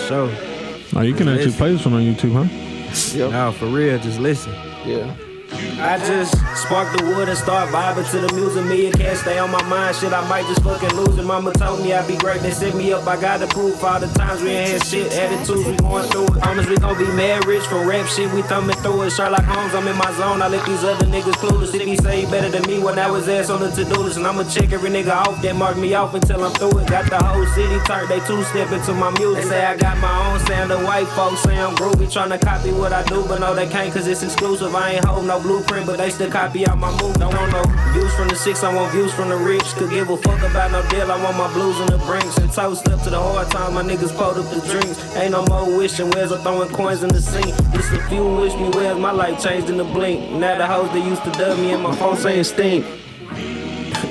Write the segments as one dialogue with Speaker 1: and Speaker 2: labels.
Speaker 1: sure.
Speaker 2: Oh, you can actually play this one on YouTube, huh?
Speaker 1: Yep. No, for real, just listen.
Speaker 3: Yeah.
Speaker 1: I just spark the wood and start vibing to the music. Me and can't stay on my mind. Shit, I might just fucking lose it. Mama told me I'd be great. They set me up. I got the proof. All the times we ain't had shit. Attitudes, we going through it. Promise we gon' be mad rich from rap shit. We thumbing through it. Sherlock Holmes, I'm in my zone. I let these other niggas clueless. If he say he better than me when I was ass on the to-do list. And I'ma check every nigga off. Then mark me off until I'm through it. Got the whole city turned. They two-step into my music. They say I got my own sound. The white folks say I'm groovy. Tryna copy what I do. But no, they can't cause it's exclusive. I ain't hold no blueprint. But they still copy out my move. Don't want no views from the six, I want views from the rich. Could give a fuck about no deal, I want my blues in the brinks. And toast up to the hard time, my niggas pulled up the drinks. Ain't no more wishing wells or throwing coins in the sink. Just a few wish me wells, my life changed in a blink. Now the hoes that used to dub me and my phone saying stink.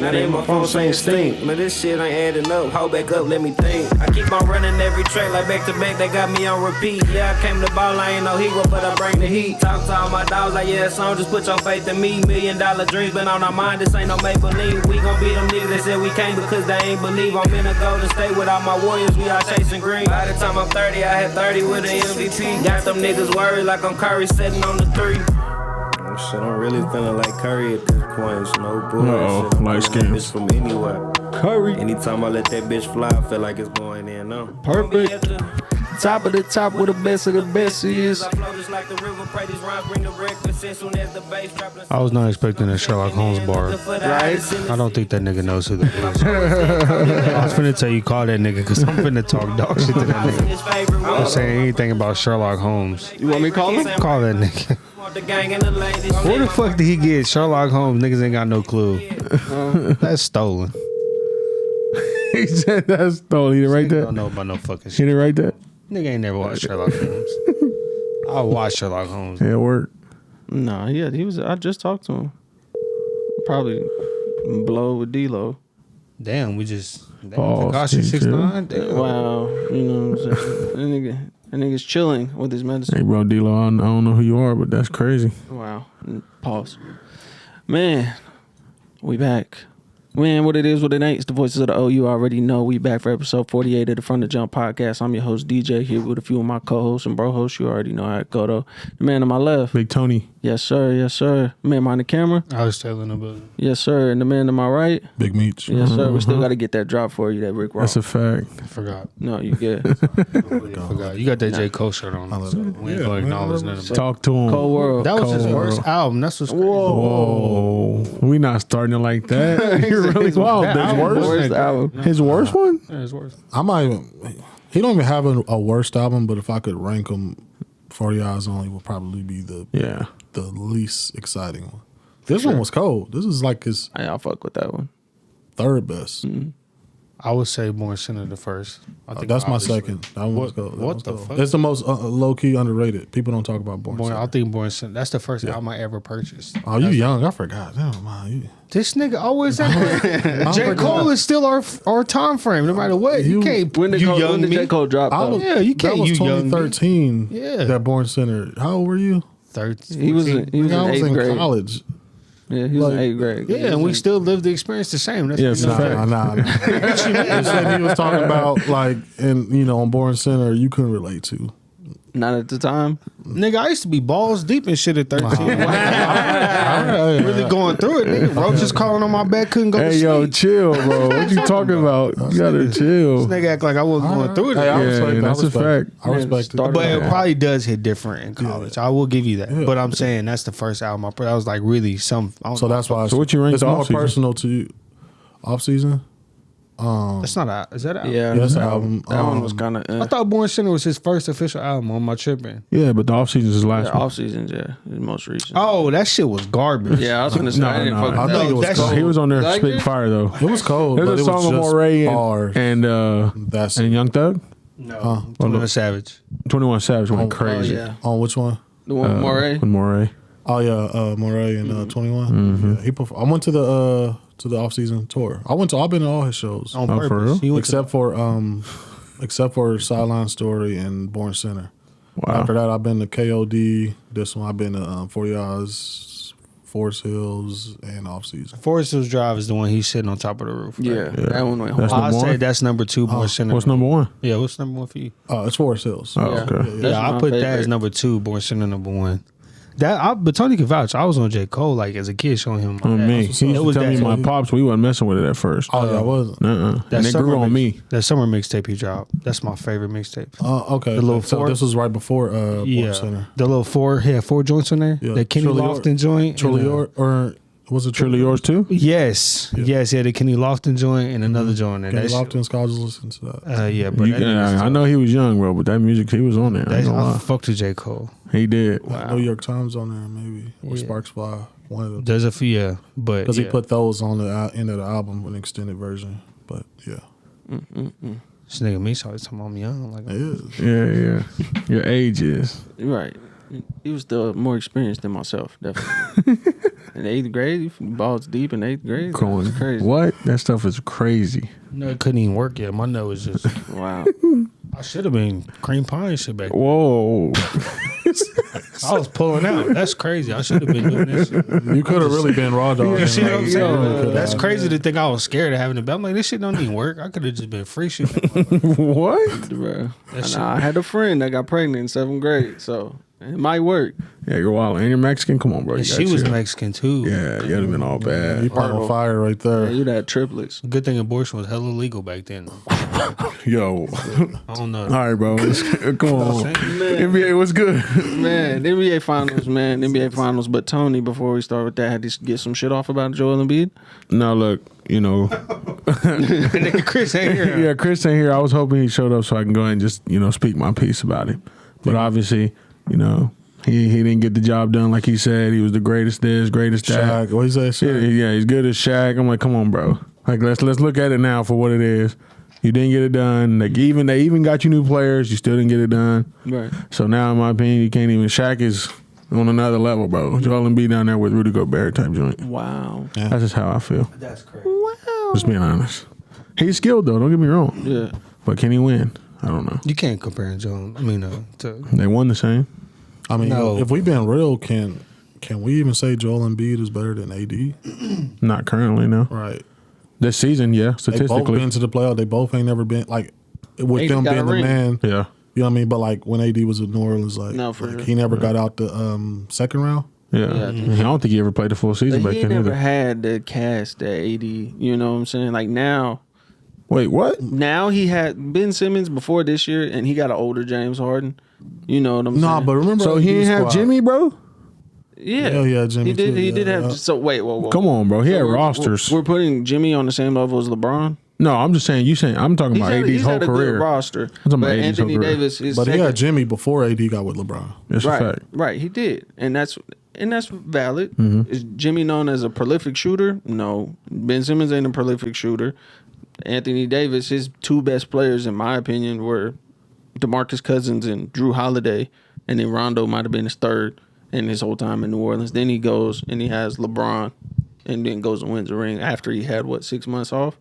Speaker 1: Now they in my phone saying stink. Man, this shit ain't adding up. Hold back up, let me think. I keep on running every track like back to back. They got me on repeat. Yeah, I came to ball, I ain't no hero, but I bring the heat. Talk to all my dogs like, yeah, son, just put your faith in me. $1 million dreams been on our mind. This ain't no make-believe. We gon' beat them niggas that said we can't because they ain't believe. I'm in a Golden State with all my warriors. We all chasing green. By the time I'm 30, I had 30 with an MVP. Got them niggas worried like I'm Curry sitting on the 3. Shit, I'm really feeling like Curry at this point. No bullshit. I'm
Speaker 2: light
Speaker 1: that
Speaker 2: skin.
Speaker 1: bitch from anywhere.
Speaker 2: Curry.
Speaker 1: Anytime I let that bitch fly, I feel like it's going in. No.
Speaker 3: Perfect. Top of the top with the best of the best is.
Speaker 4: I was not expecting a Sherlock Holmes bar.
Speaker 3: Right?
Speaker 4: I don't think that nigga knows who that is. I was finna tell you call that nigga because I'm finna talk dog shit to that nigga. I'm saying anything about Sherlock Holmes.
Speaker 3: You want me to call him?
Speaker 4: Call that nigga. Where the fuck did he get Sherlock Holmes? Niggas ain't got no clue. That's stolen.
Speaker 2: He said that's stolen. He didn't write
Speaker 4: I
Speaker 2: that?
Speaker 4: don't know about no fucking
Speaker 2: He
Speaker 4: shit.
Speaker 2: didn't write that?
Speaker 4: Nigga ain't never watched Sherlock Holmes. I watched Sherlock Holmes.
Speaker 2: Yeah, it worked.
Speaker 3: Nah, yeah, he was. I just talked to him. Probably blow with D-Lo.
Speaker 4: Damn, we just.
Speaker 2: Oh,
Speaker 4: Gosh, you
Speaker 2: shit,
Speaker 4: 6'9"? Damn.
Speaker 3: Wow, you know what I'm saying? That nigga's chilling with his medicine.
Speaker 2: Hey, bro, D-Lo, I don't know who you are, but that's crazy.
Speaker 3: Wow. Pause. Man, we back. Man, what it is, what it ain't. It's the voices of the O. You already know. We back for episode 48 of the From the Jump podcast. I'm your host, DJ, here with a few of my co-hosts and bro-hosts. You already know how it go, though. The man on my left.
Speaker 2: Big Tony.
Speaker 3: Yes, sir. Yes, sir. The man behind the camera.
Speaker 4: I was telling about it.
Speaker 3: Yes, sir. And the man to my right.
Speaker 2: Big Meats.
Speaker 3: Yes, sir. We still got to get that drop for you, that Rick Ross.
Speaker 2: That's a fact.
Speaker 4: I forgot.
Speaker 3: No, you good.
Speaker 4: You got that J. Cole shirt on. So we ain't going to acknowledge nothing about it.
Speaker 2: Talk to him.
Speaker 3: Cold World.
Speaker 4: That was his
Speaker 2: Cold
Speaker 4: worst
Speaker 2: World.
Speaker 4: album. That's what's crazy.
Speaker 2: Whoa. We not starting it like that. You're really wild. His
Speaker 3: Worst album.
Speaker 2: His worst one?
Speaker 4: Yeah, his worst.
Speaker 5: I might even. He don't even have a worst album, but if I could rank them, 40 Hours Only would probably be the least exciting one. This one was cold. This is like his
Speaker 3: Hey, I'll fuck with that one.
Speaker 5: third best.
Speaker 4: I would say Born Sinner the first. I think
Speaker 5: That's my
Speaker 4: obviously.
Speaker 5: second. That one was cold. That
Speaker 4: what
Speaker 5: was
Speaker 4: the
Speaker 5: cold.
Speaker 4: fuck?
Speaker 5: It's the most low key underrated. People don't talk about Born.
Speaker 4: I
Speaker 5: Sinner.
Speaker 4: think Born Sinner. That's the first album I ever purchased.
Speaker 5: Oh, you young? I forgot. Damn, man.
Speaker 4: This nigga always that. J. Cole is still our time frame, no matter what. You can't.
Speaker 3: When did,
Speaker 4: you
Speaker 3: Cole,
Speaker 4: young
Speaker 3: when did
Speaker 4: me.
Speaker 3: J. Cole drop?
Speaker 5: I
Speaker 3: though?
Speaker 5: was,
Speaker 4: Yeah, you can't.
Speaker 5: That was
Speaker 4: You young me.
Speaker 5: 2013.
Speaker 4: Yeah.
Speaker 5: That Born Sinner. How old were you?
Speaker 4: 13.
Speaker 3: He was in
Speaker 5: I was
Speaker 3: 8th
Speaker 5: in
Speaker 3: grade.
Speaker 5: college.
Speaker 3: Yeah, he was in
Speaker 5: Like,
Speaker 3: 8th grade.
Speaker 4: Yeah, and we still live the experience the same. That's
Speaker 2: Yes,
Speaker 4: what we
Speaker 2: fact.
Speaker 4: know.
Speaker 5: Nah. He said he was talking about like, and on Born Sinner, you couldn't relate to.
Speaker 3: Not at the time.
Speaker 4: Nigga, I used to be balls deep and shit at 13. Really going through it. Nigga, roaches crawling on my back, couldn't go to
Speaker 2: Hey,
Speaker 4: sleep.
Speaker 2: yo, chill, bro. What you talking about? You gotta chill.
Speaker 4: This nigga act like I wasn't going through it.
Speaker 5: Hey, I
Speaker 2: Yeah,
Speaker 5: respect that.
Speaker 2: that's
Speaker 5: I
Speaker 2: a fact.
Speaker 5: I respect it.
Speaker 3: started-
Speaker 4: But it probably does hit different in college. I will give you that.
Speaker 5: Yeah.
Speaker 4: But I'm saying that's the first album I put. I was like really some. I don't
Speaker 5: So
Speaker 4: know.
Speaker 5: that's why.
Speaker 2: So what you rank
Speaker 5: It's
Speaker 2: the
Speaker 5: more
Speaker 2: off-season?
Speaker 5: personal to you. Off season.
Speaker 4: That's not a. Is that an album?
Speaker 3: Yeah,
Speaker 5: That's the album.
Speaker 3: that one was kind
Speaker 4: I
Speaker 3: of
Speaker 4: thought Born Sinner was his first official album on my tripping.
Speaker 2: Yeah, but the off season is his last one.
Speaker 3: off seasons. Yeah, his most recent.
Speaker 4: Oh, that shit was garbage.
Speaker 3: Yeah, I was gonna say I didn't fuck
Speaker 5: I
Speaker 3: with
Speaker 5: think
Speaker 3: that.
Speaker 5: it was
Speaker 4: That
Speaker 5: cold.
Speaker 2: He was on there
Speaker 3: Like
Speaker 2: spitting
Speaker 3: it?
Speaker 2: fire though.
Speaker 5: It was cold.
Speaker 2: There's
Speaker 5: but
Speaker 2: a
Speaker 5: it
Speaker 2: song
Speaker 5: was
Speaker 2: of
Speaker 5: just
Speaker 2: Moray
Speaker 5: bars.
Speaker 2: and
Speaker 5: That's
Speaker 2: Young Thug.
Speaker 4: No, 21 Savage.
Speaker 2: 21 Savage went
Speaker 5: Oh,
Speaker 2: crazy.
Speaker 3: yeah.
Speaker 5: On which one?
Speaker 3: The one with Moray.
Speaker 2: With Moray.
Speaker 5: Oh yeah, Moray and 21. Yeah, I went to the off season tour. I've been to all his shows
Speaker 4: On
Speaker 2: Oh, for
Speaker 4: purpose.
Speaker 2: real?
Speaker 4: He went
Speaker 5: except for Sideline Story and Born Sinner.
Speaker 2: Wow.
Speaker 5: After that, I've been to KOD. This one, I've been to 40 Hours Forest Hills and Off Season.
Speaker 4: Forest Hills Drive is the one he's sitting on top of the roof. Right?
Speaker 3: Yeah, that one went
Speaker 2: That's
Speaker 3: home.
Speaker 4: I'll
Speaker 2: number
Speaker 4: say
Speaker 2: one?
Speaker 4: that's number 2. Born Sinner.
Speaker 2: What's number one?
Speaker 4: Yeah, what's number 1 for you?
Speaker 5: It's Forest Hills.
Speaker 2: Oh,
Speaker 3: Yeah.
Speaker 2: okay.
Speaker 3: That's
Speaker 4: I
Speaker 3: my
Speaker 4: put that
Speaker 3: favorite.
Speaker 4: as number 2. Born Sinner number 1. But Tony can vouch. I was on J. Cole like as a kid showing him.
Speaker 2: On me. He used
Speaker 4: It
Speaker 2: to
Speaker 4: was
Speaker 2: tell me
Speaker 4: that-
Speaker 2: my pops we wasn't messing with it at first.
Speaker 5: Oh, yeah, I wasn't.
Speaker 2: And it grew
Speaker 4: summer
Speaker 2: on me.
Speaker 4: That summer mixtape he dropped. That's my favorite mixtape.
Speaker 5: Okay.
Speaker 4: The little
Speaker 5: so
Speaker 4: four-
Speaker 5: this was right before
Speaker 4: Yeah,
Speaker 5: Born Center.
Speaker 4: the little 4 joints on there.
Speaker 5: Yeah.
Speaker 4: The Kenny
Speaker 5: Truly
Speaker 4: Lofton joint.
Speaker 5: Truly
Speaker 4: and,
Speaker 5: Yours, or was it
Speaker 2: Truly yours too?
Speaker 4: Yes, yes, yeah. The Kenny Lofton joint and another joint. And
Speaker 5: Kenny
Speaker 4: that's,
Speaker 5: Lofton's college listen to that.
Speaker 4: yeah, bro.
Speaker 2: I know he was young, bro, but that music he was on there. I ain't gonna
Speaker 4: I
Speaker 2: lie.
Speaker 4: fucked with J. Cole.
Speaker 2: He did.
Speaker 5: New York Times on there, maybe. Or
Speaker 4: Yeah.
Speaker 5: Sparks Fly. One of them.
Speaker 4: There's a few, yeah, but
Speaker 5: Because
Speaker 4: yeah.
Speaker 5: he put those on the end of the album, an extended version. But yeah,
Speaker 4: This nigga me always talking about I'm young. Like,
Speaker 5: it is.
Speaker 2: Yeah. Your age is.
Speaker 3: Right. He was still more experienced than myself, definitely. In 8th grade, balls deep in 8th grade.
Speaker 2: Going,
Speaker 3: That's crazy.
Speaker 2: what? That stuff is crazy.
Speaker 4: no, it couldn't even work yet. My nose was just.
Speaker 3: Wow.
Speaker 4: I should have been cream pie and shit back then.
Speaker 2: Whoa.
Speaker 4: I was pulling out. That's crazy. I should have been doing this.
Speaker 5: You could have really been raw dog.
Speaker 4: You see what I'm
Speaker 5: Really
Speaker 4: saying?
Speaker 5: coulda.
Speaker 4: That's crazy to think I was scared of having it. But I'm like, this shit don't even work. I could have just been free shit.
Speaker 2: What?
Speaker 3: Bro.
Speaker 4: That shit-
Speaker 3: I had a friend that got pregnant in 7th grade, so it might work.
Speaker 2: Yeah, you're wild. And you're Mexican? Come on, bro. You
Speaker 4: She
Speaker 2: got
Speaker 4: was
Speaker 2: you.
Speaker 4: Mexican too.
Speaker 2: Yeah, you'd have been all
Speaker 5: You
Speaker 2: bad.
Speaker 5: part of fire right there.
Speaker 3: Yeah, you'd had triplets.
Speaker 4: Good thing abortion was hella legal back then.
Speaker 2: Yo.
Speaker 4: I don't know.
Speaker 2: All right, bro. Come on. NBA, what's good?
Speaker 3: Man, NBA Finals, man. NBA Finals. But Tony, before we start with that, had to get some shit off about Joel Embiid.
Speaker 2: No, look, you know.
Speaker 4: Nigga Chris ain't here.
Speaker 2: Yeah, Chris ain't here. I was hoping he showed up so I can go ahead and just, speak my piece about him. But obviously, he didn't get the job done like he said. He was the greatest this, greatest that.
Speaker 5: Shaq. What you say, Shaq?
Speaker 2: Yeah, he's good as Shaq. I'm like, come on, bro. Like, let's look at it now for what it is. You didn't get it done. Like, they even got you new players. You still didn't get it done.
Speaker 3: Right.
Speaker 2: So now, in my opinion, you can't even. Shaq is on another level, bro. Joel Embiid down there with Rudy Gobert type joint.
Speaker 3: Wow.
Speaker 2: That's just how I feel.
Speaker 4: That's crazy.
Speaker 3: Wow.
Speaker 2: Just being honest. He's skilled though. Don't get me wrong.
Speaker 3: Yeah.
Speaker 2: But can he win? I don't know.
Speaker 4: You can't compare Joe. I mean, to
Speaker 2: They won the same.
Speaker 5: I mean,
Speaker 4: No.
Speaker 5: if we been real, can we even say Joel Embiid is better than AD?
Speaker 2: Not currently, no.
Speaker 5: Right.
Speaker 2: This season, yeah,
Speaker 5: They both
Speaker 2: statistically.
Speaker 5: been to the playoff. They both ain't never been like with
Speaker 3: AD
Speaker 5: them
Speaker 3: got
Speaker 5: being
Speaker 3: a
Speaker 5: the
Speaker 3: ring.
Speaker 5: man.
Speaker 2: Yeah.
Speaker 5: You know what I mean? But like when AD was in New Orleans, like,
Speaker 3: No, for sure.
Speaker 5: he never got out the second round.
Speaker 2: Yeah.
Speaker 3: Yeah, I think
Speaker 2: I don't think he ever played the full season
Speaker 3: But
Speaker 2: back
Speaker 3: he
Speaker 2: then
Speaker 3: never
Speaker 2: either.
Speaker 3: had the cast that AD, you know what I'm saying? Like now
Speaker 2: Wait, what?
Speaker 3: he had Ben Simmons before this year, and he got an older James Harden. You know what I'm saying?
Speaker 5: Nah, but remember,
Speaker 2: So he
Speaker 5: AD
Speaker 2: didn't have
Speaker 5: squad.
Speaker 2: Jimmy, bro?
Speaker 3: yeah,
Speaker 5: Hell yeah, Jimmy
Speaker 3: He did.
Speaker 5: too,
Speaker 3: He did
Speaker 5: yeah,
Speaker 3: have.
Speaker 5: yeah.
Speaker 3: So wait, whoa.
Speaker 2: Come on, bro. He had
Speaker 3: We're-
Speaker 2: rosters.
Speaker 3: We're putting Jimmy on the same level as LeBron.
Speaker 2: No, I'm just saying. I'm talking about AD's
Speaker 3: he's
Speaker 2: whole
Speaker 3: had a
Speaker 2: career.
Speaker 3: good roster.
Speaker 2: talking about
Speaker 3: But
Speaker 2: AD's
Speaker 3: Anthony
Speaker 2: whole career.
Speaker 3: Davis is
Speaker 5: But he
Speaker 3: second.
Speaker 5: had Jimmy before AD got with LeBron.
Speaker 2: That's a
Speaker 3: Right,
Speaker 2: fact.
Speaker 3: right. He did, and that's valid.
Speaker 2: Mm-hmm.
Speaker 3: Is Jimmy known as a prolific shooter? No. Ben Simmons ain't a prolific shooter. Anthony Davis, his two best players, in my opinion, were DeMarcus Cousins and Drew Holiday, and then Rondo might have been his third in his whole time in New Orleans. Then he goes and he has LeBron, and then goes and wins the ring after he had 6 months off.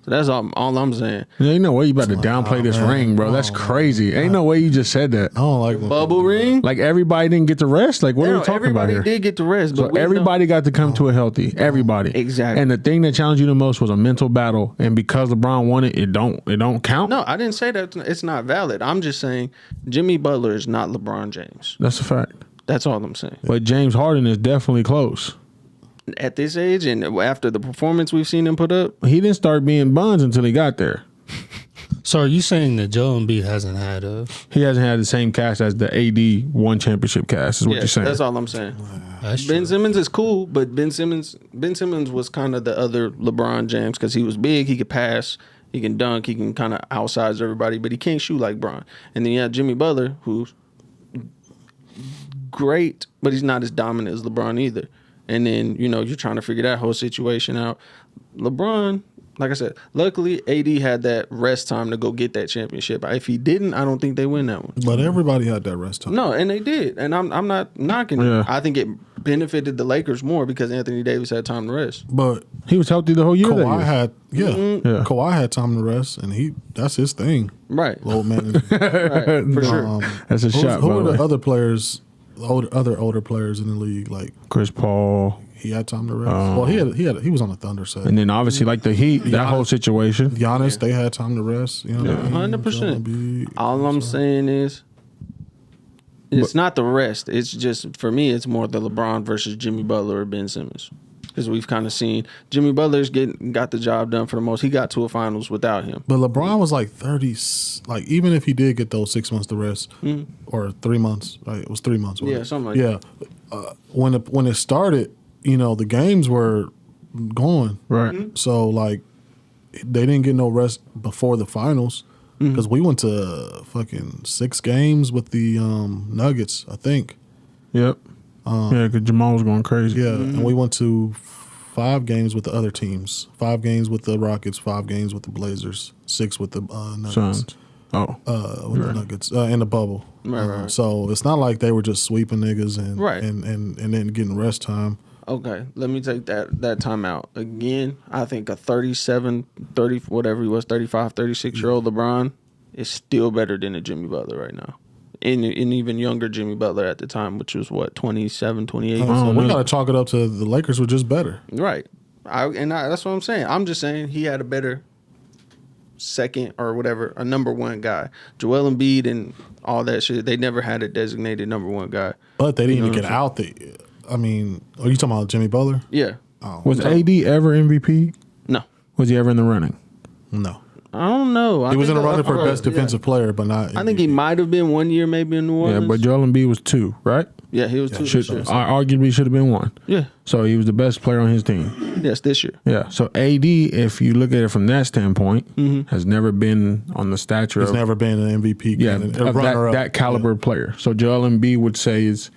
Speaker 3: So that's all I'm saying.
Speaker 2: There ain't no way you about to downplay this
Speaker 5: man.
Speaker 2: ring, bro. That's crazy. Ain't no way you just said that.
Speaker 5: I don't like when
Speaker 3: Bubble ring.
Speaker 2: Like everybody didn't get to rest. Like what are we talking about
Speaker 3: everybody
Speaker 2: here?
Speaker 3: did get the rest, but
Speaker 2: So everybody got to come to a healthy. Everybody.
Speaker 3: Exactly.
Speaker 2: And the thing that challenged you the most was a mental battle. And because LeBron won it, it don't count.
Speaker 3: No, I didn't say that it's not valid. I'm just saying Jimmy Butler is not LeBron James.
Speaker 2: That's a fact.
Speaker 3: That's all I'm saying.
Speaker 2: But James Harden is definitely close.
Speaker 3: At this age and after the performance we've seen him put up,
Speaker 2: He didn't start being buns until he got there.
Speaker 4: So are you saying that Joel Embiid hasn't had a?
Speaker 2: He hasn't had the same cast as the AD one championship cast, is what you're saying.
Speaker 3: that's all I'm saying.
Speaker 4: That's
Speaker 3: Ben
Speaker 4: true.
Speaker 3: Simmons is cool, but Ben Simmons was kind of the other LeBron James because he was big, he could pass, he can dunk, he can kind of outsize everybody, but he can't shoot like Bron. And then you have Jimmy Butler, who's great, but he's not as dominant as LeBron either. And then, you're trying to figure that whole situation out. LeBron, like I said, luckily AD had that rest time to go get that championship. If he didn't, I don't think they win that one.
Speaker 5: But everybody had that rest time.
Speaker 3: No, and they did. And I'm not knocking
Speaker 2: Yeah.
Speaker 3: it. I think it benefited the Lakers more because Anthony Davis had time to rest.
Speaker 5: But
Speaker 2: He was healthy the whole year.
Speaker 5: Kawhi
Speaker 2: That year.
Speaker 5: had
Speaker 2: Yeah.
Speaker 5: Kawhi had time to rest, and that's his thing.
Speaker 3: Right.
Speaker 5: Load management.
Speaker 3: Right. For sure.
Speaker 2: That's a shot,
Speaker 5: Who
Speaker 2: by
Speaker 5: are
Speaker 2: the way.
Speaker 5: the other players other older players in the league, like
Speaker 2: Chris Paul.
Speaker 5: he had time to rest. Well, he was on the Thunder set.
Speaker 2: And then obviously like the Heat, that whole situation.
Speaker 5: Giannis, they had time to rest. You know, what I mean?
Speaker 3: 100%. All I'm saying is, it's not the rest. It's just, for me, it's more the LeBron versus Jimmy Butler or Ben Simmons. Because we've kind of seen Jimmy Butler's got the job done for the most. He got to a finals without him.
Speaker 5: But LeBron was like 30. Like even if he did get those 6 months to rest, or 3 months, right? It was 3 months.
Speaker 3: Yeah, something like
Speaker 5: that. When it started, the games were going
Speaker 2: Right.
Speaker 5: So like they didn't get no rest before the finals because we went to fucking 6 games with the Nuggets, I think.
Speaker 2: Yep. Yeah, because Jamal was going crazy.
Speaker 5: Yeah, and we went to 5 games with the other teams. 5 games with the Rockets, 5 games with the Blazers, 6 with the Nuggets.
Speaker 2: Suns.
Speaker 5: With the Nuggets in the bubble.
Speaker 3: Right.
Speaker 5: So it's not like they were just sweeping niggas and
Speaker 3: Right.
Speaker 5: and then getting rest time.
Speaker 3: Okay, let me take that time out. Again, I think a 37, 30, whatever he was, 35, 36-year-old LeBron is still better than a Jimmy Butler right now. And even younger Jimmy Butler at the time, which was, 27, 28?
Speaker 5: We got to chalk it up to the Lakers were just better.
Speaker 3: Right. That's what I'm saying. I'm just saying he had a better second or whatever, a number one guy. Joel Embiid and all that shit, they never had a designated number one guy.
Speaker 5: But they didn't even get out the... I mean, are you talking about Jimmy Butler?
Speaker 3: Yeah.
Speaker 2: Was AD ever MVP?
Speaker 3: No.
Speaker 2: Was he ever in the running?
Speaker 5: No.
Speaker 3: I don't know.
Speaker 5: He was in the running for best defensive player, but not...
Speaker 3: I think he might have been 1 year maybe in New Orleans.
Speaker 2: Yeah, but Joel Embiid was 2, right?
Speaker 3: Yeah, he was 2 this year.
Speaker 2: Arguably should have been 1.
Speaker 3: Yeah.
Speaker 2: So he was the best player on his team.
Speaker 3: Yes, this year.
Speaker 2: Yeah. So AD, if you look at it from that standpoint, has never been on the stature
Speaker 5: He's
Speaker 2: of...
Speaker 5: never been an MVP.
Speaker 2: Yeah,
Speaker 5: a
Speaker 2: of
Speaker 5: runner-up.
Speaker 2: that caliber player. So Joel Embiid would say is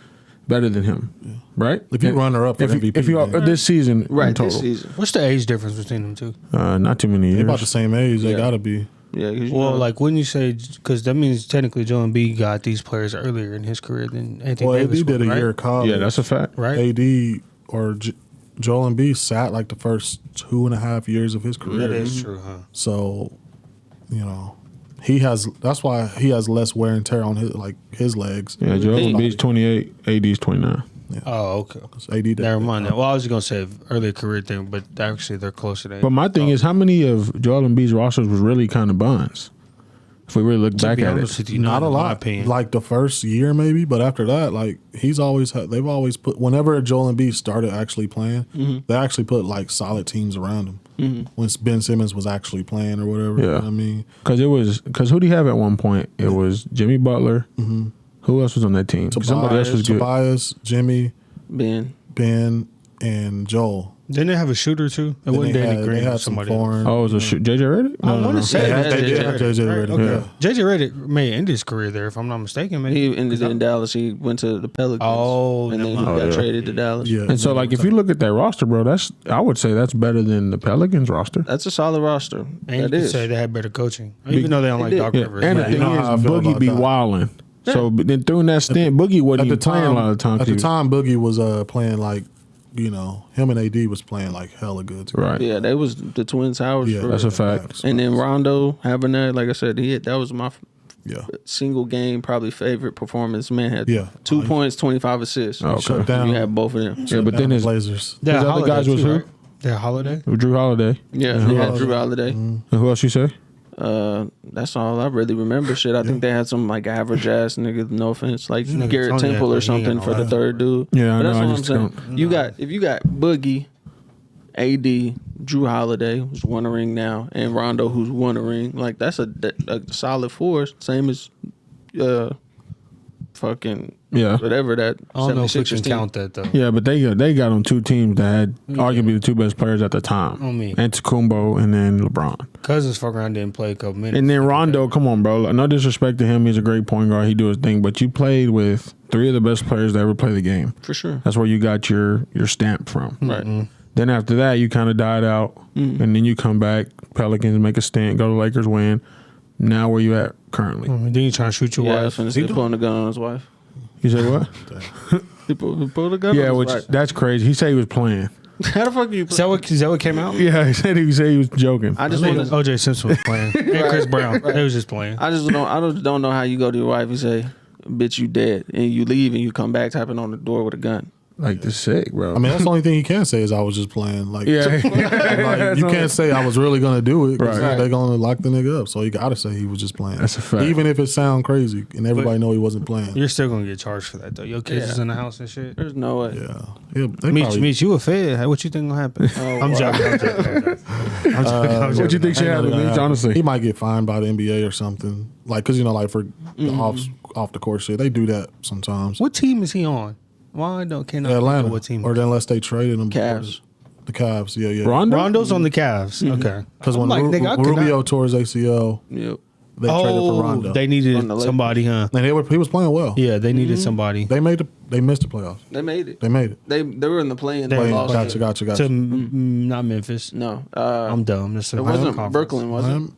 Speaker 2: better than him, right?
Speaker 5: If you runner up for MVP.
Speaker 2: If you this season
Speaker 3: Right,
Speaker 2: in total.
Speaker 3: this season.
Speaker 4: What's the age difference between them two?
Speaker 2: Not too many
Speaker 5: They
Speaker 2: years.
Speaker 5: about the same age. They
Speaker 3: Yeah.
Speaker 5: got to be.
Speaker 3: Yeah, 'cause
Speaker 4: Well, like wouldn't you say, because that means technically Joel Embiid got these players earlier in his career than Anthony
Speaker 5: Well,
Speaker 4: Davis
Speaker 5: AD did a
Speaker 4: right?
Speaker 5: year of college.
Speaker 2: Yeah, that's a fact.
Speaker 4: Right?
Speaker 5: AD or Joel Embiid sat like the first 2.5 years of his career.
Speaker 4: That is true, huh?
Speaker 5: So, he has. That's why he has less wear and tear on his legs.
Speaker 2: Yeah, Joel Embiid's 28, AD's 29.
Speaker 4: Oh, okay.
Speaker 5: AD did.
Speaker 4: Never mind that. Well, I was just gonna say earlier career thing, but actually they're closer to.
Speaker 2: But my thing is, how many of Joel Embiid's rosters was really kind of buns? If we really look
Speaker 4: to
Speaker 2: back
Speaker 4: be
Speaker 2: at
Speaker 4: honest
Speaker 2: it,
Speaker 4: with you,
Speaker 5: Not a
Speaker 4: in my
Speaker 5: lot.
Speaker 4: opinion.
Speaker 5: Like the first year, maybe, but after that, they've always put. Whenever Joel Embiid started actually playing, they actually put like solid teams around him. When Ben Simmons was actually playing or whatever.
Speaker 2: Yeah.
Speaker 5: I mean,
Speaker 2: because who do you have at one point? It was Jimmy Butler. Who else was on that team? Somebody else was good.
Speaker 5: Tobias, Jimmy,
Speaker 3: Ben.
Speaker 5: and Joel.
Speaker 4: Didn't they have a shooter too? It wasn't Danny Green or somebody else.
Speaker 2: Oh, it was JJ Redick?
Speaker 4: I want to say
Speaker 5: They did have JJ Redick.
Speaker 4: Okay.
Speaker 5: Yeah.
Speaker 4: JJ Redick may end his career there, if I'm not mistaken. Man.
Speaker 3: He ended in Dallas. He went to the Pelicans.
Speaker 4: Oh,
Speaker 3: and then he
Speaker 4: never
Speaker 3: got
Speaker 2: mind.
Speaker 3: traded to Dallas.
Speaker 5: Yeah.
Speaker 2: And so, if you look at that roster, bro, I would say that's better than the Pelicans roster.
Speaker 3: That's a solid roster.
Speaker 4: And you
Speaker 3: That
Speaker 4: could
Speaker 3: is.
Speaker 4: say they had better coaching, even though they don't like
Speaker 3: did.
Speaker 4: Doc
Speaker 2: Yeah.
Speaker 4: Rivers.
Speaker 2: And the
Speaker 5: Man,
Speaker 2: thing
Speaker 5: you know
Speaker 2: is,
Speaker 5: how I feel
Speaker 2: Boogie
Speaker 5: about
Speaker 2: be
Speaker 5: that.
Speaker 2: wilding. So but then during that stint, Boogie wasn't even playing a lot of times.
Speaker 5: At the time, Boogie was playing him and AD was playing like hella good. Together.
Speaker 2: Right.
Speaker 3: Yeah, they was the Twins Howard.
Speaker 5: Yeah,
Speaker 2: That's a fact.
Speaker 3: And then Rondo having that, like I said, that was my
Speaker 5: Yeah.
Speaker 3: single game probably favorite performance. Man had
Speaker 5: Yeah.
Speaker 3: 2 points, 25 assists.
Speaker 2: Oh,
Speaker 5: Shut
Speaker 2: okay.
Speaker 5: down.
Speaker 3: You had both of them.
Speaker 2: Yeah, but then
Speaker 5: the
Speaker 2: his
Speaker 5: Blazers.
Speaker 4: They had
Speaker 2: His other
Speaker 4: Holiday
Speaker 2: guys was
Speaker 4: too,
Speaker 2: who?
Speaker 4: right? They had Holiday.
Speaker 2: Drew Holiday.
Speaker 3: Yeah, he had Drew Holiday.
Speaker 2: And who else you say?
Speaker 3: That's all I really remember. Shit, I think they had some average ass nigga. No offense, like
Speaker 4: Nigga
Speaker 3: Garrett
Speaker 4: Tony
Speaker 3: Temple or
Speaker 4: had- he ain't
Speaker 3: something
Speaker 4: got
Speaker 3: for
Speaker 4: no
Speaker 3: the
Speaker 4: life.
Speaker 3: third dude.
Speaker 2: Yeah, I
Speaker 3: but that's
Speaker 2: know, I
Speaker 3: what I'm
Speaker 2: just
Speaker 3: saying.
Speaker 2: don't-
Speaker 3: If you got Boogie, AD, Drew Holiday, who's won a ring now, and Rondo, who's won a ring, like that's a solid force. Same as fucking
Speaker 2: Yeah.
Speaker 3: whatever that.
Speaker 4: I don't know if we
Speaker 3: 76ers
Speaker 4: can
Speaker 3: team.
Speaker 4: count that though.
Speaker 2: Yeah, but they got on 2 teams that had arguably the 2 best players at the time.
Speaker 4: On me.
Speaker 2: Antetokounmpo and then LeBron.
Speaker 4: Cousins fuck around didn't play a couple minutes.
Speaker 2: And then Rondo, come on, bro. No disrespect to him. He's a great point guard. He do his thing. But you played with 3 of the best players to ever play the game.
Speaker 3: For sure.
Speaker 2: That's where you got your stamp from.
Speaker 3: Right.
Speaker 2: Then after that, you kind of died out. And then you come back. Pelicans make a stint. Go to Lakers, win. Now where you at currently?
Speaker 4: Then you trying to shoot your
Speaker 3: Yeah, I
Speaker 4: wife.
Speaker 3: was finna say pulling a gun on his wife.
Speaker 2: You said what?
Speaker 3: He pulled a gun
Speaker 2: Yeah,
Speaker 3: on
Speaker 2: which
Speaker 3: his wife.
Speaker 2: that's crazy. He said he was playing.
Speaker 3: How the fuck are you
Speaker 4: Is that what came out?
Speaker 2: Yeah, he said he was joking.
Speaker 3: I just
Speaker 4: I
Speaker 3: want
Speaker 4: think
Speaker 3: to.
Speaker 4: OJ Simpson was playing. And Chris Brown. They was just playing.
Speaker 3: I just don't know how you go to your wife and say, bitch, you dead, and you leave and you come back tapping on the door with a gun.
Speaker 2: Like the sick, bro.
Speaker 5: I mean, that's the only thing he can say is I was just playing. Like,
Speaker 2: yeah.
Speaker 5: like, you can't say I was really gonna do it. 'Cause
Speaker 2: Right.
Speaker 5: they're gonna lock the nigga up. So you gotta say he was just playing.
Speaker 2: That's a fact.
Speaker 5: Even if it sound crazy and everybody know he wasn't playing.
Speaker 4: You're still gonna get charged for that though. Your kids is in the house and shit.
Speaker 3: There's no way.
Speaker 5: Yeah. They
Speaker 4: Meech,
Speaker 5: probably-
Speaker 4: Meech, you a fed? Hey, what you think gonna happen? I'm joking. I'm joking.
Speaker 2: What you think should
Speaker 5: Ain't
Speaker 2: happen,
Speaker 5: nothing
Speaker 2: Meech?
Speaker 5: gonna
Speaker 2: Honestly,
Speaker 5: he might get fined by the NBA or something. Like, cause like for the off the court shit, they do that sometimes.
Speaker 4: What team is he on? Why cannot I
Speaker 5: Atlanta,
Speaker 4: know what team?
Speaker 5: or unless they traded him.
Speaker 3: Cavs.
Speaker 5: The Cavs, yeah.
Speaker 2: Rondo.
Speaker 4: Rondo's on the Cavs. Okay.
Speaker 5: Because when
Speaker 4: I'm like, nigga, I could
Speaker 5: Rubio
Speaker 4: not-
Speaker 5: tore his ACL,
Speaker 3: Yep.
Speaker 5: they traded for Rondo.
Speaker 4: they
Speaker 3: On
Speaker 4: needed
Speaker 3: the Lakers.
Speaker 4: somebody, huh?
Speaker 5: and he was playing well.
Speaker 4: Yeah, they needed somebody
Speaker 5: They missed the playoffs.
Speaker 3: They made it.
Speaker 5: They made it.
Speaker 3: They were in the play-in.
Speaker 4: They-
Speaker 3: They lost
Speaker 5: Gotcha.
Speaker 3: it.
Speaker 4: to not Memphis.
Speaker 3: No,
Speaker 4: I'm dumb. This is
Speaker 3: it
Speaker 4: a
Speaker 3: wasn't
Speaker 4: conference.
Speaker 3: Brooklyn, was it?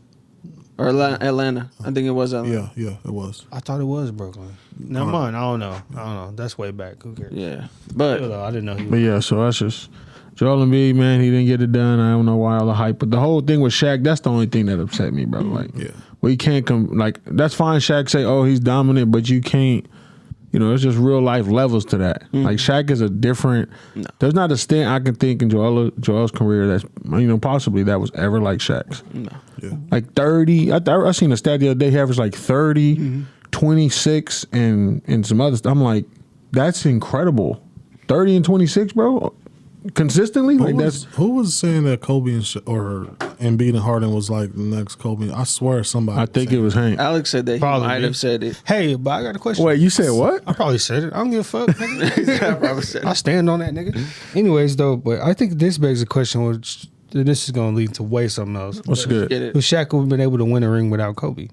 Speaker 3: Or Atlanta? I think it was Atlanta.
Speaker 5: Yeah, it was.
Speaker 4: I thought it was Brooklyn. Never mind. I don't know. That's way back. Who cares?
Speaker 3: Yeah, but
Speaker 4: I didn't know he
Speaker 2: But
Speaker 4: was.
Speaker 2: yeah, so that's just Joel Embiid, man. He didn't get it done. I don't know why all the hype, but the whole thing with Shaq, that's the only thing that upset me, bro. Like,
Speaker 5: Yeah.
Speaker 2: we can't come. Like, that's fine. Shaq say, "Oh, he's dominant," but you can't. You know, it's just real life levels to that. Like Shaq is a different. There's not a stint I can think in Joel's career that's possibly that was ever like Shaq's.
Speaker 3: no.
Speaker 5: Yeah.
Speaker 2: Like 30. I seen a stat the other day. He averaged like 30, 26, and some other stuff. I'm like, that's incredible. 30 and 26, bro. Consistently, like
Speaker 5: Who was saying that Kobe or Embiid and Harden was like the next Kobe? I swear somebody.
Speaker 2: I think it was Hank.
Speaker 3: Alex said that he
Speaker 4: Probably
Speaker 3: might
Speaker 4: me.
Speaker 3: have said it.
Speaker 4: Hey, but I got a question.
Speaker 2: Wait, you said what?
Speaker 4: I probably said it. I don't give a fuck. Nigga.
Speaker 3: I probably said
Speaker 4: I
Speaker 3: it.
Speaker 4: stand on that, nigga. Anyways, though, but I think this begs a question, which this is going to lead to way something else.
Speaker 2: What's good?
Speaker 3: Get it?
Speaker 4: Would Shaq have been able to win a ring without Kobe?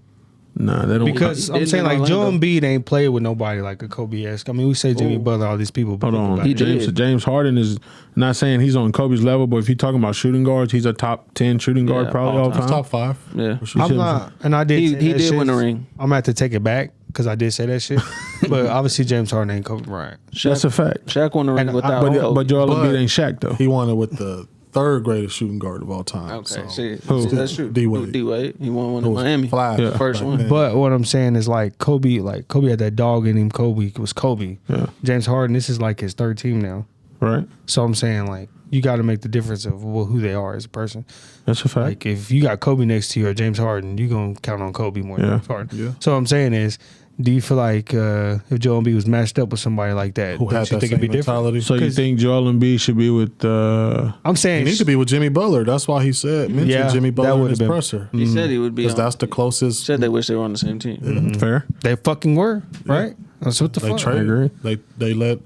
Speaker 2: Nah, they don't.
Speaker 4: Because
Speaker 3: He
Speaker 4: I'm
Speaker 3: did
Speaker 4: saying,
Speaker 3: in
Speaker 4: like, Joel
Speaker 3: Orlando.
Speaker 4: Embiid ain't played with nobody like a Kobe-esque. I mean, we say Jimmy Butler, all these people. but
Speaker 2: Hold on,
Speaker 3: He
Speaker 2: James.
Speaker 3: did.
Speaker 2: James Harden is not saying he's on Kobe's level, but if you're talking about shooting guards, he's a top 10 shooting guard
Speaker 3: Yeah,
Speaker 2: probably
Speaker 3: all
Speaker 2: all
Speaker 3: time.
Speaker 2: time.
Speaker 5: top 5.
Speaker 3: Yeah.
Speaker 5: For sure.
Speaker 4: I'm not, and I did.
Speaker 3: He-
Speaker 4: say
Speaker 3: he
Speaker 4: that
Speaker 3: did
Speaker 4: shit.
Speaker 3: win a ring.
Speaker 4: I'm gonna have to take it back because I did say that shit. But obviously, James Harden ain't Kobe Bryant.
Speaker 2: That's a fact.
Speaker 3: Shaq won the ring
Speaker 4: And
Speaker 3: without
Speaker 2: But
Speaker 3: Kobe.
Speaker 2: Joel
Speaker 5: But-
Speaker 2: Embiid ain't Shaq though.
Speaker 5: He won it with the third greatest shooting guard of all time.
Speaker 3: Okay,
Speaker 5: So.
Speaker 3: see,
Speaker 2: Who?
Speaker 3: that's true.
Speaker 5: D-Wade.
Speaker 3: D-Wade. He won one
Speaker 5: Who
Speaker 3: in
Speaker 5: was
Speaker 3: Miami.
Speaker 5: Flash.
Speaker 2: Yeah.
Speaker 3: First
Speaker 5: back
Speaker 3: one.
Speaker 5: then.
Speaker 4: But what I'm saying is like Kobe had that dog in him. Kobe was Kobe.
Speaker 2: Yeah.
Speaker 4: James Harden, this is like his third team now.
Speaker 2: Right?
Speaker 4: So I'm saying like you got to make the difference of who they are as a person.
Speaker 2: That's a fact.
Speaker 4: Like if you got Kobe next to you or James Harden, you gonna count on Kobe more than
Speaker 2: Yeah.
Speaker 4: James Harden.
Speaker 5: Yeah.
Speaker 4: So what I'm saying is, do you feel like if Joel Embiid was matched up with somebody like that,
Speaker 5: Who
Speaker 4: don't
Speaker 5: had
Speaker 4: you
Speaker 5: that
Speaker 4: think
Speaker 5: same
Speaker 4: it'd be different?
Speaker 5: mentality?
Speaker 2: So you
Speaker 4: 'cause-
Speaker 2: think Joel Embiid should be with
Speaker 4: I'm saying
Speaker 5: He need to be with Jimmy Butler. That's why he mentioned
Speaker 4: Yeah,
Speaker 5: Jimmy
Speaker 4: that
Speaker 5: Butler in
Speaker 4: would've
Speaker 5: his
Speaker 4: been-
Speaker 5: presser.
Speaker 3: He said he would be
Speaker 5: Because
Speaker 3: on.
Speaker 5: that's the closest.
Speaker 3: Said they wish they were on the same team.
Speaker 2: fair?
Speaker 4: they fucking were right. That's what the
Speaker 5: They
Speaker 4: fuck.
Speaker 5: traded. They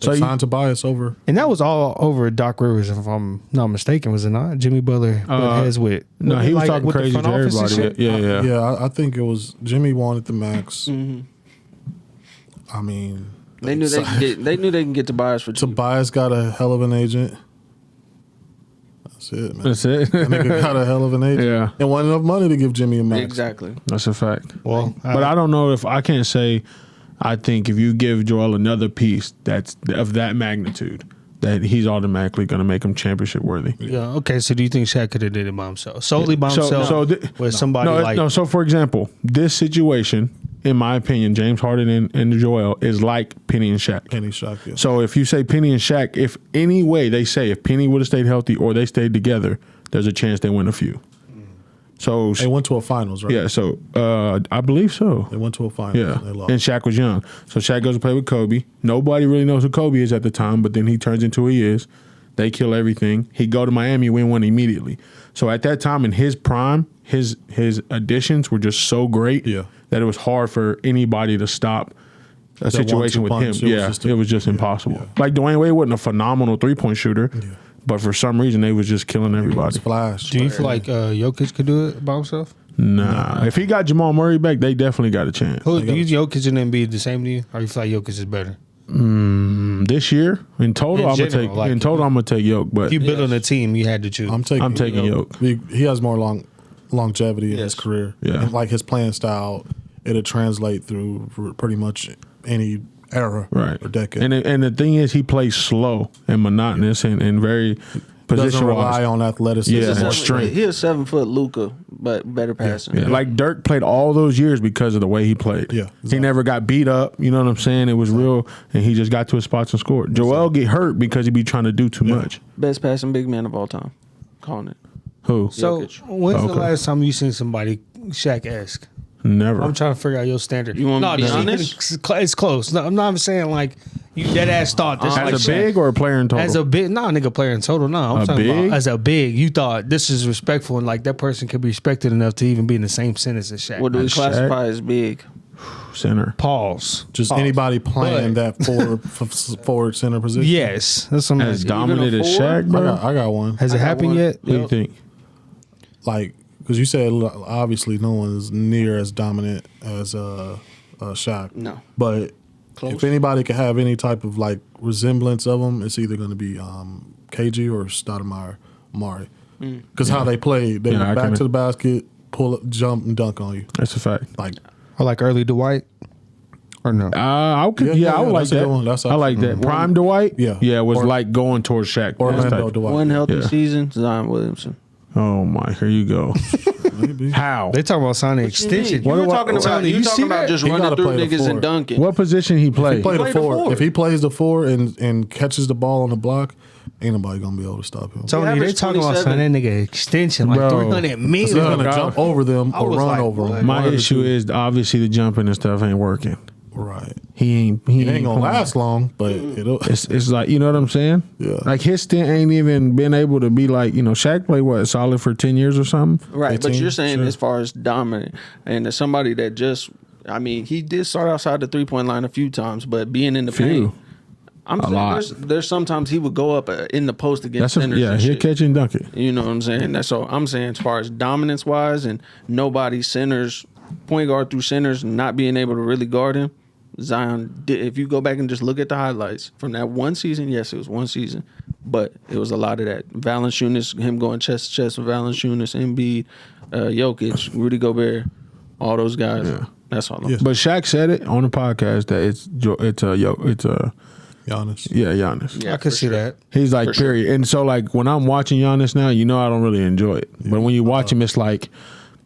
Speaker 2: So you-
Speaker 5: signed Tobias over.
Speaker 4: And that was all over Doc Rivers, if I'm not mistaken, was it not? Jimmy Butler heads with.
Speaker 2: No, he was talking
Speaker 4: with the
Speaker 2: crazy to
Speaker 4: front office and
Speaker 2: everybody.
Speaker 4: shit?
Speaker 2: Yeah.
Speaker 5: Yeah, I think it was Jimmy wanted the max. I mean,
Speaker 3: They knew they could get. They knew they can get Tobias for cheap.
Speaker 5: Tobias got a hell of an agent. That's it, man.
Speaker 2: That's it.
Speaker 5: That nigga got a hell of an agent.
Speaker 2: Yeah.
Speaker 5: And wasn't enough money to give Jimmy a max.
Speaker 3: Exactly.
Speaker 2: That's a fact.
Speaker 4: Well,
Speaker 2: But I don't know if I can't say. I think if you give Joel another piece that's of that magnitude, that he's automatically going to make him championship worthy.
Speaker 4: yeah. Okay, so do you think Shaq could have did it by himself, solely by himself, with somebody like?
Speaker 2: No. So for example, this situation, in my opinion, James Harden and Joel is like Penny and Shaq.
Speaker 5: Penny Shaq, yeah.
Speaker 2: So if you say Penny and Shaq, if any way they say if Penny would have stayed healthy or they stayed together, there's a chance they win a few. So
Speaker 5: They went to a finals, right?
Speaker 2: yeah, so I believe so.
Speaker 5: They went to a finals.
Speaker 2: Yeah,
Speaker 5: They lost.
Speaker 2: and Shaq was young, so Shaq goes to play with Kobe. Nobody really knows who Kobe is at the time, but then he turns into who he is. They kill everything. He go to Miami, win one immediately. So at that time in his prime, his additions were just so great
Speaker 5: Yeah.
Speaker 2: that it was hard for anybody to stop a situation with him.
Speaker 5: 1-2 punch,
Speaker 2: It was just impossible. Like Dwayne Wade wasn't a phenomenal 3-point shooter, but for some reason they was just killing everybody.
Speaker 5: Flash.
Speaker 4: Do you feel like Jokic could do it by himself?
Speaker 2: Nah, if he got Jamal Murray back, they definitely got a chance.
Speaker 4: Who do you Jokic and Embiid the same to you, or you feel like Jokic is better?
Speaker 2: This year, in total,
Speaker 4: In
Speaker 2: I'm
Speaker 4: general,
Speaker 2: gonna
Speaker 4: like,
Speaker 2: take. In total, I'm gonna take Yoke, but
Speaker 4: If you build on a team, you had to choose.
Speaker 5: I'm taking
Speaker 2: Yoke.
Speaker 5: He has more longevity in his
Speaker 3: Yes.
Speaker 5: career.
Speaker 2: Yeah.
Speaker 5: And like his playing style, it'll translate through pretty much any era
Speaker 2: Right.
Speaker 5: or decade.
Speaker 2: And the thing is, he plays slow and monotonous and very.
Speaker 5: doesn't rely on athleticism.
Speaker 2: Yeah,
Speaker 5: or
Speaker 2: strength.
Speaker 3: He a 7 foot Luka, but better passing.
Speaker 2: Yeah, like Dirk played all those years because of the way he played.
Speaker 5: Yeah,
Speaker 2: He
Speaker 5: exactly.
Speaker 2: never got beat up. You know what I'm saying? It was real, and he just got to his spots and scored. Joel get hurt because he be trying to do too much.
Speaker 3: Best passing big man of all time. Calling it.
Speaker 2: Who?
Speaker 4: So
Speaker 3: Jokic.
Speaker 4: when's the
Speaker 2: Okay.
Speaker 4: last time you seen somebody Shaq-esque?
Speaker 2: Never.
Speaker 4: I'm trying to figure out your standard.
Speaker 3: You want me to be
Speaker 4: this-
Speaker 3: honest?
Speaker 4: It's close. No, I'm not saying like you dead ass thought this
Speaker 2: as
Speaker 4: like
Speaker 2: a
Speaker 4: Shaq.
Speaker 2: big or a player in total?
Speaker 4: As a big, nah, nigga, player in total. No, I'm
Speaker 2: A
Speaker 4: talking
Speaker 2: big?
Speaker 4: about as a big. You thought this is respectful and like that person could be respected enough to even be in the same sentence as Shaq.
Speaker 3: What do we
Speaker 2: Shaq.
Speaker 3: classify as big?
Speaker 2: Center.
Speaker 4: Pause.
Speaker 5: Just anybody playing that forward center position.
Speaker 4: Yes, that's something.
Speaker 2: As
Speaker 4: Has
Speaker 2: dominant as
Speaker 3: forward?
Speaker 2: Shaq, bro.
Speaker 5: I got one.
Speaker 4: it happened
Speaker 3: one.
Speaker 4: yet?
Speaker 2: What do you think?
Speaker 5: Like, because you said obviously no one's near as dominant as Shaq.
Speaker 3: No.
Speaker 5: But
Speaker 3: Close.
Speaker 5: if anybody could have any type of like resemblance of him, it's either going to be KG or Stoudemire Amari. Because how they play, they
Speaker 2: Yeah, I
Speaker 5: go back
Speaker 2: can-
Speaker 5: to the basket, pull up, jump, and dunk on you.
Speaker 2: That's a fact.
Speaker 5: Like,
Speaker 4: Or like early Dwight? Or no?
Speaker 2: I could,
Speaker 5: Yeah,
Speaker 2: I would
Speaker 5: yeah,
Speaker 2: like
Speaker 5: that's a
Speaker 2: that.
Speaker 5: good one. That's
Speaker 2: I like that. Prime Dwight.
Speaker 5: Yeah.
Speaker 2: it was
Speaker 5: Or-
Speaker 2: like going towards Shaq.
Speaker 5: Orlando
Speaker 2: That's type.
Speaker 5: Dwight.
Speaker 3: One healthy
Speaker 2: Yeah.
Speaker 3: season, Zion Williamson.
Speaker 2: Oh my, here you go.
Speaker 5: Maybe.
Speaker 2: How?
Speaker 4: They talking about signing extension.
Speaker 3: You were talking about,
Speaker 4: Tony,
Speaker 3: you
Speaker 4: you
Speaker 3: talking
Speaker 4: see
Speaker 3: about
Speaker 4: that?
Speaker 3: just
Speaker 5: He
Speaker 3: running
Speaker 5: gotta
Speaker 3: through
Speaker 5: play the
Speaker 3: niggas
Speaker 5: four.
Speaker 3: and dunking.
Speaker 2: What position he played?
Speaker 5: Play the
Speaker 3: Play the
Speaker 5: four.
Speaker 3: four.
Speaker 5: If he plays the four and catches the ball on the block, ain't nobody gonna be able to stop him.
Speaker 4: Tony, they
Speaker 3: averaged
Speaker 4: talking about
Speaker 3: 27.
Speaker 4: signing that nigga extension like
Speaker 2: Bro.
Speaker 4: 300
Speaker 5: He's
Speaker 4: million.
Speaker 5: gonna
Speaker 2: Look,
Speaker 5: jump over them
Speaker 4: I
Speaker 5: or
Speaker 4: was
Speaker 5: run
Speaker 4: like,
Speaker 5: over
Speaker 4: what?
Speaker 5: them.
Speaker 2: My
Speaker 5: One of the
Speaker 2: issue
Speaker 5: two.
Speaker 2: is obviously the jumping and stuff ain't working.
Speaker 5: right.
Speaker 2: He ain't
Speaker 5: It ain't gonna
Speaker 2: coming.
Speaker 5: last long, but it'll.
Speaker 2: It's like, you know what I'm saying?
Speaker 5: Yeah.
Speaker 2: Like his stint ain't even been able to be like, Shaq played what, solid for 10 years or something?
Speaker 3: Right, but
Speaker 5: 18,
Speaker 3: you're saying
Speaker 5: sure.
Speaker 3: as far as dominant and as somebody that just, I mean, he did start outside the 3-point line a few times, but being in the paint, I'm saying
Speaker 2: lot.
Speaker 3: there's sometimes he would go up in the post against
Speaker 2: That's
Speaker 3: centers. and
Speaker 2: he'll
Speaker 3: shit.
Speaker 2: catch and dunk it.
Speaker 3: You know what I'm saying? That's all I'm saying as far as dominance wise and nobody centers, point guard through centers, not being able to really guard him. Zion did. If you go back and just look at the highlights from that one season, yes, it was one season, but it was a lot of that. Valanciunas, him going chest to chest with Valanciunas, Embiid, Jokic, Rudy Gobert, all those guys.
Speaker 2: Yeah.
Speaker 3: That's all.
Speaker 5: Yeah.
Speaker 2: But Shaq said it on the podcast that it's
Speaker 5: Giannis.
Speaker 2: Giannis.
Speaker 3: Yeah,
Speaker 4: I could
Speaker 3: for
Speaker 4: see
Speaker 3: sure.
Speaker 4: that.
Speaker 2: He's like,
Speaker 3: For sure.
Speaker 2: period. And so, like, when I'm watching Giannis now, I don't really enjoy it. But when you watch him, it's like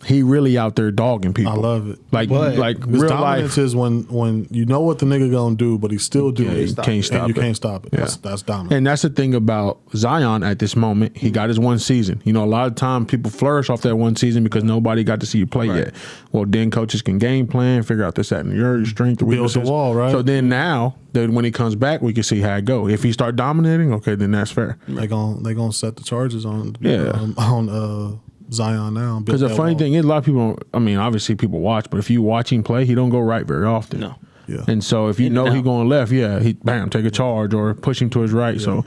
Speaker 2: he really out there dogging people.
Speaker 5: I love it.
Speaker 2: Like,
Speaker 4: But
Speaker 2: like
Speaker 5: His
Speaker 2: real
Speaker 5: dominance
Speaker 2: life.
Speaker 5: is when you know what the nigga gonna do, but he still do
Speaker 2: Yeah,
Speaker 5: it.
Speaker 2: you can't stop
Speaker 5: and you
Speaker 2: it.
Speaker 5: can't stop it.
Speaker 2: Yeah.
Speaker 5: That's dominant.
Speaker 2: And that's the thing about Zion at this moment. He got his one season. A lot of time people flourish off that one season because nobody got to see you play yet. Well, then coaches can game plan, figure out this, that, and your strength,
Speaker 5: Build the
Speaker 2: weaknesses.
Speaker 5: wall, right?
Speaker 2: So then now, that when he comes back, we can see how it go. If he start dominating, okay, then that's fair.
Speaker 5: they gonna set the charges on Zion now.
Speaker 2: Because the funny thing is, a lot of people, obviously people watch, but if you watch him play, he don't go right very often.
Speaker 3: No.
Speaker 5: Yeah.
Speaker 2: And so if you know he going left, he bam, take a charge or push him to his right. So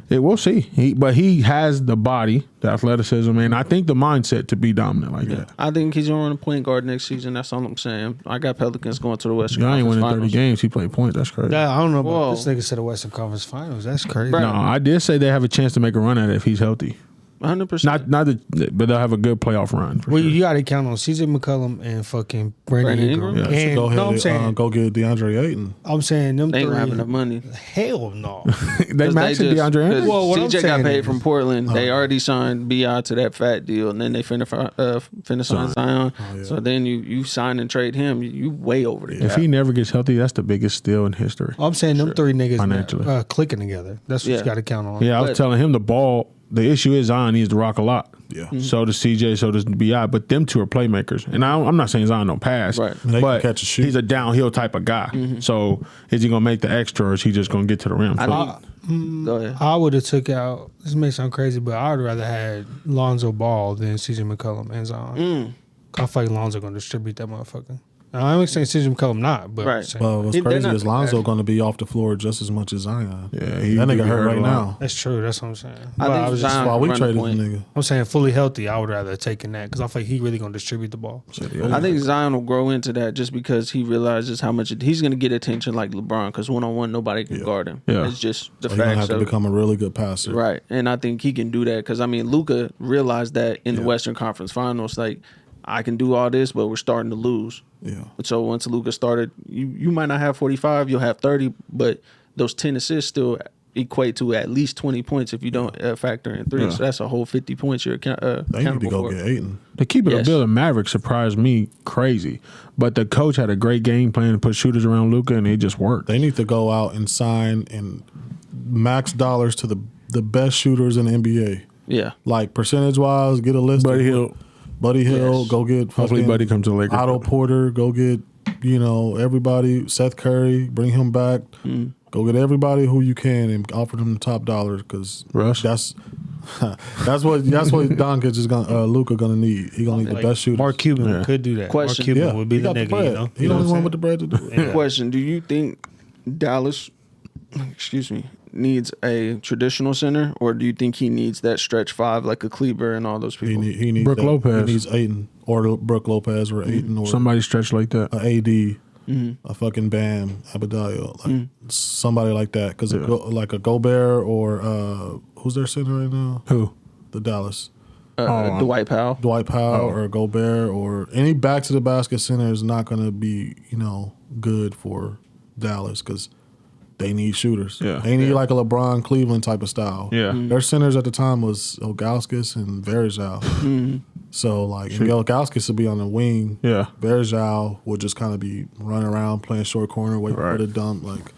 Speaker 2: we'll see. But he has the body, the athleticism, and I think the mindset to be dominant like that.
Speaker 3: I think he's gonna run a point guard next season. That's all I'm saying. I got Pelicans going to the Western
Speaker 2: I ain't
Speaker 3: Conference
Speaker 2: winning 30
Speaker 3: Finals.
Speaker 2: games. He played point. That's crazy.
Speaker 4: I don't know about
Speaker 3: Whoa.
Speaker 4: this nigga said the Western Conference Finals. That's crazy.
Speaker 3: Bro.
Speaker 2: No, I did say they have a chance to make a run at it if he's healthy.
Speaker 3: 100%.
Speaker 2: But they'll have a good playoff run. For
Speaker 4: Well,
Speaker 2: sure.
Speaker 4: you got to count on CJ McCollum and fucking Brandon
Speaker 3: Brandon
Speaker 4: Ingram.
Speaker 3: Ingram?
Speaker 5: Yeah,
Speaker 4: And,
Speaker 5: go ahead
Speaker 4: no, I'm
Speaker 5: and
Speaker 4: saying,
Speaker 5: go get DeAndre Ayton.
Speaker 4: I'm saying them
Speaker 3: They ain't
Speaker 4: three.
Speaker 3: gonna have enough money.
Speaker 4: Hell no.
Speaker 2: they maxing DeAndre Ayton.
Speaker 4: Well, what I'm
Speaker 3: CJ got
Speaker 4: saying
Speaker 3: paid
Speaker 4: is-
Speaker 3: from Portland. They already signed BI to that fat deal, and then they finna sign Zion. So then you sign and trade him. You way over the
Speaker 2: If
Speaker 3: cap.
Speaker 2: he never gets healthy, that's the biggest steal in history.
Speaker 4: I'm saying them three
Speaker 2: Financially.
Speaker 4: niggas clicking together. That's what
Speaker 3: Yeah.
Speaker 4: you got to count on.
Speaker 2: Yeah, I was
Speaker 3: But-
Speaker 2: telling him the ball. The issue is Zion needs to rock a lot.
Speaker 5: Yeah.
Speaker 2: So does CJ, so does BI, but them two are playmakers. And I'm not saying Zion don't pass,
Speaker 3: Right.
Speaker 5: They can
Speaker 2: but
Speaker 5: catch a shoot.
Speaker 2: he's a downhill type of guy. So is he gonna make the extra, or is he just gonna get to the rim?
Speaker 3: I
Speaker 2: So-
Speaker 3: think, go ahead.
Speaker 4: I would have took out. This may sound crazy, but I would rather had Lonzo Ball than CJ McCollum and Zion. I feel like Lonzo gonna distribute that motherfucker. Now, I'm not saying CJ McCollum not, but
Speaker 3: Right.
Speaker 4: saying-
Speaker 5: Well, what's
Speaker 3: They're
Speaker 5: crazy
Speaker 3: not
Speaker 5: is Lonzo
Speaker 3: bad.
Speaker 5: going to be off the floor just as much as Zion.
Speaker 2: Yeah,
Speaker 5: that
Speaker 2: he
Speaker 5: nigga
Speaker 2: be
Speaker 5: hurt
Speaker 2: hurt
Speaker 5: right
Speaker 2: a lot.
Speaker 5: now.
Speaker 4: that's true. That's what I'm saying.
Speaker 3: I
Speaker 4: But
Speaker 3: think
Speaker 4: was
Speaker 3: Zion-
Speaker 4: just,
Speaker 5: That's why we
Speaker 3: run the
Speaker 5: traded the
Speaker 3: point.
Speaker 5: nigga.
Speaker 4: I'm saying fully healthy. I would rather have taken that because I feel like he really gonna distribute the ball.
Speaker 3: I think Zion will grow into that just because he realizes how much he's going to get attention like LeBron because one-on-one nobody can guard him.
Speaker 2: Yeah.
Speaker 3: It's just the
Speaker 5: So you're going to
Speaker 3: facts
Speaker 5: have to
Speaker 3: of
Speaker 5: become a really good passer.
Speaker 3: right. And I think he can do that because, Luka realized that in the Western Conference Finals, like, I can do all this, but we're starting to lose.
Speaker 5: Yeah.
Speaker 3: So once Luka started, you might not have 45, you'll have 30, but those 10 assists still equate to at least 20 points if you don't factor in 3.
Speaker 2: Yeah.
Speaker 3: So that's a whole 50 points you're
Speaker 5: They need
Speaker 3: accountable
Speaker 5: to go
Speaker 3: for.
Speaker 5: get Ayton.
Speaker 2: The keeper
Speaker 3: Yes.
Speaker 2: of Bill and Maverick surprised me crazy, but the coach had a great game plan to put shooters around Luka, and it just worked.
Speaker 5: They need to go out and sign and max dollars to the best shooters in the NBA.
Speaker 3: Yeah.
Speaker 5: Like percentage wise, get a list.
Speaker 2: Buddy
Speaker 5: of
Speaker 2: Hill.
Speaker 5: Buddy Hill,
Speaker 3: Yes.
Speaker 5: go get.
Speaker 2: Hopefully,
Speaker 5: fucking
Speaker 2: Buddy comes to the Lakers.
Speaker 5: Otto Porter, go get. Everybody. Seth Curry, bring him back. Go get everybody who you can and offer them the top dollars because
Speaker 2: Russ.
Speaker 5: that's what Doncic is gonna Luka gonna need. He gonna need the best shooter.
Speaker 4: Mark Cuban
Speaker 2: Yeah.
Speaker 4: could do that.
Speaker 3: Question.
Speaker 4: Mark Cuban would be
Speaker 5: he
Speaker 4: the
Speaker 5: got the
Speaker 4: nigga,
Speaker 5: bread.
Speaker 4: you know.
Speaker 5: He the only one with the bread to do it.
Speaker 3: Question: do you think Dallas, needs a traditional center, or do you think he needs that stretch 5 like a Kleber and all those people?
Speaker 5: He needs
Speaker 2: Brook
Speaker 5: that.
Speaker 2: Lopez.
Speaker 5: He needs Ayton or Brook Lopez or Ayton or
Speaker 2: Somebody stretched like that.
Speaker 5: a AD, a fucking Bam, Adebayo, like somebody like that. Because like a Gobert or who's their center right now?
Speaker 2: Who?
Speaker 5: The Dallas.
Speaker 3: Dwight Powell.
Speaker 5: Dwight Powell or Gobert or any back to the basket center is not going to be good for Dallas because they need shooters.
Speaker 2: Yeah.
Speaker 5: They need like a LeBron Cleveland type of style.
Speaker 2: Yeah.
Speaker 5: Their centers at the time was Ilgauskas and Varejao. So like Ilgauskas would be on the wing.
Speaker 2: Yeah.
Speaker 5: Varejao would just kind of be running around playing short corner, waiting
Speaker 2: Right.
Speaker 5: for the dump, like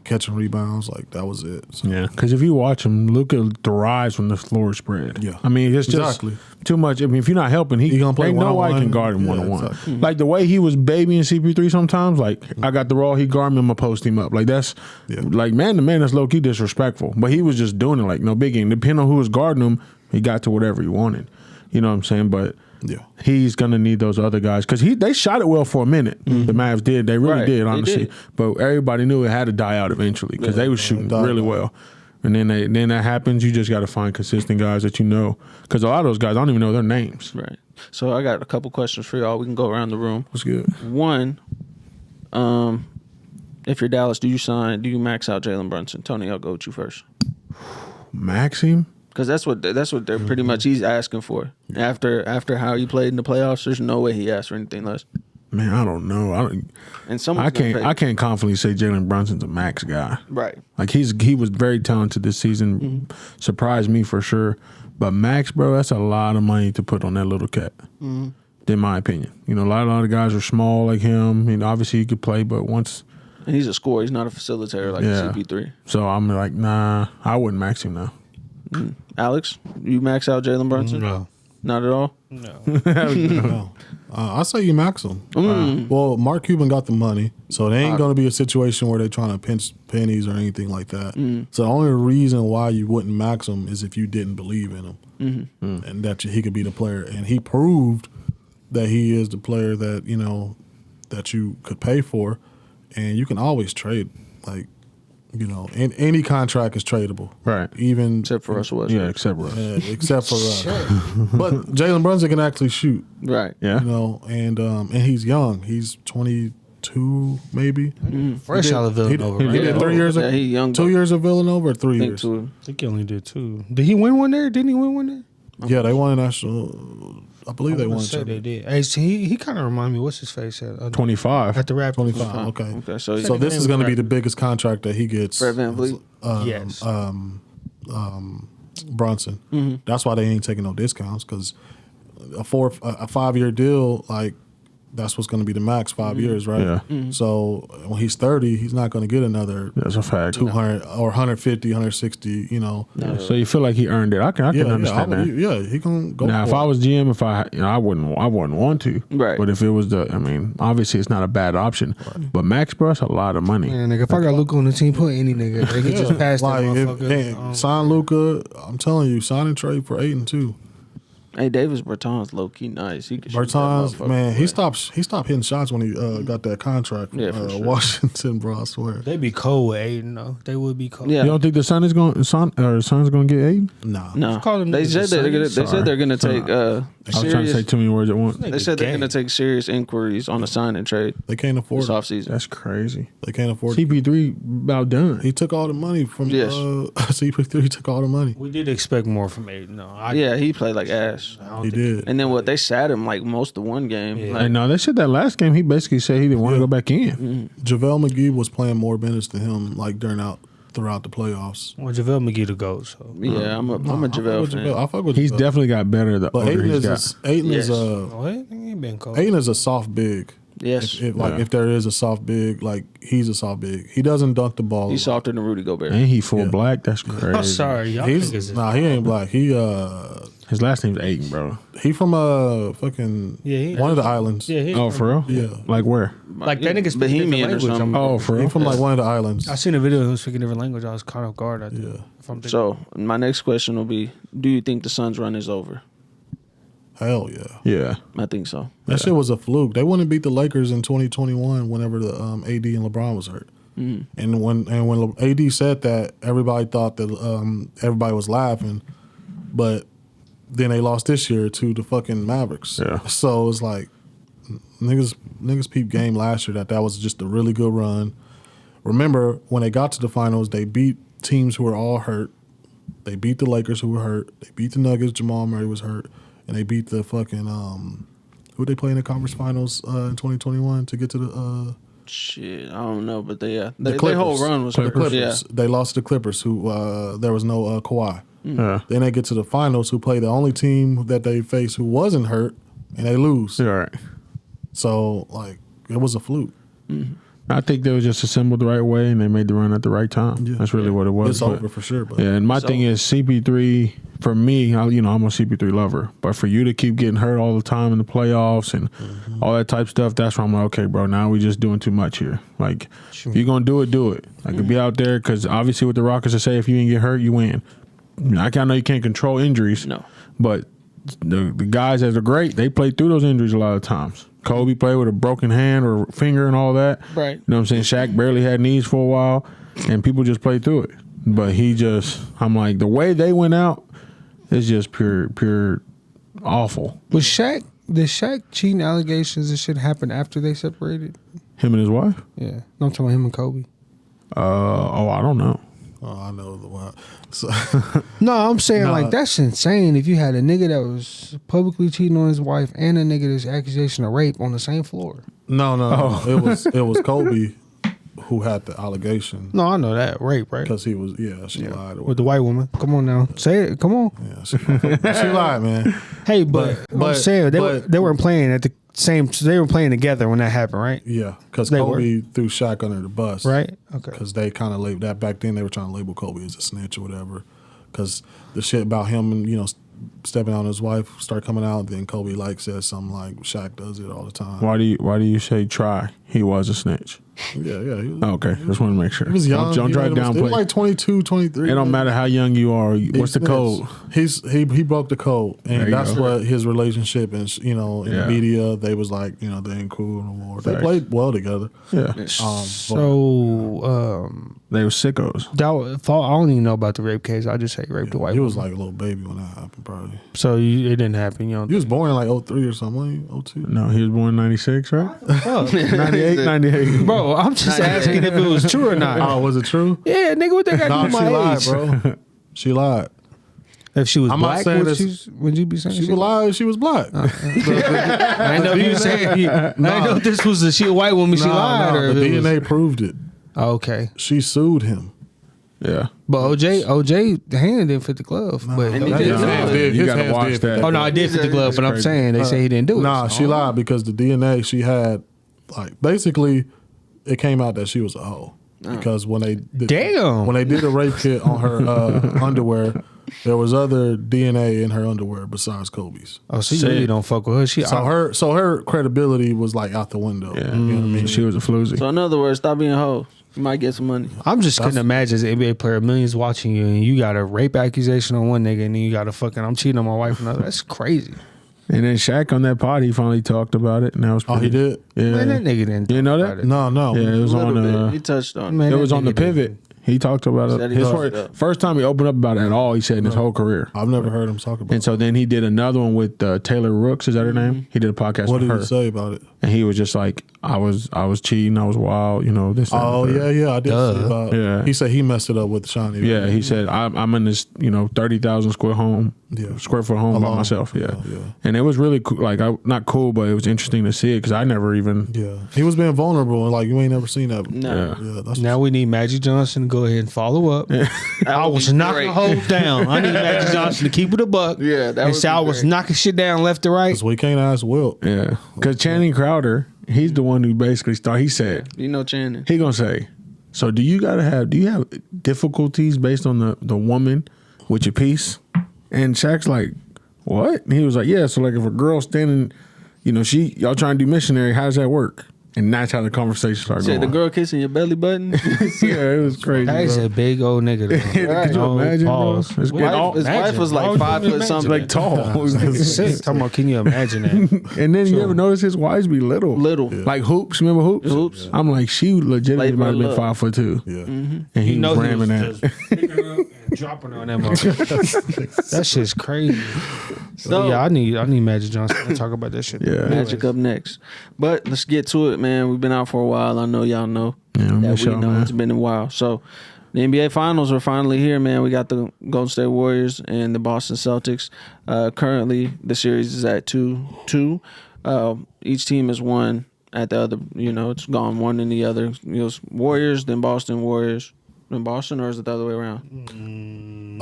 Speaker 5: catching rebounds. Like that was it. So,
Speaker 2: Yeah, because if you watch him, Luka thrives when the floor is spread.
Speaker 5: Yeah.
Speaker 2: I mean, it's
Speaker 5: Exactly.
Speaker 2: just too much. I mean, if you're not helping, he
Speaker 5: gonna play
Speaker 2: ain't nobody
Speaker 5: one-on-one.
Speaker 2: can guard him
Speaker 5: Yeah,
Speaker 2: 1-on-one.
Speaker 5: exactly.
Speaker 2: Like the way he was babying CP3 sometimes, like I got the raw, he guard me, I'm gonna post him up. Like that's like man to man, that's low key disrespectful. But he was just doing it like no biggie. And depending on who was guarding him, he got to whatever he wanted. You know what I'm saying? But
Speaker 5: yeah.
Speaker 2: he's gonna need those other guys because they shot it well for a minute. The Mavs did, they really
Speaker 3: Right,
Speaker 2: did,
Speaker 3: they
Speaker 2: honestly.
Speaker 3: did.
Speaker 2: But everybody knew it had to die out eventually because they was shooting
Speaker 5: died
Speaker 2: really
Speaker 5: out.
Speaker 2: well. And then that happens. You just got to find consistent guys that you know because a lot of those guys I don't even know their names.
Speaker 3: Right. So I got a couple questions for y'all. We can go around the room.
Speaker 2: What's good?
Speaker 3: One, if you're Dallas, do you max out Jalen Brunson? Tony, I'll go with you first.
Speaker 2: Maxim?
Speaker 3: Because that's what they're pretty much he's asking for. After how he played in the playoffs, there's no way he asked for anything less.
Speaker 2: Man, I don't know.
Speaker 3: And
Speaker 2: I can't confidently say Jalen Brunson's a max guy.
Speaker 3: Right.
Speaker 2: Like he was very talented this season. Surprised me for sure. But max, bro, that's a lot of money to put on that little cat. In my opinion, a lot of guys are small like him. Obviously he could play, but once.
Speaker 3: And he's a scorer. He's not a facilitator like CP3.
Speaker 2: So I'm like, nah, I wouldn't max him now.
Speaker 3: Alex, you max out Jalen Brunson?
Speaker 4: No.
Speaker 3: Not at all?
Speaker 4: No.
Speaker 5: No. I say you max them. Well, Mark Cuban got the money, so it ain't going to be a situation where they're trying to pinch pennies or anything like that. So the only reason why you wouldn't max him is if you didn't believe in him and that he could be the player. And he proved that he is the player that that you could pay for, and you can always trade. Like any contract is tradable,
Speaker 2: Right.
Speaker 5: Even
Speaker 3: Except for Russell Westbrook.
Speaker 2: Yeah, except Russ.
Speaker 5: except for but Jalen Brunson can actually shoot.
Speaker 3: Right.
Speaker 2: Yeah.
Speaker 5: And he's young. He's 22, maybe.
Speaker 4: Fresh out of Villanova,
Speaker 5: He
Speaker 4: right?
Speaker 5: did 3 years.
Speaker 3: Yeah, he young.
Speaker 5: 2 years of Villanova or 3
Speaker 3: I think
Speaker 5: years.
Speaker 3: two.
Speaker 4: I think he only did 2. Did he win one there? Didn't he win one there?
Speaker 5: Yeah, they won a national. I believe they
Speaker 4: I wanna
Speaker 5: won.
Speaker 4: say they
Speaker 5: Champion.
Speaker 4: did. Hey, so he kind of remind me. What's his face at
Speaker 2: 25.
Speaker 4: at the Raptors?
Speaker 5: 25. Okay.
Speaker 3: Okay,
Speaker 5: So
Speaker 3: so
Speaker 5: this is going to be the biggest contract that he gets.
Speaker 3: Fred VanVleet.
Speaker 4: Yes.
Speaker 5: Brunson. That's why they ain't taking no discounts because a 5-year deal, like that's what's going to be the max 5 years, right?
Speaker 2: Yeah.
Speaker 5: So when he's 30, he's not going to get another
Speaker 2: That's a fact.
Speaker 5: 200 or 150, 160.
Speaker 2: So you feel like he earned it. I can understand that.
Speaker 5: He can go.
Speaker 2: Now,
Speaker 5: for
Speaker 2: if I
Speaker 5: it.
Speaker 2: was GM, I wouldn't want to.
Speaker 3: Right.
Speaker 2: But if it was obviously it's not a bad option. But max, bro, that's a lot of money.
Speaker 4: Man, nigga, if I got Luka on the team, put any nigga. They could just pass that
Speaker 5: like
Speaker 4: motherfucker.
Speaker 5: sign Luka, I'm telling you, sign and trade for 8 and 2.
Speaker 3: Hey, Davis Bertans low key nice. He could shoot that
Speaker 5: Bertans,
Speaker 3: motherfucker
Speaker 5: man,
Speaker 3: away.
Speaker 5: he stopped hitting shots when he got that contract from
Speaker 3: Yeah, for sure.
Speaker 5: Washington, bro. I swear.
Speaker 4: They be cold with Aiden, though. They would be cold.
Speaker 3: Yeah.
Speaker 2: You don't think the Son's going to get 8?
Speaker 5: Nah.
Speaker 3: No,
Speaker 4: Call them
Speaker 3: they
Speaker 4: niggas
Speaker 3: said
Speaker 4: the
Speaker 3: they
Speaker 4: Suns.
Speaker 3: said they're gonna take
Speaker 2: I was trying to say
Speaker 3: serious.
Speaker 2: too many words at once.
Speaker 3: They said they're gonna take serious inquiries on a sign and trade
Speaker 5: They can't afford
Speaker 3: this
Speaker 5: it.
Speaker 3: offseason.
Speaker 2: That's crazy.
Speaker 5: They can't afford it.
Speaker 2: CP3 about done.
Speaker 5: He took all the money from
Speaker 3: Yes.
Speaker 5: CP3 took all the money.
Speaker 4: We did expect more from Aiden, though.
Speaker 3: Yeah, he played like ass.
Speaker 4: I don't
Speaker 5: He
Speaker 4: think-
Speaker 5: did.
Speaker 3: And then what they sat him like most of one game.
Speaker 4: Yeah.
Speaker 3: Like,
Speaker 2: And no, they said that last game he basically said he didn't want to go back in.
Speaker 5: JaVale McGee was playing more minutes than him, like throughout the playoffs.
Speaker 4: Well, JaVale McGee to go. So
Speaker 3: Yeah, I'm a JaVale fan.
Speaker 5: I fuck with
Speaker 2: He's
Speaker 5: JaVale.
Speaker 2: definitely got better. The
Speaker 5: But
Speaker 2: older
Speaker 5: Aiden
Speaker 2: he's
Speaker 5: is
Speaker 2: got.
Speaker 3: Yes.
Speaker 4: he been cold.
Speaker 5: Aiden is a soft big.
Speaker 3: Yes,
Speaker 5: If there is a soft big, like he's a soft big. He doesn't dunk the ball.
Speaker 3: he's softer than Rudy Gobert.
Speaker 2: And he full
Speaker 5: Yeah.
Speaker 2: black. That's crazy.
Speaker 4: I'm sorry, y'all.
Speaker 5: He's
Speaker 4: niggas is-
Speaker 5: he ain't black.
Speaker 2: His last name's Aiden, bro.
Speaker 5: He from fucking one of the islands.
Speaker 4: Yeah, he,
Speaker 2: Oh, for real?
Speaker 5: Yeah.
Speaker 2: Like where?
Speaker 4: like that nigga speaking different
Speaker 3: Bohemian or
Speaker 4: language.
Speaker 3: something.
Speaker 2: Oh, for
Speaker 5: He
Speaker 2: real?
Speaker 5: from like one of the islands.
Speaker 4: I seen a video of him speaking different language. I was caught off guard. I think.
Speaker 5: Yeah.
Speaker 4: If I'm thinking.
Speaker 3: So my next question will be: do you think the Suns' run is over?
Speaker 5: Hell yeah.
Speaker 2: Yeah.
Speaker 3: I think so.
Speaker 5: That shit was a fluke. They wouldn't beat the Lakers in 2021 whenever the AD and LeBron was hurt. And when AD said that, everybody thought that everybody was laughing, but then they lost this year to the fucking Mavericks.
Speaker 2: Yeah.
Speaker 5: So it's like niggas peep game last year that was just a really good run. Remember when they got to the finals, they beat teams who were all hurt. They beat the Lakers who were hurt. They beat the Nuggets. Jamal Murray was hurt. And they beat the fucking who they play in the conference finals in 2021 to get to the
Speaker 3: Shit, I don't know, but their
Speaker 5: Clippers.
Speaker 3: whole run was
Speaker 5: the Clippers.
Speaker 3: Yeah.
Speaker 5: They lost to the Clippers, who there was no Kawhi.
Speaker 2: Yeah.
Speaker 5: Then they get to the finals, who play the only team that they face who wasn't hurt, and they lose.
Speaker 2: Yeah, all right.
Speaker 5: So like it was a fluke.
Speaker 2: I think they was just assembled the right way and they made the run at the right time.
Speaker 5: Yeah.
Speaker 2: That's really what it was.
Speaker 5: It's over for sure. But
Speaker 2: Yeah, and my thing is CP3 for me. I'm a CP3 lover, but for you to keep getting hurt all the time in the playoffs and all that type stuff, that's why I'm like, okay, bro, now we just doing too much here. Like, if you're gonna do it, do it. Like, be out there because obviously what the Rockets are saying, if you didn't get hurt, you win. I know you can't control injuries,
Speaker 3: No.
Speaker 2: but the guys that are great, they play through those injuries a lot of times. Kobe played with a broken hand or finger and all that.
Speaker 3: Right.
Speaker 2: You know what I'm saying? Shaq barely had knees for a while, and people just played through it. But I'm like, the way they went out is just pure awful.
Speaker 4: Was Shaq? Did Shaq cheating allegations and shit happen after they separated?
Speaker 2: Him and his wife?
Speaker 4: Yeah, no, I'm talking about him and Kobe.
Speaker 2: I don't know.
Speaker 5: I know the one. So,
Speaker 4: No, I'm saying
Speaker 5: Nah.
Speaker 4: like that's insane. If you had a nigga that was publicly cheating on his wife and a nigga that's accusation of rape on the same floor.
Speaker 5: no. It was Kobe who had the allegation
Speaker 4: No, I know that rape, right?
Speaker 5: because he was she lied.
Speaker 4: With the white woman. Come on now, say it. Come on.
Speaker 5: Yeah, she lied, man.
Speaker 4: Hey, but I'm saying they weren't playing at the same. They were playing together when that happened, right?
Speaker 5: Yeah, because
Speaker 4: They
Speaker 5: Kobe threw Shaq under the bus,
Speaker 4: Right. Okay.
Speaker 5: Because they kind of labeled that back then. They were trying to label Kobe as a snitch or whatever. Because the shit about him and stepping on his wife start coming out. Then Kobe says something like Shaq does it all the time.
Speaker 2: Why do you say try? He was a snitch.
Speaker 5: Yeah. He was,
Speaker 2: Okay, just want to make sure.
Speaker 5: he was young.
Speaker 2: Don't try to
Speaker 5: He was
Speaker 2: downplay.
Speaker 5: like 22, 23.
Speaker 2: It don't matter how young you are. What's the code?
Speaker 5: He broke the code,
Speaker 2: There
Speaker 5: and
Speaker 2: you
Speaker 5: that's
Speaker 2: go.
Speaker 5: what his relationship and in
Speaker 2: Yeah.
Speaker 5: the media they was like they ain't cool no more. They
Speaker 2: Facts.
Speaker 5: played well together.
Speaker 2: Yeah,
Speaker 4: So
Speaker 2: they were sickos.
Speaker 4: I don't even know about the rape case. I just say rape the white
Speaker 5: He was
Speaker 4: woman.
Speaker 5: like a little baby when that happened. Probably
Speaker 4: So it didn't happen. You know.
Speaker 5: he was born in like 03 or something. 02.
Speaker 2: No, he was born in 96, right?
Speaker 4: Fuck.
Speaker 2: 98, 98.
Speaker 4: Bro, I'm just asking if it was true or not.
Speaker 5: Oh, was it true?
Speaker 4: Yeah, nigga, what they got
Speaker 5: No,
Speaker 4: to do
Speaker 5: she
Speaker 4: with my
Speaker 5: lied,
Speaker 4: age?
Speaker 5: bro. She lied.
Speaker 4: If she was
Speaker 5: I'm not
Speaker 4: black,
Speaker 5: saying
Speaker 4: would you be saying
Speaker 5: She lied. She was black.
Speaker 4: I didn't know you were saying. I didn't know if this was a white woman. She lied, or
Speaker 5: the
Speaker 4: if it was-
Speaker 5: DNA proved it.
Speaker 4: Okay,
Speaker 5: She sued him.
Speaker 2: Yeah.
Speaker 4: but OJ, the hand didn't fit the glove. But
Speaker 3: And he
Speaker 5: That-
Speaker 3: did
Speaker 5: his
Speaker 3: do
Speaker 5: hands
Speaker 3: it.
Speaker 5: did.
Speaker 2: You
Speaker 5: His
Speaker 2: gotta
Speaker 5: hands
Speaker 2: watch
Speaker 5: did.
Speaker 2: that.
Speaker 4: oh no, I did fit the glove. But I'm
Speaker 2: crazy.
Speaker 4: saying they say he didn't do it.
Speaker 5: Nah, she lied because the DNA she had, basically, it came out that she was a hoe. Because when they did,
Speaker 4: Damn.
Speaker 5: when they did a rape kit on her underwear, there was other DNA in her underwear besides Kobe's.
Speaker 4: Oh, so you
Speaker 2: Shit.
Speaker 4: really don't fuck with her. She
Speaker 5: So her credibility was out the window.
Speaker 2: Yeah.
Speaker 5: You know what I mean?
Speaker 2: She was a floozy.
Speaker 3: So in other words, stop being a hoe. You might get some money.
Speaker 4: I'm just couldn't imagine as an NBA player, millions watching you, and you got a rape accusation on one nigga, and then you got a fucking I'm cheating on my wife another. That's crazy.
Speaker 2: And then Shaq on that pod, he finally talked about it, and that was
Speaker 5: Oh,
Speaker 2: pretty,
Speaker 5: he did?
Speaker 2: Yeah.
Speaker 4: Man, that nigga didn't.
Speaker 2: You know
Speaker 4: talk
Speaker 2: that?
Speaker 4: about it.
Speaker 5: No.
Speaker 2: Yeah, it was
Speaker 3: A
Speaker 2: on.
Speaker 3: little bit. He touched on
Speaker 4: Man,
Speaker 3: it.
Speaker 2: It was
Speaker 4: that
Speaker 2: on the
Speaker 4: nigga didn't.
Speaker 2: pivot. He talked about
Speaker 3: Said
Speaker 2: it.
Speaker 3: he
Speaker 2: His
Speaker 3: fucked up.
Speaker 2: first time he opened up about it at all, he said in his whole career.
Speaker 5: I've never heard him talk about
Speaker 2: And so then he did another one with Taylor Rooks. Is that her name? He did a podcast
Speaker 5: What
Speaker 2: with
Speaker 5: did
Speaker 2: her,
Speaker 5: he say about it?
Speaker 2: and he was just like, I was cheating, I was wild, you know, this.
Speaker 5: Oh yeah, I did see about.
Speaker 2: Yeah.
Speaker 5: He said he messed it up with Shawnee.
Speaker 2: Yeah, he said I'm in this, you know, 30,000 square foot home by myself. Yeah. And it was really cool, like not cool, but it was interesting to see it because I never even.
Speaker 5: Yeah, he was being vulnerable and like you ain't never seen that.
Speaker 3: No.
Speaker 5: Yeah, that's
Speaker 4: Now we need Magic Johnson to go ahead and follow up. I was knocking hoes down. I need Magic Johnson to keep it a buck.
Speaker 3: Yeah, that
Speaker 4: and
Speaker 3: would
Speaker 4: say
Speaker 3: be
Speaker 4: I was
Speaker 3: great.
Speaker 4: knocking shit down left to right.
Speaker 5: we can't ask Wilt.
Speaker 2: Yeah, because Channing Crowder, he's the one who basically started. He said
Speaker 3: You know Channing.
Speaker 2: he gonna say, so do you have difficulties based on the woman with your piece? And Shaq's like, what? And he was like, yeah. So like if a girl standing, you know, y'all trying to do missionary, how does that work? And that's how the conversation started
Speaker 3: Said
Speaker 2: going.
Speaker 3: the girl kissing your belly button.
Speaker 2: Yeah, it was crazy.
Speaker 4: That's
Speaker 2: bro.
Speaker 4: a big old nigga. Though.
Speaker 2: Could you imagine, bro? It's
Speaker 3: His wife was like 5 foot something.
Speaker 2: like tall.
Speaker 4: Sick. Talking about, can you imagine that?
Speaker 2: And then you ever notice his wives be little?
Speaker 3: Little.
Speaker 2: Like Hoops, remember Hoops?
Speaker 3: Hoops.
Speaker 2: I'm like, she legitimately
Speaker 3: Laid
Speaker 2: might have
Speaker 3: her
Speaker 2: been
Speaker 3: up.
Speaker 2: 5'2".
Speaker 5: Yeah,
Speaker 2: And he
Speaker 4: You know
Speaker 2: was
Speaker 4: he
Speaker 2: ramming
Speaker 4: was
Speaker 2: that.
Speaker 4: just picking her up and dropping her on that motherfucker. That shit's crazy.
Speaker 3: So,
Speaker 4: Yeah, I need Magic Johnson to talk about that shit.
Speaker 2: Yeah.
Speaker 3: Magic up next. But let's get to it, man. We've been out for a while. I know y'all know.
Speaker 2: Yeah, I
Speaker 3: that
Speaker 2: miss
Speaker 3: we
Speaker 2: y'all,
Speaker 3: know
Speaker 2: man.
Speaker 3: it's been a while. So the NBA Finals are finally here, man. We got the Golden State Warriors and the Boston Celtics. Currently, the series is at 2-2. Each team has won at the other. You know, it's gone one in the other. You know, it's Warriors, then Boston, Warriors, then Boston, or is it the other way around?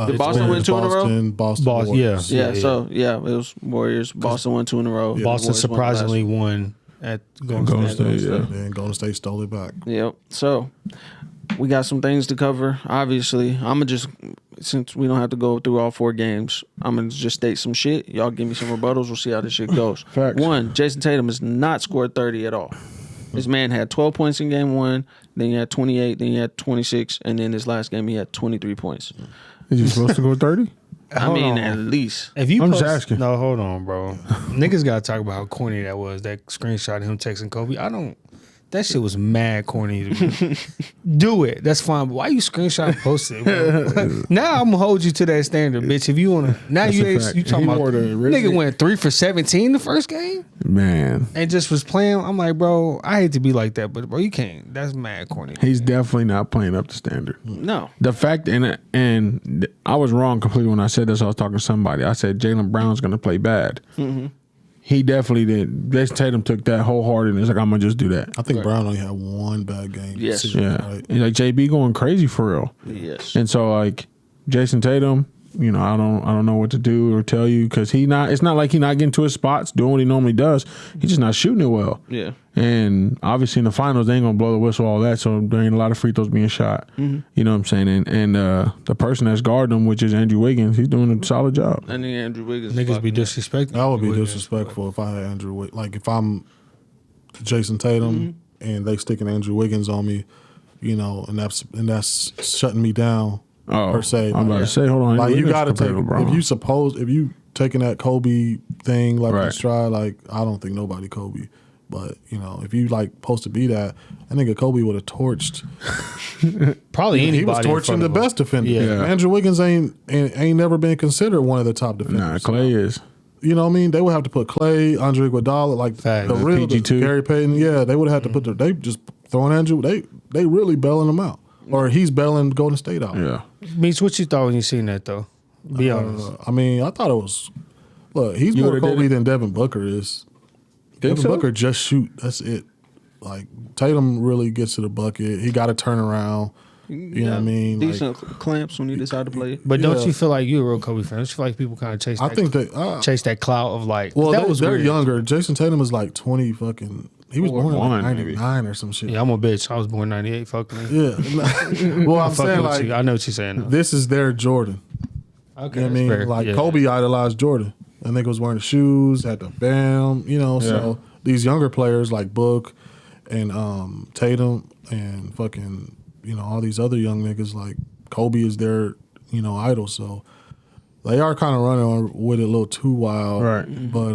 Speaker 3: Did Boston win 2 in a row?
Speaker 5: Boston,
Speaker 4: Warriors.
Speaker 5: Warriors.
Speaker 3: Yeah. So yeah, it was Warriors. Boston won 2 in a row.
Speaker 4: Boston
Speaker 3: Warriors won
Speaker 4: surprisingly won at Golden State.
Speaker 2: Yeah.
Speaker 5: Then Golden State stole it back.
Speaker 3: Yep. So we got some things to cover. Obviously, I'm gonna just, since we don't have to go through all 4 games, I'm gonna just state some shit. Y'all give me some rebuttals. We'll see how this shit goes.
Speaker 2: Facts.
Speaker 3: 1, Jason Tatum has not scored 30 at all. This man had 12 points in game 1, then he had 28, then he had 26, and then this last game he had 23 points.
Speaker 2: Is he supposed to go 30?
Speaker 3: I
Speaker 4: Hold
Speaker 3: mean,
Speaker 4: on.
Speaker 3: at least.
Speaker 4: If you
Speaker 2: I'm
Speaker 4: post,
Speaker 2: just asking.
Speaker 4: No, hold on, bro. Niggas gotta talk about how corny that was. That screenshot of him texting Kobe. That shit was mad corny to me. Do it. That's fine. But why you screenshot and post it? Bro? Now I'm gonna hold you to that standard, bitch. If you wanna, now
Speaker 2: That's
Speaker 4: you
Speaker 2: a fact.
Speaker 4: you talking
Speaker 2: He
Speaker 4: about
Speaker 2: wore the
Speaker 4: nigga
Speaker 2: wristlet.
Speaker 4: went 3 for 17 the first game
Speaker 2: Man,
Speaker 4: and just was playing. I'm like, bro, I hate to be like that, but bro, you can't. That's mad corny.
Speaker 2: he's definitely not playing up to standard.
Speaker 3: No.
Speaker 2: The fact, and I was wrong completely when I said this. I was talking to somebody. I said Jaylen Brown's going to play bad.
Speaker 3: Mm-hmm.
Speaker 2: He definitely did. Jason Tatum took that wholehearted and it's like, I'm going to just do that.
Speaker 5: I think Brown only had 1 bad game.
Speaker 3: Yes.
Speaker 5: this season,
Speaker 2: Yeah.
Speaker 5: right?
Speaker 2: He's like JB going crazy for real.
Speaker 3: Yes.
Speaker 2: And so like Jason Tatum, you know, I don't know what to do or tell you because it's not like he not getting to his spots, doing what he normally does. He's just not shooting it well.
Speaker 3: Yeah.
Speaker 2: And obviously in the finals, they ain't gonna blow the whistle, all that. So there ain't a lot of free throws being shot.
Speaker 3: Mm-hmm.
Speaker 2: You know what I'm saying? And the person that's guarding him, which is Andrew Wiggins, he's doing a solid job.
Speaker 3: I think Andrew Wiggins.
Speaker 4: Niggas be
Speaker 3: fucking-
Speaker 4: disrespecting.
Speaker 5: That would be disrespectful if I had Andrew Wiggins. Like if I'm Jason Tatum and they sticking Andrew Wiggins on me, you know, and that's shutting me down per se.
Speaker 2: I'm about to say, hold on.
Speaker 5: Like you
Speaker 2: Wiggins
Speaker 5: got to
Speaker 2: compared
Speaker 5: take
Speaker 2: LeBron.
Speaker 5: if you taking that Kobe thing like
Speaker 2: Right.
Speaker 5: in stride, like I don't think nobody Kobe. But you know, if you like supposed to be that, I think Kobe would have torched.
Speaker 4: Probably anybody.
Speaker 5: He was
Speaker 4: in
Speaker 5: torching
Speaker 4: front
Speaker 5: the
Speaker 4: of him.
Speaker 5: best defender.
Speaker 4: Yeah.
Speaker 5: Andrew Wiggins ain't never been considered one of the top defenders.
Speaker 2: Nah, Clay is.
Speaker 5: You know what I mean? They would have to put Clay, Andre Iguodala, like
Speaker 4: Facts.
Speaker 5: the real
Speaker 2: PG2.
Speaker 5: Gary Payton. Yeah, they would have to put they just throwing Andrew. They really bailing him out, or he's bailing Golden State out.
Speaker 2: Yeah.
Speaker 4: Meech, what you thought when you seen that though? Be honest.
Speaker 5: I mean, I thought it was. Look, he's
Speaker 2: You
Speaker 5: more
Speaker 2: would've did
Speaker 5: Kobe
Speaker 2: it?
Speaker 5: than Devin Booker is.
Speaker 2: Think
Speaker 5: Devin
Speaker 2: so?
Speaker 5: Booker just shoot. That's it. Like Tatum really gets to the bucket. He got to turn around. You know what I mean? Like,
Speaker 3: Decent clamps when he decided to play.
Speaker 4: But don't
Speaker 5: yeah.
Speaker 4: you feel like you're a real Kobe fan? Don't you feel like people kind of chase?
Speaker 5: I
Speaker 4: that,
Speaker 5: think that.
Speaker 4: chase that clout of like.
Speaker 5: Well,
Speaker 4: that was
Speaker 5: they're
Speaker 4: weird.
Speaker 5: younger. Jason Tatum is like 20 fucking. He was born in like
Speaker 2: 41 maybe.
Speaker 5: 99 or some shit.
Speaker 4: Yeah, I'm a bitch. I was born '98. Fuck me.
Speaker 5: Yeah. Well, I'm
Speaker 4: Fucking
Speaker 5: saying
Speaker 4: with
Speaker 5: like
Speaker 4: you. I know what you're saying. Though.
Speaker 5: this is their Jordan.
Speaker 4: Okay,
Speaker 5: You know what I
Speaker 4: that's
Speaker 5: mean?
Speaker 4: fair.
Speaker 5: Like
Speaker 4: Yeah.
Speaker 5: Kobe idolized Jordan. I think was wearing the shoes, had the bam, you know. So these younger players like Book and Tatum and fucking, you know, all these other young niggas like Kobe is their, you know, idol. So they are kind of running on with it a little too wild.
Speaker 2: Right.
Speaker 5: But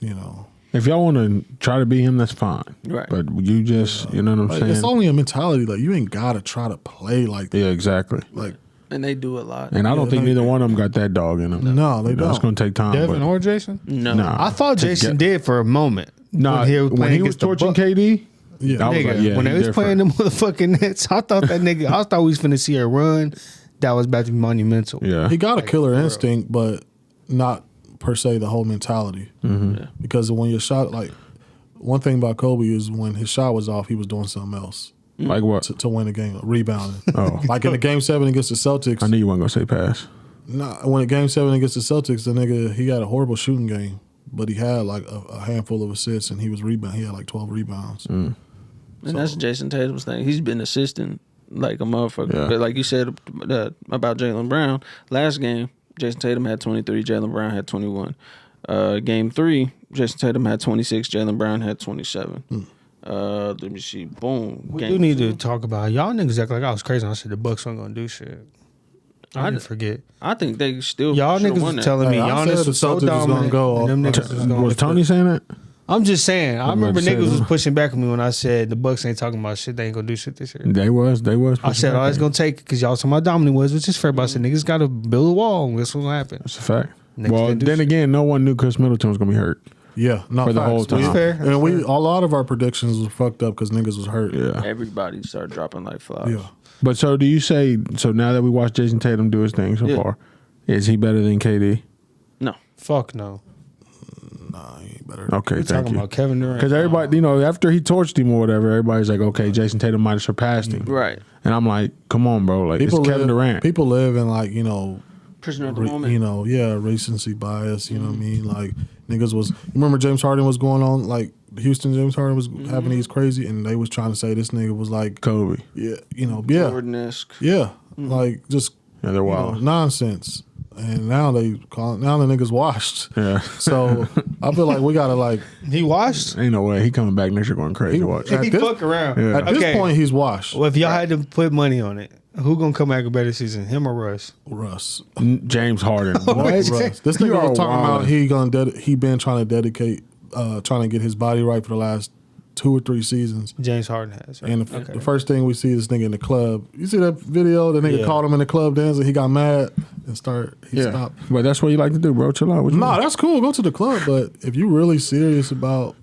Speaker 5: you know.
Speaker 2: If y'all want to try to beat him, that's fine.
Speaker 3: Right.
Speaker 2: But you just, you know what I'm
Speaker 5: Like,
Speaker 2: saying?
Speaker 5: it's only a mentality. Like you ain't gotta try to play like that.
Speaker 2: Yeah, exactly.
Speaker 5: Like
Speaker 3: And they do a lot.
Speaker 2: And I don't
Speaker 5: Yeah,
Speaker 2: think
Speaker 5: like-
Speaker 2: neither one of them got that dog in them.
Speaker 5: no, they
Speaker 2: You know, it's
Speaker 5: don't.
Speaker 2: going to take time.
Speaker 4: Devin
Speaker 2: but
Speaker 4: or Jason?
Speaker 3: No.
Speaker 2: Nah.
Speaker 4: I thought
Speaker 2: To
Speaker 4: Jason
Speaker 2: get-
Speaker 4: did for a moment.
Speaker 2: Nah, when he was torching KD,
Speaker 5: Yeah,
Speaker 2: I was
Speaker 4: Nigga,
Speaker 2: like, yeah,
Speaker 4: when they
Speaker 2: he's
Speaker 4: was playing the motherfucking Nets, I thought we was finna see a run that was about to be monumental.
Speaker 2: Yeah,
Speaker 5: he got a killer instinct, but not per se the whole mentality. Because when your shot, like one thing about Kobe is when his shot was off, he was doing something else
Speaker 2: like what?
Speaker 5: to win the game, rebounding.
Speaker 2: Oh.
Speaker 5: Like in the game 7 against the Celtics.
Speaker 2: I knew you weren't gonna say pass.
Speaker 5: Nah, when in game 7 against the Celtics, the nigga he had a horrible shooting game, but he had like a handful of assists and he was rebound. He had like 12 rebounds.
Speaker 3: And that's Jason Tatum's thing. He's been assisting like a motherfucker.
Speaker 2: Yeah.
Speaker 3: But like you said about Jaylen Brown, last game, Jason Tatum had 23, Jaylen Brown had 21. Game 3, Jason Tatum had 26, Jaylen Brown had 27. Let me see. Boom.
Speaker 4: We
Speaker 3: Game
Speaker 4: do need
Speaker 3: 2.
Speaker 4: to talk about y'all niggas act like I was crazy when I said the Bucks weren't gonna do shit. I didn't forget.
Speaker 3: I think they still
Speaker 4: Y'all
Speaker 3: should've
Speaker 4: niggas
Speaker 3: won
Speaker 4: was
Speaker 3: that.
Speaker 4: telling me
Speaker 5: I said
Speaker 4: Giannis
Speaker 5: the
Speaker 4: was so
Speaker 5: Celtics was gonna
Speaker 4: dominant.
Speaker 5: go
Speaker 4: and them
Speaker 5: off.
Speaker 4: niggas was gonna
Speaker 2: Was Tony saying that?
Speaker 4: I'm just saying. I remember
Speaker 2: about to say,
Speaker 4: niggas was
Speaker 2: huh?
Speaker 4: pushing back at me when I said the Bucks ain't talking about shit. They ain't gonna do shit this year.
Speaker 2: They was.
Speaker 4: I said, oh, it's gonna take because y'all talking about dominant was, which is fair. But I said, niggas got to build a wall. And this was gonna happen.
Speaker 2: That's a fact.
Speaker 4: Niggas
Speaker 2: Well,
Speaker 4: didn't do
Speaker 2: then
Speaker 4: shit.
Speaker 2: again, no one knew Chris Middleton was gonna be hurt.
Speaker 5: Yeah, no,
Speaker 2: For the whole
Speaker 5: facts.
Speaker 2: time.
Speaker 5: We-
Speaker 4: Fair, that's
Speaker 5: and we
Speaker 4: fair.
Speaker 5: a lot of our predictions was fucked up because niggas was hurt.
Speaker 2: Yeah.
Speaker 3: Everybody started dropping like flies.
Speaker 5: Yeah.
Speaker 2: But so do you say? So now that we watched Jason Tatum do his thing so
Speaker 3: Yeah.
Speaker 2: far, is he better than KD?
Speaker 3: No.
Speaker 4: Fuck no.
Speaker 5: Nah, he ain't better.
Speaker 2: Okay,
Speaker 4: We
Speaker 2: thank
Speaker 4: talking
Speaker 2: you.
Speaker 4: about Kevin Durant.
Speaker 2: Because everybody, after he torched him or whatever, everybody's like, okay, Jason Tatum might have surpassed him.
Speaker 3: Right.
Speaker 2: And I'm like, come on, bro. Like, it's Kevin Durant.
Speaker 5: People live in like
Speaker 3: Prisoner of the moment.
Speaker 5: recency bias. You know what I mean? Like niggas was. You remember James Harden was going on like Houston. James Harden was having these crazy, and they was trying to say this nigga was like
Speaker 2: Kobe.
Speaker 5: yeah, yeah,
Speaker 3: Jordan-esque.
Speaker 5: yeah, like just
Speaker 2: Yeah, they're wild.
Speaker 5: nonsense. And now the niggas washed.
Speaker 2: Yeah.
Speaker 5: So I feel like we gotta like
Speaker 4: he washed.
Speaker 2: Ain't no way. He coming back next year going crazy. Watch.
Speaker 5: At
Speaker 4: He
Speaker 5: this-
Speaker 4: fuck around.
Speaker 2: Yeah.
Speaker 5: at this point he's washed.
Speaker 4: Well, if y'all had to put money on it, who gonna come back a better season, him or Russ?
Speaker 5: Russ.
Speaker 2: James Harden. What?
Speaker 5: Russ. This
Speaker 2: You
Speaker 5: nigga
Speaker 2: are
Speaker 5: was talking
Speaker 2: wild.
Speaker 5: about he been trying to dedicate, trying to get his body right for the last 2 or 3 seasons.
Speaker 4: James Harden has. Right?
Speaker 5: And the first thing we see is this nigga in the club. You see that video? The nigga
Speaker 4: Yeah.
Speaker 5: called him in the club dancing. He got mad and he
Speaker 2: Yeah.
Speaker 5: stopped.
Speaker 2: But that's what you like to do, bro. Chill out. What you
Speaker 5: Nah,
Speaker 2: mean?
Speaker 5: that's cool. Go to the club. But if you really serious about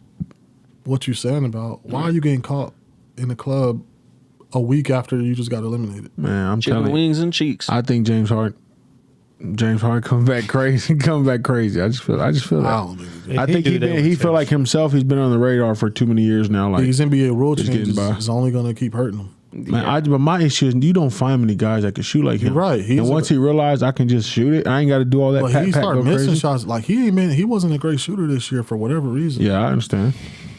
Speaker 5: what you're saying about, why are you getting caught in the club a week after you just got eliminated?
Speaker 2: Man, I'm
Speaker 3: Chicken
Speaker 2: telling you.
Speaker 3: wings and cheeks.
Speaker 2: I think James Harden come back crazy. Come back crazy. I just feel that.
Speaker 5: I don't think he did.
Speaker 2: I
Speaker 4: If he
Speaker 2: think
Speaker 4: do that,
Speaker 2: he
Speaker 4: would
Speaker 2: feel
Speaker 4: change.
Speaker 2: like himself. He's been on the radar for too many years now. Like
Speaker 5: These NBA rule
Speaker 2: just getting
Speaker 5: changes
Speaker 2: by.
Speaker 5: is only going to keep hurting him.
Speaker 2: man, but my issue is you don't find many guys that can shoot like him.
Speaker 5: You're right.
Speaker 2: And once he realized I can just shoot it, I ain't got to do all that.
Speaker 5: But
Speaker 2: pat,
Speaker 5: he
Speaker 2: pat,
Speaker 5: started
Speaker 2: go
Speaker 5: missing
Speaker 2: crazy.
Speaker 5: shots. Like he wasn't a great shooter this year for whatever reason.
Speaker 2: Yeah, I understand.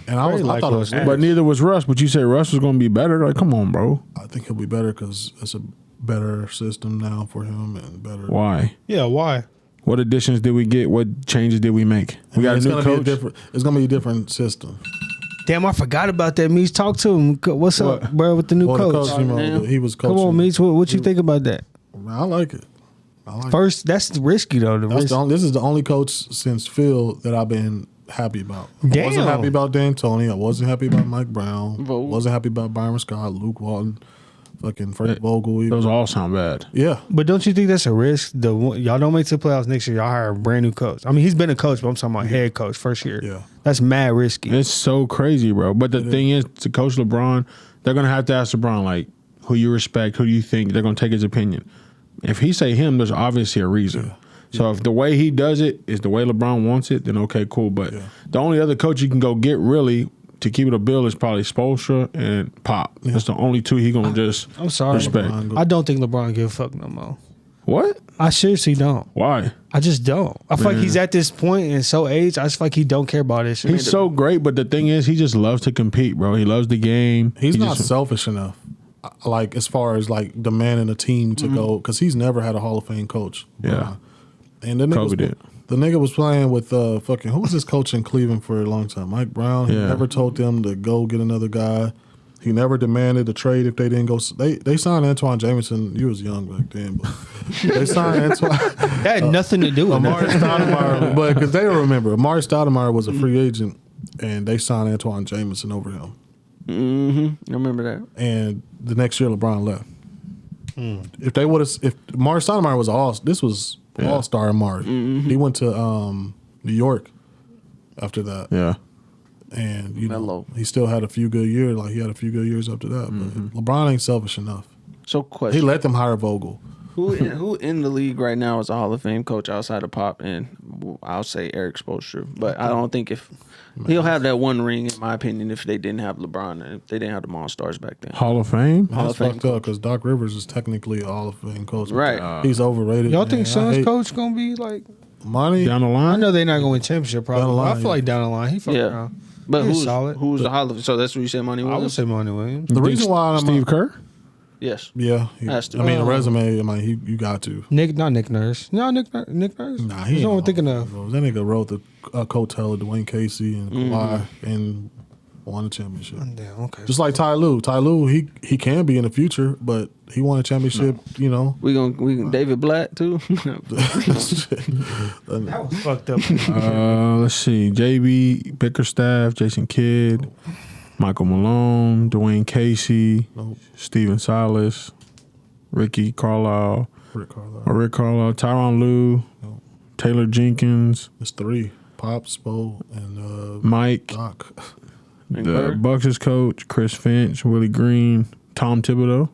Speaker 5: And I thought it was.
Speaker 2: But neither was Russ. But you said Russ was going to be better. Like, come on, bro.
Speaker 5: I think he'll be better because it's a better system now for him and better.
Speaker 2: Why?
Speaker 4: Yeah, why?
Speaker 2: What additions did we get? What changes did we make? We got a
Speaker 5: it's
Speaker 2: new
Speaker 5: gonna
Speaker 2: coach.
Speaker 5: Be a different. It's gonna be a different system.
Speaker 4: Damn, I forgot about that. Meech, talk to him. What's up, bro, with the new
Speaker 5: Well, the
Speaker 4: coach?
Speaker 5: coach, you know, he was coaching.
Speaker 4: Come on, Meech. What you think about that?
Speaker 5: I like it. I like it.
Speaker 4: First, that's risky though.
Speaker 5: This is the only coach since Phil that I've been happy about. I
Speaker 4: Damn.
Speaker 5: wasn't happy about D'Antoni. I wasn't happy about Mike Brown.
Speaker 3: Vogel.
Speaker 5: Wasn't happy about Byron Scott, Luke Walton, fucking Frank Vogel. even.
Speaker 2: Those all sound bad.
Speaker 5: Yeah.
Speaker 4: But don't you think that's a risk? Y'all don't make it to the playoffs next year. Y'all hire a brand new coach. I mean, he's been a coach, but I'm talking about head coach first year.
Speaker 5: Yeah.
Speaker 4: That's mad risky.
Speaker 2: It's so crazy, bro. But the thing is, to coach LeBron, they're gonna have to ask LeBron like, who you respect, who do you think. They're gonna take his opinion. If he say him, there's obviously a reason. So if the way he does it is the way LeBron wants it, then okay, cool. But the only other coach you can go get really to keep it a bill is probably Spoelstra and Pop. That's the only two he gonna just
Speaker 4: I'm sorry.
Speaker 2: respect.
Speaker 5: LeBron.
Speaker 4: I don't think LeBron give a fuck no more.
Speaker 2: What?
Speaker 4: I seriously don't.
Speaker 2: Why?
Speaker 4: I just don't. I feel like he's at this point and so aged. I just feel like he don't care about this shit.
Speaker 2: He's so great, but the thing is, he just loves to compete, bro. He loves the game.
Speaker 5: He's
Speaker 2: He
Speaker 5: not
Speaker 2: just-
Speaker 5: selfish enough. Like as far as like demanding a team to go, because he's never had a Hall of Fame coach.
Speaker 2: Yeah.
Speaker 5: And the nigga
Speaker 2: Kobe
Speaker 5: was,
Speaker 2: did.
Speaker 5: The nigga was playing with fucking who was this coach in Cleveland for a long time? Mike Brown. He
Speaker 2: Yeah.
Speaker 5: never told them to go get another guy. He never demanded a trade if they didn't go. They signed Antoine Jameson. You was young back then, but they signed Antoine.
Speaker 4: That had nothing to do with
Speaker 5: Amari
Speaker 4: that.
Speaker 5: Stoudemire, but because they don't remember, Amari Stoudemire was a free agent, and they signed Antoine Jameson over him.
Speaker 3: I remember that.
Speaker 5: And the next year, LeBron left. If they would have, if Amari Stoudemire was this was all-star Amari. He went to New York after that.
Speaker 2: Yeah.
Speaker 5: and
Speaker 3: Melo.
Speaker 5: he still had a few good years. Like he had a few good years up to that. But LeBron ain't selfish enough.
Speaker 3: So
Speaker 5: He
Speaker 3: question:
Speaker 5: let them hire Vogel.
Speaker 3: Who in the league right now is a Hall of Fame coach outside of Pop? And I'll say Eric Spoelstra, but I don't think if he'll have that one ring, in my opinion, if they didn't have LeBron and if they didn't have the Monstars back then.
Speaker 2: Hall of Fame.
Speaker 3: Hall
Speaker 5: That's
Speaker 3: of Fame
Speaker 5: fucked up because Doc Rivers is technically a Hall of Fame coach.
Speaker 3: Right.
Speaker 5: He's overrated.
Speaker 4: Y'all
Speaker 5: man.
Speaker 4: think
Speaker 5: I
Speaker 4: Suns
Speaker 5: hate
Speaker 4: coach gonna be like?
Speaker 5: money?
Speaker 2: Down the
Speaker 4: I
Speaker 2: line.
Speaker 4: know they're not gonna win championship probably.
Speaker 5: Down the
Speaker 4: but I
Speaker 5: line,
Speaker 4: feel like down the line he fucking
Speaker 3: Yeah.
Speaker 4: around.
Speaker 3: But
Speaker 4: He's
Speaker 3: who's
Speaker 4: solid.
Speaker 3: who's the Hall of? So that's what you said, Money
Speaker 4: I would
Speaker 3: Williams.
Speaker 4: say Monty Williams.
Speaker 5: The reason why I'm
Speaker 2: Steve Kerr.
Speaker 3: Yes.
Speaker 5: yeah,
Speaker 3: Has to.
Speaker 5: I mean, the resume. I mean, you got to.
Speaker 4: Not Nick Nurse. No, Nick Nurse.
Speaker 5: Nah,
Speaker 4: He's
Speaker 5: he
Speaker 4: the
Speaker 5: ain't
Speaker 4: one
Speaker 5: no
Speaker 4: thinking
Speaker 5: Hall
Speaker 4: of.
Speaker 5: Fame. That nigga wrote the coattail of Dwayne Casey and Kawhi and won a championship.
Speaker 4: Damn, okay.
Speaker 5: Just like Ty Lue. Ty Lue, he can be in the future, but he won a championship. You know,
Speaker 3: We gonna David Blatt too.
Speaker 4: That was fucked up.
Speaker 2: Let's see. JB Bickerstaff, Jason Kidd, Michael Malone, Dwayne Casey,
Speaker 5: Nope.
Speaker 2: Steven Silas, Ricky Carlisle,
Speaker 5: Rick Carlisle.
Speaker 2: Rick Carlisle, Tyronn Lue,
Speaker 5: Nope.
Speaker 2: Taylor Jenkins,
Speaker 5: It's three: Pop, Spo, and
Speaker 2: Mike,
Speaker 5: Doc.
Speaker 3: And
Speaker 2: the
Speaker 3: Kerr.
Speaker 2: Bucks' coach, Chris Finch, Willie Green, Tom Thibodeau.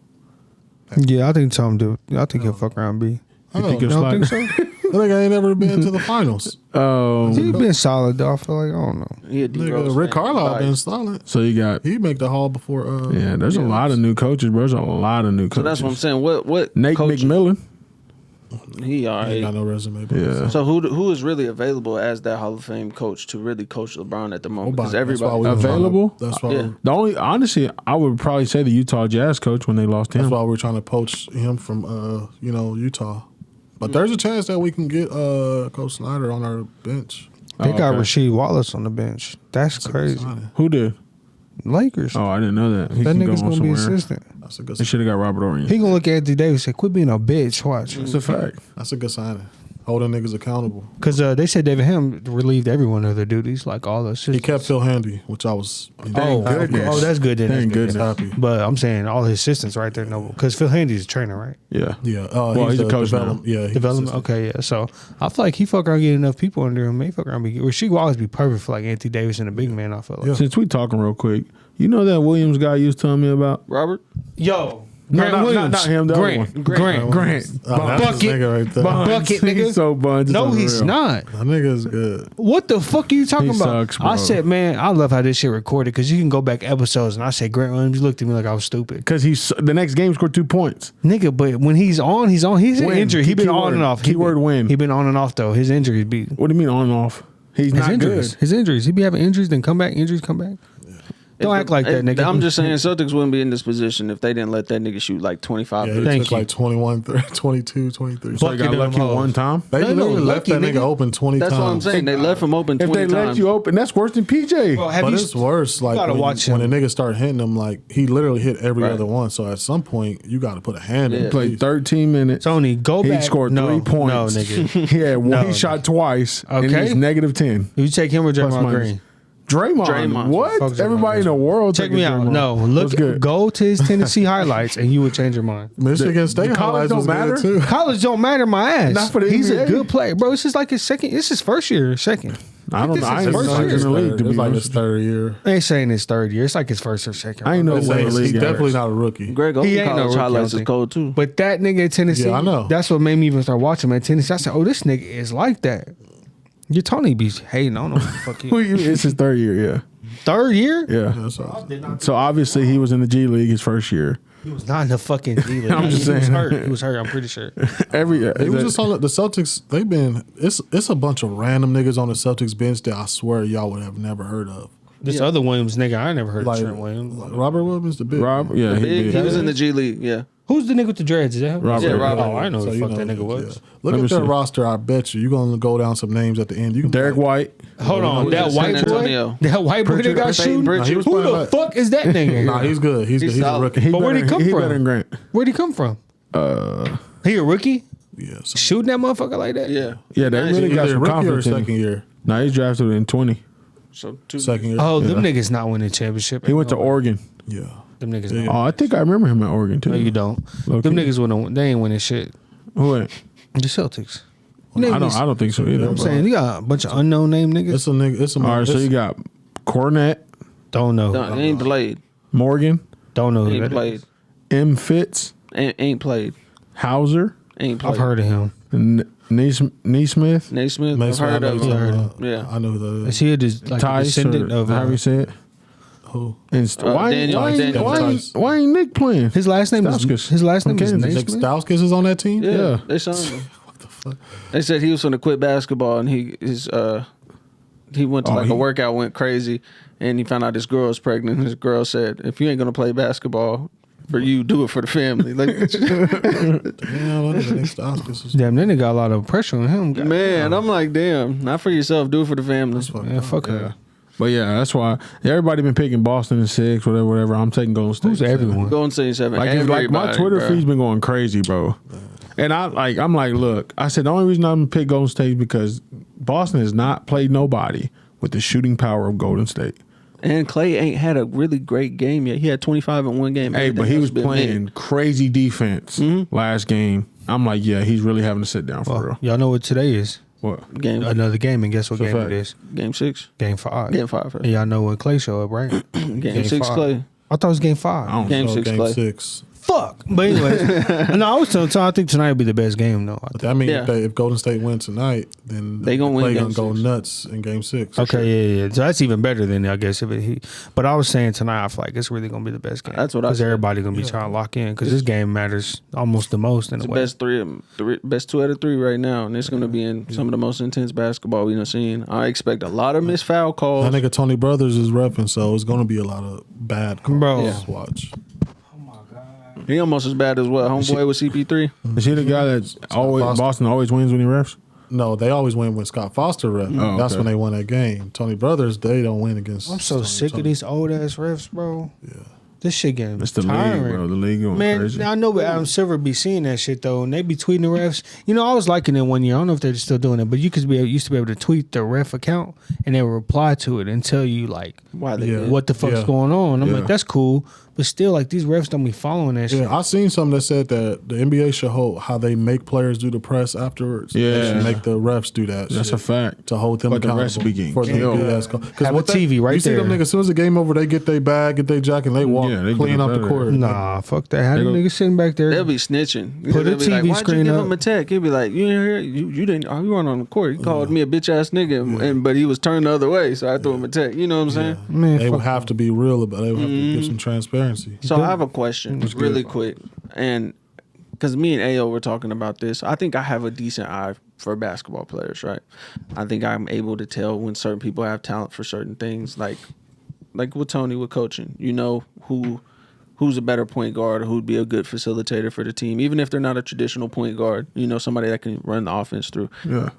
Speaker 4: Yeah, I think Tom do. I think he'll fuck around B.
Speaker 2: You think
Speaker 5: Oh,
Speaker 2: it's
Speaker 4: You don't
Speaker 2: like
Speaker 4: think so?
Speaker 5: That nigga ain't never been to the finals.
Speaker 4: He's been solid though. I feel like I don't know.
Speaker 3: He a D
Speaker 5: Nigga,
Speaker 3: Rose
Speaker 5: Rick
Speaker 3: fan.
Speaker 5: Carlisle been
Speaker 3: Biased.
Speaker 5: solid.
Speaker 2: So you got
Speaker 5: He make the Hall before.
Speaker 2: yeah. There's a lot of new coaches, bro. There's a lot of new coaches.
Speaker 3: So that's what I'm saying. What
Speaker 2: Nate
Speaker 3: coach-
Speaker 2: McMillan.
Speaker 3: He all
Speaker 5: He ain't got
Speaker 3: right.
Speaker 5: no resume. But
Speaker 2: Yeah.
Speaker 3: So who is really available as that Hall of Fame coach to really coach LeBron at the moment? Because
Speaker 5: Nobody. That's why
Speaker 3: everybody.
Speaker 5: we were trying to-
Speaker 2: Available?
Speaker 5: That's why.
Speaker 3: Yeah.
Speaker 2: The only honestly, I would probably say the Utah Jazz coach when they lost him.
Speaker 5: That's why we're trying to poach him from Utah. But there's a chance that we can get Coach Snyder on our bench.
Speaker 4: They got
Speaker 2: okay.
Speaker 4: Rasheed Wallace on the bench. That's crazy.
Speaker 5: Signing.
Speaker 2: Who did?
Speaker 4: Lakers.
Speaker 2: Oh, I didn't know that. He
Speaker 4: that
Speaker 2: can go
Speaker 4: nigga's
Speaker 2: on
Speaker 4: gonna be
Speaker 2: somewhere.
Speaker 4: assistant.
Speaker 5: That's a good.
Speaker 2: They should have got Robert Orion.
Speaker 4: He gonna look at Anthony Davis and say, "Quit being a bitch." Watch,
Speaker 2: That's a fact.
Speaker 5: That's a good signing. Holding niggas accountable.
Speaker 4: because they said David Ham relieved everyone of their duties, like all the assistants.
Speaker 5: He kept Phil Handy, which I was.
Speaker 4: Oh,
Speaker 2: goodness.
Speaker 4: oh, that's good. Then that's
Speaker 2: Thank
Speaker 4: good.
Speaker 2: goodness.
Speaker 5: happy.
Speaker 4: But I'm saying all his assistants right there, no, because Phil Handy's a trainer, right?
Speaker 2: Yeah.
Speaker 5: Yeah.
Speaker 2: Well, he's a
Speaker 5: the
Speaker 2: coach now.
Speaker 5: develop- Yeah. he's
Speaker 4: Development.
Speaker 5: assistant.
Speaker 4: Okay, yeah. So I feel like he fuck around getting enough people under him. He fuck around be. Or she will always be perfect for like Anthony Davis and a big man. I feel like.
Speaker 5: Yeah.
Speaker 2: Since we talking real quick, you know that Williams guy you was telling me about?
Speaker 3: Robert.
Speaker 4: Yo,
Speaker 2: No,
Speaker 4: Grant
Speaker 2: not
Speaker 4: Williams,
Speaker 2: him. The
Speaker 4: Grant,
Speaker 2: other one.
Speaker 4: Grant,
Speaker 2: Grant.
Speaker 5: Oh, that's his
Speaker 4: Bucket.
Speaker 5: nigga right there.
Speaker 4: Bucket, nigga.
Speaker 2: He's so buns.
Speaker 4: No, he's not.
Speaker 5: That nigga's good.
Speaker 4: What the fuck are you talking
Speaker 2: He
Speaker 4: about?
Speaker 2: sucks, bro.
Speaker 4: I said, man, I love how this shit recorded because you can go back episodes and I said Grant Williams. You looked at me like I was stupid,
Speaker 2: Because he's the next game scored 2 points.
Speaker 4: nigga. But when he's on, he's on. He's
Speaker 2: Win.
Speaker 4: injured. He been
Speaker 2: Keyword.
Speaker 4: on and off.
Speaker 2: Keyword win.
Speaker 4: He been on and off though. His injuries be
Speaker 2: What do you mean on and off? He's
Speaker 4: his
Speaker 2: not
Speaker 4: injuries.
Speaker 2: good.
Speaker 4: His injuries. He be having injuries, then come back. Injuries come back. Don't act like that, nigga.
Speaker 3: I'm just saying Celtics wouldn't be in this position if they didn't let that nigga shoot like 25.
Speaker 5: Yeah, he
Speaker 4: Thank
Speaker 5: took
Speaker 4: you.
Speaker 5: like 21, 22, 23.
Speaker 2: So he got
Speaker 4: Bucket
Speaker 2: lucky
Speaker 4: them hoes.
Speaker 2: one time.
Speaker 5: They
Speaker 4: No,
Speaker 5: literally left
Speaker 4: lucky,
Speaker 5: that nigga
Speaker 4: nigga.
Speaker 5: open 20
Speaker 3: That's
Speaker 5: times.
Speaker 3: what I'm saying. They left him open
Speaker 2: If
Speaker 3: 20
Speaker 2: they let
Speaker 3: times.
Speaker 2: you open, that's worse than PJ.
Speaker 4: Bro, have
Speaker 5: But
Speaker 4: you?
Speaker 5: it's worse. Like
Speaker 4: gotta
Speaker 5: when,
Speaker 4: watch
Speaker 5: when a
Speaker 4: him.
Speaker 5: nigga start hitting him, like he literally hit every
Speaker 3: Right.
Speaker 5: other one. So at some point, you got to put a hand in.
Speaker 3: Yeah.
Speaker 5: it.
Speaker 2: Played 13 minutes.
Speaker 4: Tony, go
Speaker 2: He
Speaker 4: back.
Speaker 2: scored
Speaker 4: no,
Speaker 2: 3 points.
Speaker 4: No, nigga.
Speaker 2: He had one.
Speaker 4: No.
Speaker 2: He shot twice. And
Speaker 4: Okay.
Speaker 2: he's negative 10.
Speaker 4: You take him or
Speaker 2: Plus
Speaker 4: Draymond
Speaker 2: minus.
Speaker 4: Green?
Speaker 2: Draymond. What?
Speaker 4: Fuck Draymond
Speaker 2: Everybody in
Speaker 4: Green.
Speaker 2: the world
Speaker 4: Check
Speaker 2: taking
Speaker 4: me out.
Speaker 2: Draymond.
Speaker 4: No,
Speaker 2: What's
Speaker 4: look,
Speaker 2: good?
Speaker 4: go to his Tennessee highlights, and you would change your mind.
Speaker 5: Michigan State
Speaker 2: the college
Speaker 5: highlights was
Speaker 2: don't matter?
Speaker 5: good too.
Speaker 4: College don't matter, my ass.
Speaker 2: Not for the
Speaker 4: He's
Speaker 2: NBA?
Speaker 4: a good player, bro. This is like his second. This is first year, or second.
Speaker 2: I don't
Speaker 4: This
Speaker 2: know.
Speaker 4: is
Speaker 2: I ain't
Speaker 4: first
Speaker 2: know
Speaker 4: year.
Speaker 2: he's in the league, to
Speaker 5: It's
Speaker 2: be
Speaker 5: like
Speaker 2: honest.
Speaker 5: his third year.
Speaker 4: They ain't saying his third year. It's like his first or second.
Speaker 2: I ain't know
Speaker 4: bro.
Speaker 2: what
Speaker 5: Like,
Speaker 2: the
Speaker 5: he's
Speaker 2: league
Speaker 5: definitely
Speaker 2: average.
Speaker 5: not a rookie.
Speaker 3: Greg
Speaker 4: He
Speaker 3: Oden
Speaker 4: ain't no
Speaker 3: college
Speaker 4: rookie, I
Speaker 3: highlights
Speaker 4: don't
Speaker 3: is cold too.
Speaker 4: But that nigga at Tennessee,
Speaker 5: Yeah, I know.
Speaker 4: That's what made me even start watching him at Tennessee. I said, "Oh, this nigga is like that." Your Tony be hating. I don't know what the fuck
Speaker 2: Who
Speaker 4: he.
Speaker 2: you- It's his third year, yeah.
Speaker 4: Third year?
Speaker 2: Yeah.
Speaker 5: That's all.
Speaker 2: So obviously he was in the G League his first year.
Speaker 4: He was not in the fucking G League.
Speaker 2: I'm just
Speaker 4: He was
Speaker 2: saying.
Speaker 4: hurt. He was hurt. I'm pretty sure.
Speaker 2: Every year.
Speaker 5: It was just on the Celtics. They've been it's a bunch of random niggas on the Celtics bench that I swear y'all would have never heard of.
Speaker 4: This other Williams nigga, I never heard
Speaker 5: Like,
Speaker 4: of Trent Williams.
Speaker 5: like Robert Williams, the big
Speaker 2: Rob, yeah,
Speaker 3: Big, he was in the G League. Yeah.
Speaker 4: Who's the nigga with the dreads? Is that him?
Speaker 2: Robert.
Speaker 3: Yeah, Robert.
Speaker 4: Oh, I know who
Speaker 5: So
Speaker 4: the
Speaker 5: you
Speaker 4: fuck
Speaker 5: know,
Speaker 4: that nigga was.
Speaker 5: yeah. Look
Speaker 2: Let me
Speaker 5: at their
Speaker 2: see.
Speaker 5: roster. I bet you're gonna go down some names at the end. You can
Speaker 2: Derek White.
Speaker 4: Hold on,
Speaker 3: was
Speaker 4: that
Speaker 3: in San
Speaker 4: white boy,
Speaker 3: Antonio.
Speaker 4: that white boy that got
Speaker 3: Payton
Speaker 4: shooting.
Speaker 3: Pritchard.
Speaker 5: Nah, he was
Speaker 4: Who
Speaker 5: playing
Speaker 4: the
Speaker 5: like-
Speaker 4: fuck is that nigga?
Speaker 5: Nah, he's good. He's a
Speaker 3: solid.
Speaker 5: rookie.
Speaker 4: But where'd he come
Speaker 2: He
Speaker 4: from?
Speaker 2: better than Grant.
Speaker 4: Where'd he come from? He a rookie
Speaker 5: Yeah, so
Speaker 4: shooting that motherfucker like that?
Speaker 3: Yeah.
Speaker 2: Yeah, they really got
Speaker 5: either
Speaker 2: some
Speaker 5: rookie or
Speaker 2: confidence in
Speaker 5: second
Speaker 2: him.
Speaker 5: year.
Speaker 2: Nah, he's drafted in 20.
Speaker 3: So two.
Speaker 5: Second year.
Speaker 4: Oh, them niggas not winning championship.
Speaker 2: He went to Oregon.
Speaker 5: Yeah.
Speaker 4: Them niggas.
Speaker 5: Yeah.
Speaker 4: Not.
Speaker 2: Oh, I think I remember him at Oregon too.
Speaker 4: No, you don't.
Speaker 2: Low
Speaker 4: Them
Speaker 2: key.
Speaker 4: niggas wouldn't. They ain't winning shit.
Speaker 2: Who went?
Speaker 4: The Celtics.
Speaker 2: I don't think so either.
Speaker 4: I'm saying you got a bunch of unknown name niggas.
Speaker 5: It's a nigga. It's a
Speaker 2: All right, so
Speaker 5: it's-
Speaker 2: you got Cornette,
Speaker 4: Don't know.
Speaker 3: No, he ain't played.
Speaker 2: Morgan,
Speaker 4: Don't know who
Speaker 3: Ain't
Speaker 4: that
Speaker 3: played.
Speaker 4: is.
Speaker 2: M. Fitz,
Speaker 3: Ain't played.
Speaker 2: Hauser,
Speaker 3: Ain't played.
Speaker 4: I've heard of him.
Speaker 2: Neesmith,
Speaker 3: Nate Smith.
Speaker 5: Mason,
Speaker 3: I've heard of him. Yeah.
Speaker 5: I know who that
Speaker 4: Is
Speaker 5: is.
Speaker 4: he like a
Speaker 2: Tice,
Speaker 4: descendant
Speaker 2: or
Speaker 4: of
Speaker 2: how you say it?
Speaker 5: Who?
Speaker 2: And
Speaker 3: Daniel Tice.
Speaker 2: why ain't Nick playing?
Speaker 4: his last name is
Speaker 2: Stauskas.
Speaker 4: his last name
Speaker 2: From
Speaker 4: is
Speaker 2: Kansas.
Speaker 5: Nick
Speaker 4: Naismith?
Speaker 5: Stauskas is on that team?
Speaker 3: Yeah.
Speaker 2: Yeah.
Speaker 3: They signed him.
Speaker 5: What the fuck?
Speaker 3: They said he was going to quit basketball, and he went to a workout, went crazy, and he found out his girl was pregnant. And his girl said, "If you ain't going to play basketball for you, do it for the family." Like,
Speaker 5: Damn, I think Nick Stauskas is
Speaker 4: Damn, then they got a lot of pressure on him. God.
Speaker 3: man, I'm like, damn, not for yourself, do it for the family.
Speaker 4: Man, fuck her.
Speaker 2: But yeah, that's why everybody been picking Boston in 6, whatever. I'm taking Golden State.
Speaker 4: Who's
Speaker 2: in 7.
Speaker 4: everyone?
Speaker 3: Golden State 7.
Speaker 2: Like, it's like my
Speaker 3: Everybody,
Speaker 2: Twitter
Speaker 3: bro.
Speaker 2: feed's been going crazy, bro. And I'm like, look, I said the only reason I'm gonna pick Golden State is because Boston has not played nobody with the shooting power of Golden State.
Speaker 3: And Clay ain't had a really great game yet. He had 25 in one game.
Speaker 2: Hey, but he
Speaker 3: Everything
Speaker 2: was
Speaker 3: else been
Speaker 2: playing
Speaker 3: mid.
Speaker 2: crazy defense last game. I'm like, yeah, he's really having to sit down for
Speaker 4: Well,
Speaker 2: real.
Speaker 4: y'all know what today is?
Speaker 2: What?
Speaker 3: Game
Speaker 4: Another game, and guess what
Speaker 2: What's
Speaker 4: game
Speaker 2: that?
Speaker 4: it is?
Speaker 3: Game 6.
Speaker 4: Game 5.
Speaker 3: Game 5.
Speaker 4: And y'all know when Clay show up, right?
Speaker 3: Game 6
Speaker 4: 5.
Speaker 3: Clay.
Speaker 4: I thought it was game 5.
Speaker 2: I don't
Speaker 3: Game
Speaker 2: know.
Speaker 3: 6
Speaker 5: game
Speaker 3: Clay.
Speaker 5: 6.
Speaker 4: Fuck. But anyways, no, I was telling Tom, I think tonight will be the best game though.
Speaker 5: But that means
Speaker 3: Yeah.
Speaker 5: if Golden State win tonight, then
Speaker 3: They gonna win
Speaker 5: Clay
Speaker 3: game
Speaker 5: gonna go
Speaker 3: 6.
Speaker 5: nuts in game 6.
Speaker 4: Okay, yeah. So that's even better than I guess if it. But I was saying tonight, I feel like it's really gonna be the best game.
Speaker 3: That's what I
Speaker 4: because
Speaker 3: said.
Speaker 4: everybody gonna be trying to lock in because this game matters almost the most in a
Speaker 3: It's the
Speaker 4: way.
Speaker 3: best 2 out of 3 right now, and it's going to be in some of the most intense basketball we've seen. I expect a lot of missed foul calls.
Speaker 5: That nigga Tony Brothers is repping, so it's gonna be a lot of bad calls.
Speaker 4: Bro.
Speaker 3: Yeah.
Speaker 5: Watch.
Speaker 3: He almost as bad as what homeboy with CP3.
Speaker 2: Is he the guy that always
Speaker 5: Foster.
Speaker 2: Boston always wins when he refs?
Speaker 5: No, they always win when Scott Foster rep.
Speaker 2: Oh,
Speaker 5: That's
Speaker 2: okay.
Speaker 5: when they won that game. Tony Brothers, they don't win against.
Speaker 4: I'm so
Speaker 5: Tony-
Speaker 4: sick of
Speaker 5: Tony.
Speaker 4: these old ass refs, bro.
Speaker 5: Yeah.
Speaker 4: This shit getting
Speaker 2: It's the
Speaker 4: tiring.
Speaker 2: league, bro. The league going
Speaker 4: Man,
Speaker 2: crazy.
Speaker 4: I know, but Adam Silver be seeing that shit though, and they be tweeting the refs. You know, I was liking it one year. I don't know if they're still doing it, but you used to be able to tweet the ref account, and they would reply to it and tell you like
Speaker 3: Why they
Speaker 5: Yeah.
Speaker 3: did.
Speaker 4: what the fuck's
Speaker 5: Yeah.
Speaker 4: going on. I'm
Speaker 2: Yeah.
Speaker 4: like, that's cool, but still, like these refs don't be following that shit.
Speaker 5: Yeah, I seen something that said that the NBA should hold how they make players do the press afterwards. They
Speaker 2: Yeah.
Speaker 5: should make the refs do that.
Speaker 2: That's
Speaker 5: shit
Speaker 2: a fact.
Speaker 5: to hold them
Speaker 2: But the
Speaker 5: accountable
Speaker 2: refs be getting
Speaker 5: for the
Speaker 2: killed.
Speaker 5: BS call. Because
Speaker 4: Have a TV right
Speaker 5: you see them
Speaker 4: there.
Speaker 5: niggas, as soon as the game over, they get their bag, get their jacket, and they walk
Speaker 2: Yeah, they
Speaker 5: clean
Speaker 2: get
Speaker 5: up the
Speaker 2: better.
Speaker 5: court.
Speaker 4: Nah, fuck that. How
Speaker 2: They
Speaker 4: them
Speaker 2: go-
Speaker 4: niggas sitting back there?
Speaker 3: They'll be snitching.
Speaker 4: Put a
Speaker 3: They'll be
Speaker 4: TV
Speaker 3: like, Why'd
Speaker 4: screen
Speaker 3: you give
Speaker 4: up.
Speaker 3: him a tech? He'll be like, you didn't hear? You didn't. Oh, you weren't on the court. He called me a bitch ass nigga, and but he was turned the other way, so I threw him a tech. You know what I'm saying?
Speaker 4: Man,
Speaker 5: They would
Speaker 4: fuck
Speaker 5: have to be real about it. They would have to give some transparency.
Speaker 3: So I have a question, really quick, and because me and Ayo were talking about this, I think I have a decent eye for basketball players, right? I think I'm able to tell when certain people have talent for certain things, like with Tony with coaching. You know who's a better point guard, or who'd be a good facilitator for the team, even if they're not a traditional point guard. You know, somebody that can run the offense through.
Speaker 2: Yeah.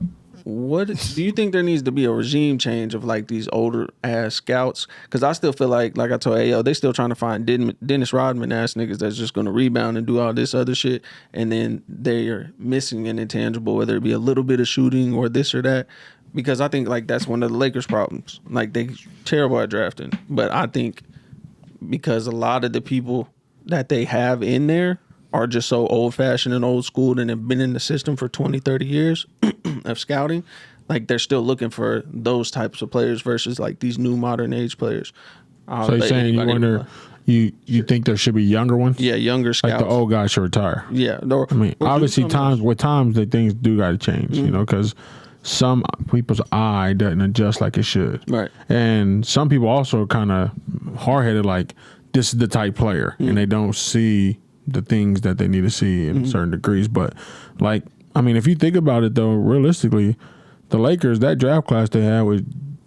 Speaker 3: What do you think there needs to be a regime change of like these older ass scouts? Because I still feel like I told Ayo, they still trying to find Dennis Rodman ass niggas that's just going to rebound and do all this other shit, and then they're missing an intangible, whether it be a little bit of shooting or this or that. Because I think like that's one of the Lakers' problems. Like they terrible at drafting, but I think because a lot of the people that they have in there are just so old-fashioned and old-school and have been in the system for 20, 30 years of scouting, like they're still looking for those types of players versus like these new modern age players.
Speaker 2: So you're saying you wonder, you think there should be younger ones?
Speaker 3: Yeah, younger scouts.
Speaker 2: Like the old guys should retire.
Speaker 3: Yeah.
Speaker 2: I mean, obviously times the things do got to change, you know, because some people's eye doesn't adjust like it should.
Speaker 3: Right.
Speaker 2: And some people also kind of hard-headed, like this is the type player, and they don't see the things that they need to see in certain degrees. But like, I mean, if you think about it though, realistically, the Lakers, that draft class they had was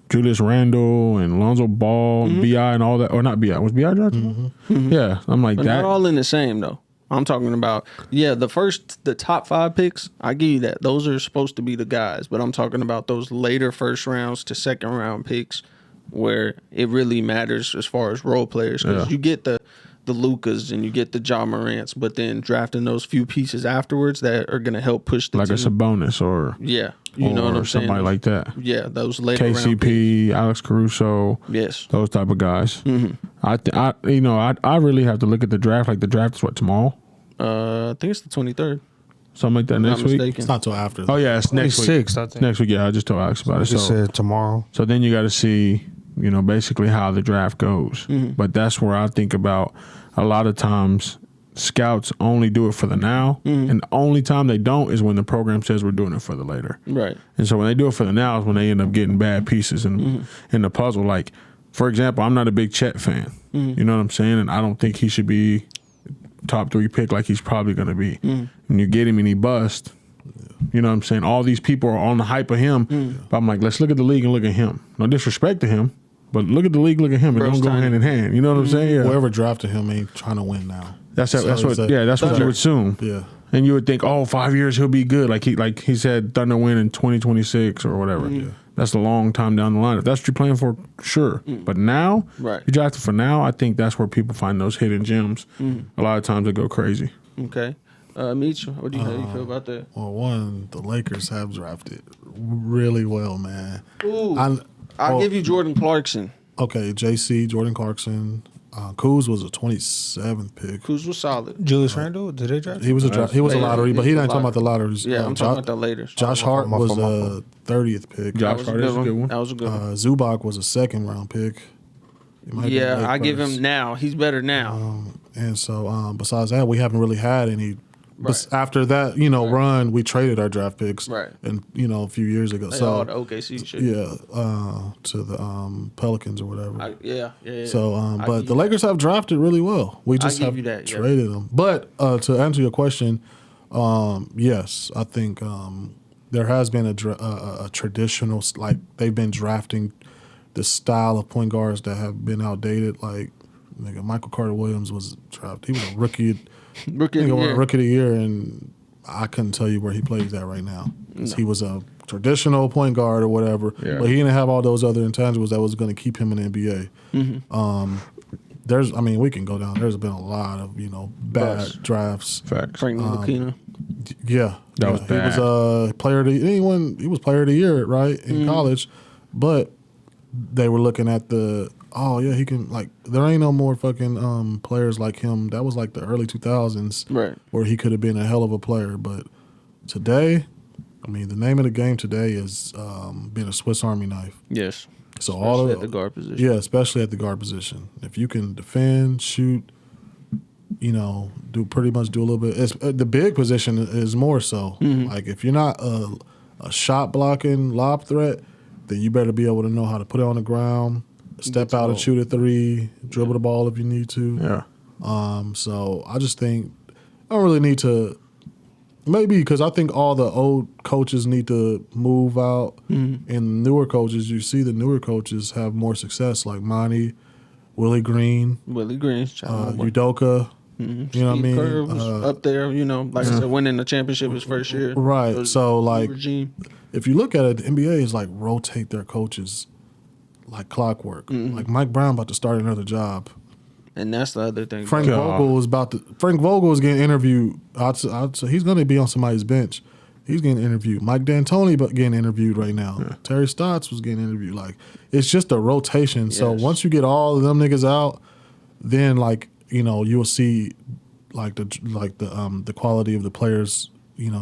Speaker 2: Julius Randle and Lonzo Ball and B.I. and all that, or not B.I. Was B.I. drafted? Yeah, I'm like
Speaker 3: But
Speaker 2: that.
Speaker 3: they're all in the same though. I'm talking about, the top 5 picks, I give you that. Those are supposed to be the guys, but I'm talking about those later first rounds to second round picks where it really matters as far as role players. Because you get the Lucas and you get the Ja Morants, but then drafting those few pieces afterwards that are going to help push the
Speaker 2: like
Speaker 3: team.
Speaker 2: a Sabonis or
Speaker 3: Yeah. You know what I'm saying?
Speaker 2: somebody like that.
Speaker 3: Yeah, those later round picks.
Speaker 2: KCP, Alex Caruso,
Speaker 3: Yes.
Speaker 2: those type of guys. I really have to look at the draft. Like the draft is what, tomorrow?
Speaker 3: I think it's the 23rd.
Speaker 2: Something like that
Speaker 3: Not
Speaker 2: next week.
Speaker 3: mistaken.
Speaker 5: It's not till after.
Speaker 2: Oh yeah, it's next week.
Speaker 4: 26th, I think.
Speaker 2: Next week, yeah. I just told Alex about
Speaker 4: I
Speaker 2: it.
Speaker 4: just
Speaker 2: So,
Speaker 4: said tomorrow.
Speaker 2: so then you got to see you know, basically how the draft goes. But that's where I think about a lot of times scouts only do it for the now, and the only time they don't is when the program says we're doing it for the later.
Speaker 3: Right.
Speaker 2: And so when they do it for the now is when they end up getting bad pieces in the puzzle. Like, for example, I'm not a big Chet fan. You know what I'm saying? And I don't think he should be top 3 pick like he's probably going to be. And you get him and he bust. You know what I'm saying? All these people are on the hype of him. But I'm like, let's look at the league and look at him. No disrespect to him, but look at the league, look at him. It don't go hand in hand. You know what I'm saying? Yeah.
Speaker 5: Whoever drafted him ain't trying to win now.
Speaker 2: That's what you would assume.
Speaker 5: Yeah.
Speaker 2: And you would think, 5 years he'll be good. Like he said, Thunder win in 2026 or whatever. Yeah. That's a long time down the line. If that's what you're playing for, sure. But now, you drafted for now, I think that's where people find those hidden gems. A lot of times they go crazy.
Speaker 3: Okay. Mitch, how do you feel about that?
Speaker 5: Well, one, the Lakers have drafted really well, man.
Speaker 3: Ooh, I'll give you Jordan Clarkson.
Speaker 5: Okay, JC, Jordan Clarkson. Kuz was a 27th pick.
Speaker 3: Kuz was solid.
Speaker 4: Julius Randle, did they draft?
Speaker 5: He was a lottery, but he didn't talk about the lotteries.
Speaker 3: Yeah, I'm talking about the later.
Speaker 5: Josh Hart was a 30th pick.
Speaker 2: Josh Hart is a good one.
Speaker 3: That was a good one.
Speaker 5: Zubac was a 2nd round pick.
Speaker 3: Yeah, I give him now. He's better now.
Speaker 5: And so, besides that, we haven't really had any.
Speaker 3: Right.
Speaker 5: After that, run, we traded our draft picks.
Speaker 3: Right.
Speaker 5: And, a few years ago.
Speaker 3: They
Speaker 5: so
Speaker 3: all the OKC shit.
Speaker 5: Yeah, to the Pelicans or whatever.
Speaker 3: Yeah.
Speaker 5: So, but the Lakers have drafted really well. We just have traded them. But to answer your question, yes, I think there has been a traditional, like they've been drafting the style of point guards that have been outdated. Like, Michael Carter Williams was drafted. He was a rookie. Rookie of the year, and I couldn't tell you where he plays at right now. He was a traditional point guard or whatever, but he didn't have all those other intangibles that was going to keep him in the NBA. We can go down. There's been a lot of bad drafts.
Speaker 2: Facts.
Speaker 3: Frank Ntilikina.
Speaker 5: Yeah,
Speaker 2: that was bad.
Speaker 5: He was player of the he was player of the year, right, in college, but they were looking at he can, like, there ain't no more fucking players like him. That was like the early 2000s,
Speaker 3: right,
Speaker 5: where he could have been a hell of a player. But today, the name of the game today is being a Swiss Army knife.
Speaker 3: Yes.
Speaker 5: So
Speaker 3: especially at the guard position.
Speaker 5: Yeah, especially at the guard position. If you can defend, shoot, do a little bit. The big position is more so. Like, if you're not a shot blocking lob threat, then you better be able to know how to put it on the ground, step out and shoot a 3, dribble the ball if you need to.
Speaker 2: Yeah.
Speaker 5: So I just think I don't really need to. Maybe because I think all the old coaches need to move out, and newer coaches. You see, the newer coaches have more success, like Monty, Willie Green, Udoka. You know what I mean?
Speaker 3: Kerr was up there. Like I said, winning the championship his first year.
Speaker 5: Right. So, like,
Speaker 3: regime.
Speaker 5: If you look at it, the NBA is like rotate their coaches like clockwork. Like Mike Brown about to start another job.
Speaker 3: And that's the other thing.
Speaker 5: Frank Vogel is getting interviewed. I'd say he's going to be on somebody's bench. He's getting interviewed. Mike D'Antoni getting interviewed right now. Yeah. Terry Stotts was getting interviewed. Like, it's just a rotation. Yes. So once you get all of them niggas out, then you'll see the quality of the players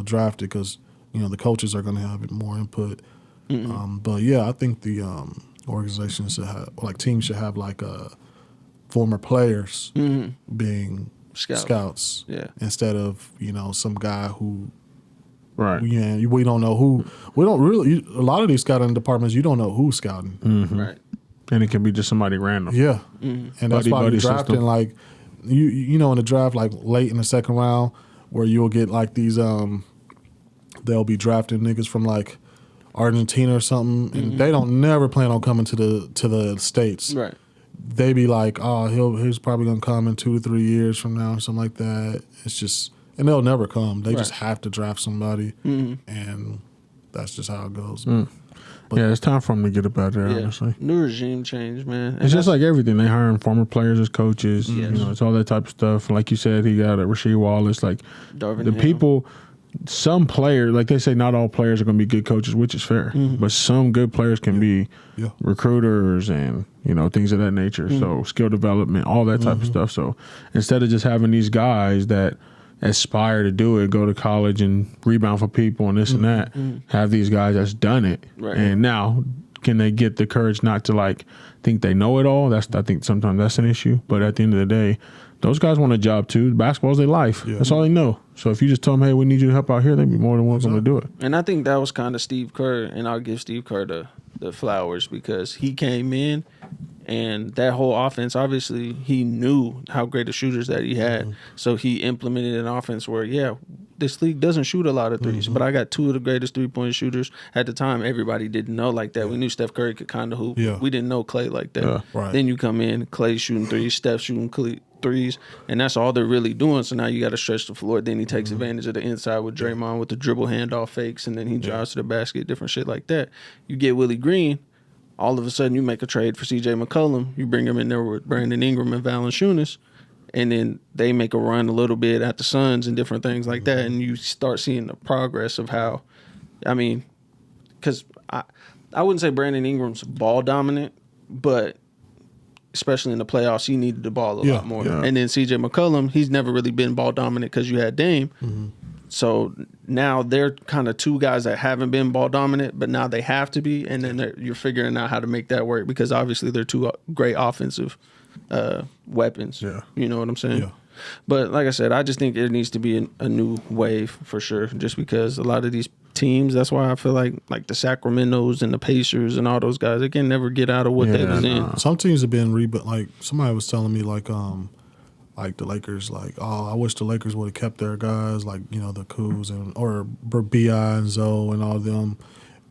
Speaker 5: drafted, because the coaches are going to have more input. But yeah, I think the organizations should have, teams should have former players being scouts instead of some guy who we don't know who. We don't really, a lot of these scouting departments, you don't know who's scouting.
Speaker 3: Right.
Speaker 2: And it can be just somebody random.
Speaker 5: Yeah. And that's why you're drafting system. In the draft, late in the second round, where you'll get these they'll be drafting niggas from Argentina or something, and they don't never plan on coming to the States.
Speaker 3: Right.
Speaker 5: They be like, he's probably gonna come in 2 to 3 years from now or something like that. It's just, and they'll never come. They just have to draft somebody, and that's just how it goes. But,
Speaker 2: it's time for them to get up out there, honestly.
Speaker 3: New regime change, man.
Speaker 2: It's just like everything. They hiring former players as coaches. It's all that type of stuff. Like you said, he got Rasheed Wallace.
Speaker 3: Darvin
Speaker 2: the
Speaker 3: Ham.
Speaker 2: People, some players, like they say, not all players are going to be good coaches, which is fair. But some good players can be recruiters and, things of that nature. So skill development, all that type of stuff. So instead of just having these guys that aspire to do it, go to college and rebound for people and this and that, have these guys that's done it.
Speaker 3: Right.
Speaker 2: And now can they get the courage not to like think they know it all? I think sometimes that's an issue. But at the end of the day, those guys want a job too. Basketball's their life. Yeah. That's all they know. So if you just tell them, hey, we need you to help out here, they'd be more than welcome to do it.
Speaker 3: And I think that was kind of Steve Kerr, and I'll give Steve Kerr the flowers because he came in and that whole offense, obviously, he knew how great of shooters that he had. Mm-hmm. So he implemented an offense where, this league doesn't shoot a lot of threes, but I got two of the greatest three-point shooters. At the time, everybody didn't know like that. We knew Steph Curry could kind of hoop. Yeah. We didn't know Klay like that. Yeah. Right. Then you come in, Klay shooting threes, Steph shooting threes, and that's all they're really doing. So now you got to stretch the floor. Then he takes advantage of the inside with Draymond with the dribble handoff fakes, and then he drives to the basket, different shit like that. You get Willie Green, all of a sudden you make a trade for C.J. McCollum. You bring him in there with Brandon Ingram and Valanciunas, and then they make a run a little bit at the Suns and different things like that, and you start seeing the progress of how, I mean, because I wouldn't say Brandon Ingram's ball dominant, but especially in the playoffs, he needed the ball a lot more. Yeah. And then C.J. McCollum, he's never really been ball dominant because you had Dame. Mm-hmm. So now they're kind of two guys that haven't been ball dominant, but now they have to be, and then you're figuring out how to make that work because obviously they're two great offensive weapons. Yeah. You know what I'm saying? Yeah. But like I said, I just think it needs to be a new wave for sure, just because a lot of these teams, that's why I feel like the Sacramentos and the Pacers and all those guys, they can never get out of what they was in.
Speaker 5: Some teams have been rebuilt. Like somebody was telling me like the Lakers, I wish the Lakers would have kept their guys, the Kuz or B.I. and Zoe and all of them,